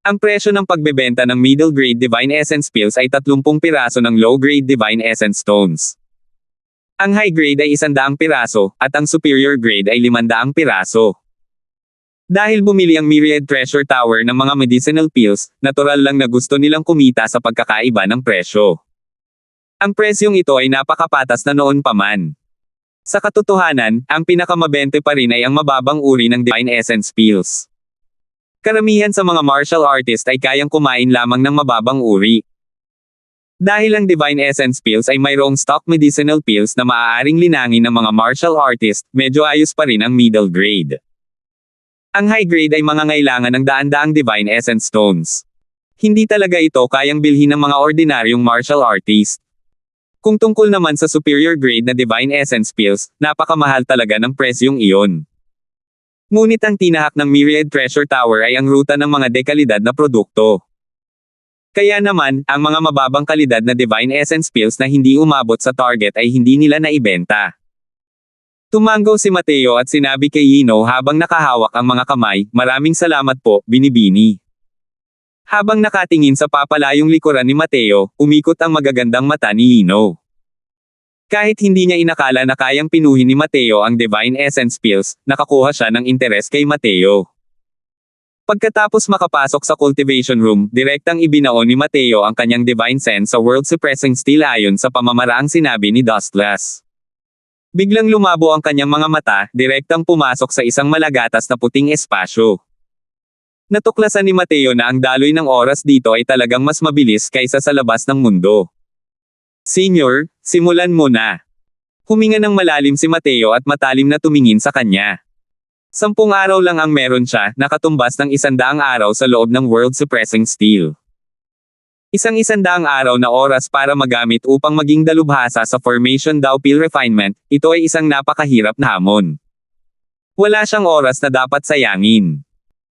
Ang presyo ng pagbebenta ng middle grade Divine Essence Pills ay 30 piraso ng low grade Divine Essence Stones. Ang high grade ay 100 piraso, at ang superior grade ay 500 piraso. Dahil bumili ang Myriad Treasure Tower ng mga medicinal pills, natural lang na gusto nilang kumita sa pagkakaiba ng presyo. Ang presyong ito ay napakapatas na noon pa man. Sa katotohanan, ang pinakamabente pa rin ay ang mababang uri ng Divine Essence Pills. Karamihan sa mga martial artist ay kayang kumain lamang ng mababang uri. Dahil ang Divine Essence Pills ay mayroong stock medicinal pills na maaaring linangin ng mga martial artist, medyo ayos pa rin ang middle grade. Ang high grade ay mangangailangan ng daan-daang Divine Essence Stones. Hindi talaga ito kayang bilhin ng mga ordinaryong martial artist. Kung tungkol naman sa superior grade na Divine Essence Pills, napakamahal talaga ng presyong iyon. Ngunit ang tinahak ng Myriad Treasure Tower ay ang ruta ng mga dekalidad na produkto. Kaya naman, ang mga mababang kalidad na Divine Essence Pills na hindi umabot sa target ay hindi nila naibenta. Tumango si Mateo at sinabi kay Ino habang nakahawak ang mga kamay, maraming salamat po, binibini. Habang nakatingin sa papalayong likuran ni Mateo, umikot ang magagandang mata ni Ino. Kahit hindi niya inakala na kayang pinuhin ni Mateo ang Divine Essence Pills, nakakuha siya ng interes kay Mateo. Pagkatapos makapasok sa cultivation room, direktang ibinaon ni Mateo ang kanyang divine sense sa world suppressing steel ayon sa pamamaraang sinabi ni Dustless. Biglang lumabo ang kanyang mga mata, direktang pumasok sa isang malagatas na puting espasyo. Natuklasan ni Mateo na ang daloy ng oras dito ay talagang mas mabilis kaysa sa labas ng mundo. Senior, simulan mo na. Huminga ng malalim si Mateo at matalim na tumingin sa kanya. 10 araw lang ang meron siya, nakatumbas ng 100 araw sa loob ng world suppressing steel. Isang 100 araw na oras para magamit upang maging dalubhasa sa formation daw pill refinement, ito ay isang napakahirap na hamon. Wala siyang oras na dapat sayangin.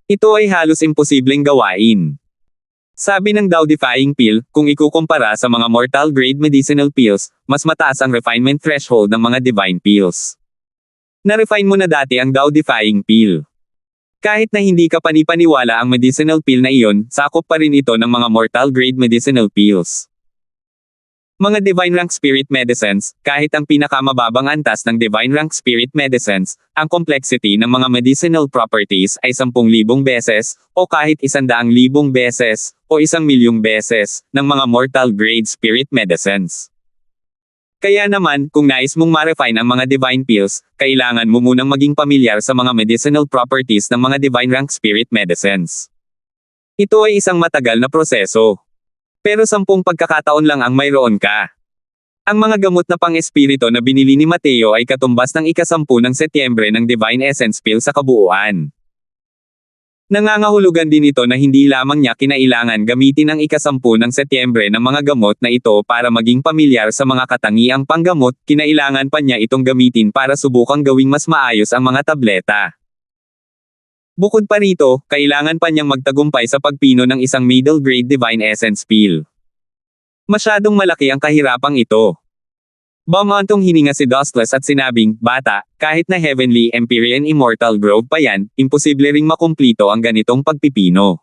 Ito ay halos imposibleng gawain. Sabi ng Dow-defying pill, kung ikukumpara sa mga mortal-grade medicinal pills, mas mataas ang refinement threshold ng mga divine pills. Na-refine mo na dati ang Dow-defying pill. Kahit na hindi ka panipaniwala ang medicinal pill na iyon, sakop pa rin ito ng mga mortal-grade medicinal pills. Mga Divine Rank Spirit Medicines, kahit ang pinakamababang antas ng Divine Rank Spirit Medicines, ang complexity ng mga medicinal properties ay 10,000 beses, o kahit 100,000 beses, o 1,000,000 beses, ng mga mortal-grade spirit medicines. Kaya naman, kung nais mong ma-refine ang mga divine pills, kailangan mo munang maging pamilyar sa mga medicinal properties ng mga Divine Rank Spirit Medicines. Ito ay isang matagal na proseso. Pero 10 pagkakataon lang ang mayroon ka. Ang mga gamot na pang-espirito na binili ni Mateo ay katumbas ng ika-10 ng Setyembre ng Divine Essence Pill sa kabuuan. Nangangahulugan din ito na hindi lamang niya kinailangan gamitin ang ika-10 ng Setyembre ng mga gamot na ito para maging pamilyar sa mga katangiang panggamot, kinailangan pa niya itong gamitin para subukang gawing mas maayos ang mga tableta. Bukod pa rito, kailangan pa niyang magtagumpay sa pagpino ng isang middle-grade Divine Essence Pill. Masyadong malaki ang kahirapang ito. Bumantong hininga si Dustless at sinabing, "Bata, kahit na Heavenly Empyrean Immortal Grove pa yan, imposible ring makumplito ang ganitong pagpipino.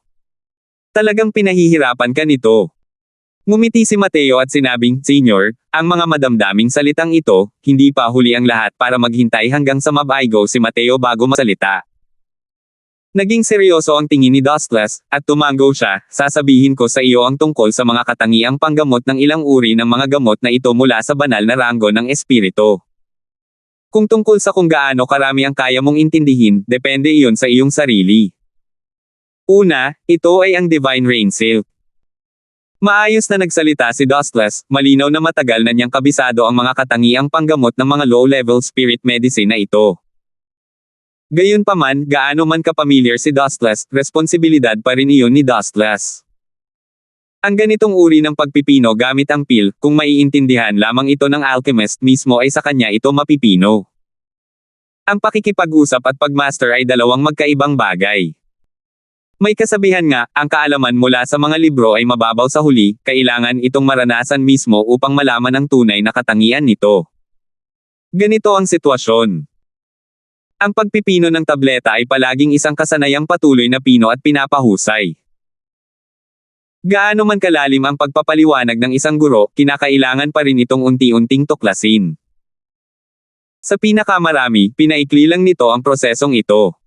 Talagang pinahihirapan ka nito." Ngumiti si Mateo at sinabing, "Senior, ang mga madamdaming salitang ito, hindi pa huli ang lahat para maghintay hanggang sa mabaigo si Mateo bago masalita." Naging seryoso ang tingin ni Dustless, at tumango siya, "Sasabihin ko sa iyo ang tungkol sa mga katangiang panggamot ng ilang uri ng mga gamot na ito mula sa banal na ranggo ng espiritu. Kung tungkol sa kung gaano karami ang kaya mong intindihin, depende iyon sa iyong sarili. Una, ito ay ang Divine Rain Silk." Maayos na nagsalita si Dustless, malinaw na matagal na niyang kabisado ang mga katangiang panggamot ng mga low-level spirit medicine na ito. Gayunpaman, gaano man kapamilyar si Dustless, responsibilidad pa rin iyon ni Dustless. Ang ganitong uri ng pagpipino gamit ang pill, kung maiintindihan lamang ito ng alchemist mismo ay sa kanya ito mapipino. Ang pakikipag-usap at pagmaster ay dalawang magkaibang bagay. May kasabihan nga, ang kaalaman mula sa mga libro ay mababaw sa huli, kailangan itong maranasan mismo upang malaman ang tunay na katangian nito. Ganito ang sitwasyon. Ang pagpipino ng tableta ay palaging isang kasanayang patuloy na pino at pinapahusay. Gaano man kalalim ang pagpapaliwanag ng isang guro, kinakailangan pa rin itong unti-unting tuklasin. Sa pinakamarami, pinaikli lang nito ang prosesong ito.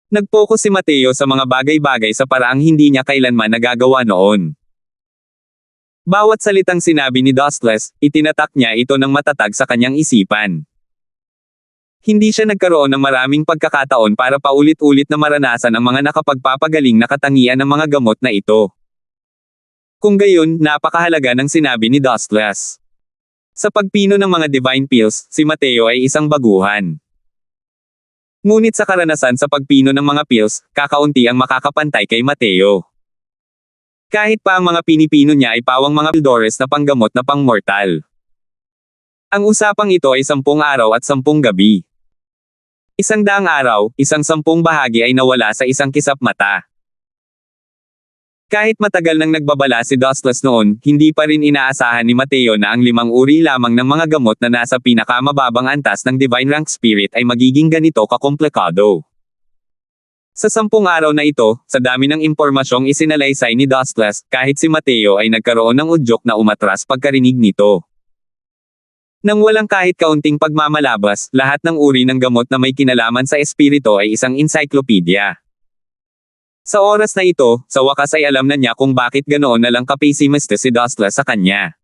Nag-focus si Mateo sa mga bagay-bagay sa paraang hindi niya kailanman nagagawa noon. Bawat salitang sinabi ni Dustless, itinatak niya ito ng matatag sa kanyang isipan. Hindi siya nagkaroon ng maraming pagkakataon para paulit-ulit na maranasan ang mga nakapagpapagaling na katangian ng mga gamot na ito. Kung gayon, napakahalaga ng sinabi ni Dustless. Sa pagpino ng mga divine pills, si Mateo ay isang baguhan. Ngunit sa karanasan sa pagpino ng mga pills, kakaunti ang makakapantay kay Mateo. Kahit pa ang mga pinipino niya ay pawang mga pildores na panggamot na pangmortal. Ang usapang ito ay 10 araw at 10 gabi. 100 araw, 10 bahagi ay nawala sa isang kisap mata. Kahit matagal nang nagbabala si Dustless noon, hindi pa rin inaasahan ni Mateo na ang 5 uri lamang ng mga gamot na nasa pinakamababang antas ng Divine Rank Spirit ay magiging ganito kakomplikado. Sa 10 araw na ito, sa dami ng impormasyong isinalaysay ni Dustless, kahit si Mateo ay nagkaroon ng udyok na umatras pagkarinig nito. Nang walang kahit kaunting pagmamalabas, lahat ng uri ng gamot na may kinalaman sa espiritu ay isang encyclopedia. Sa oras na ito, sa wakas ay alam na niya kung bakit ganoon na lang kapesimista si Dustless sa kanya.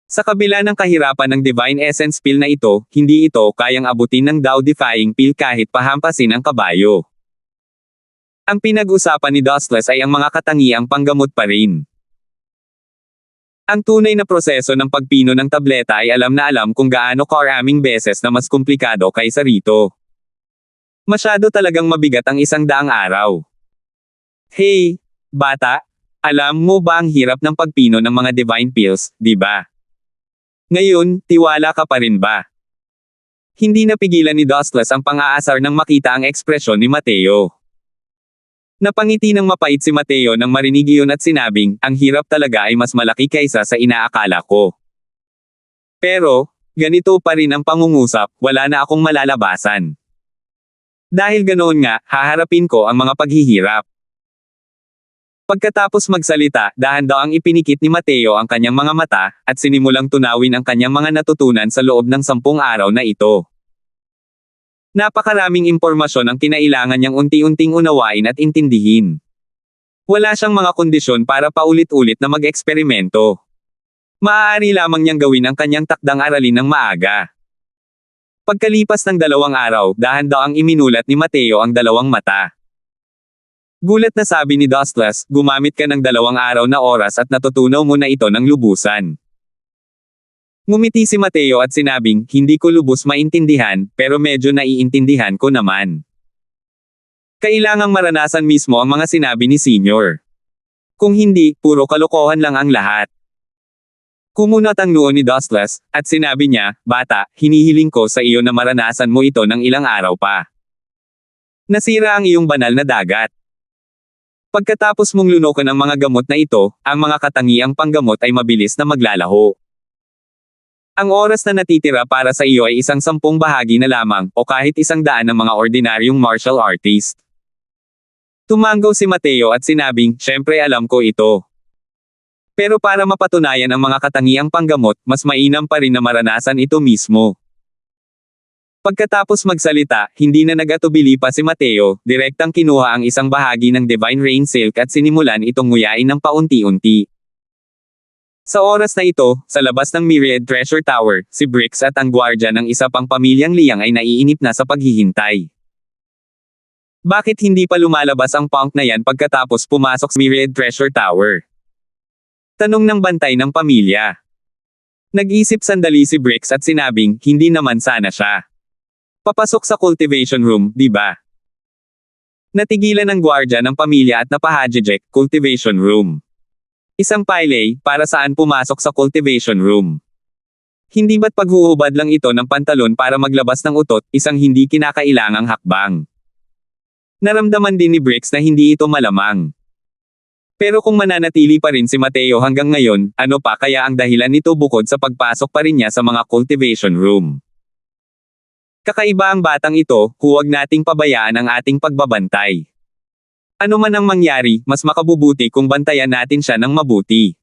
Sa kabila ng kahirapan ng Divine Essence Pill na ito, hindi ito kayang abutin ng Dow-defying pill kahit pahampasin ang kabayo. Ang pinag-usapan ni Dustless ay ang mga katangiang panggamot pa rin. Ang tunay na proseso ng pagpino ng tableta ay alam na alam kung gaano karaming beses na mas komplikado kaysa rito. Masyado talagang mabigat ang 100 araw. Hey, bata, alam mo ba ang hirap ng pagpino ng mga divine pills, di ba? Ngayon, tiwala ka pa rin ba? Hindi napigilan ni Dostles ang pang-aasar nang makita ang ekspresyon ni Mateo. Napangiti ng mapait si Mateo nang marinig iyon at sinabing, ang hirap talaga ay mas malaki kaysa sa inaakala ko. Pero, ganito pa rin ang pangungusap, wala na akong malalabasan. Dahil ganoon nga, haharapin ko ang mga paghihirap. Pagkatapos magsalita, dahan-daang ipinikit ni Mateo ang kanyang mga mata, at sinimulang tunawin ang kanyang mga natutunan sa loob ng 10 araw na ito. Napakaraming impormasyon ang kinailangan niyang unti-unting unawain at intindihin. Wala siyang mga kondisyon para paulit-ulit na mag-eksperimento. Maaari lamang niyang gawin ang kanyang takdang aralin ng maaga. Pagkalipas ng 2 araw, dahan-daang iminulat ni Mateo ang 2 mata. Gulat na sabi ni Dostles, gumamit ka ng 2 araw na oras at natutunaw mo na ito ng lubusan. Ngumiti si Mateo at sinabing, hindi ko lubos maintindihan, pero medyo naiintindihan ko naman. Kailangang maranasan mismo ang mga sinabi ni Senior. Kung hindi, puro kalokohan lang ang lahat. Kumunat ang noo ni Dostles, at sinabi niya, bata, hinihiling ko sa iyo na maranasan mo ito ng ilang araw pa. Nasira ang iyong banal na dagat. Pagkatapos mong lunukan ang mga gamot na ito, ang mga katangiang panggamot ay mabilis na maglalaho. Ang oras na natitira para sa iyo ay 10 bahagi na lamang, o kahit 100 ng mga ordinaryong martial artist. Tumanggaw si Mateo at sinabing, syempre alam ko ito. Pero para mapatunayan ang mga katangiang panggamot, mas mainam pa rin na maranasan ito mismo. Pagkatapos magsalita, hindi na nagatubili pa si Mateo, direktang kinuha ang 1 bahagi ng Divine Rain Silk at sinimulan itong nguyain ng paunti-unti. Sa oras na ito, sa labas ng Myriad Treasure Tower, si Brix at ang gwardya ng isa pang pamilyang Liang ay naiinip na sa paghihintay. Bakit hindi pa lumalabas ang punk na yan pagkatapos pumasok sa Myriad Treasure Tower? Tanong ng bantay ng pamilya. Nag-isip sandali si Brix at sinabing, hindi naman sana siya. Papasok sa cultivation room, di ba? Natigilan ng gwardya ng pamilya at napahadjejek, cultivation room. Isang pile, para saan pumasok sa cultivation room? Hindi ba't paghuhubad lang ito ng pantalon para maglabas ng utot, isang hindi kinakailangang hakbang? Naramdaman din ni Brix na hindi ito malamang. Pero kung mananatili pa rin si Mateo hanggang ngayon, ano pa kaya ang dahilan nito bukod sa pagpasok pa rin niya sa mga cultivation room? Kakaiba ang batang ito, huwag nating pabayaan ang ating pagbabantay. Ano man ang mangyari, mas makabubuti kung bantayan natin siya ng mabuti.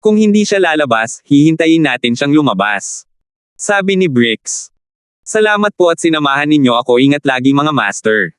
Kung hindi siya lalabas, hihintayin natin siyang lumabas. Sabi ni Brix. Salamat po at sinamahan ninyo ako, ingat lagi mga master.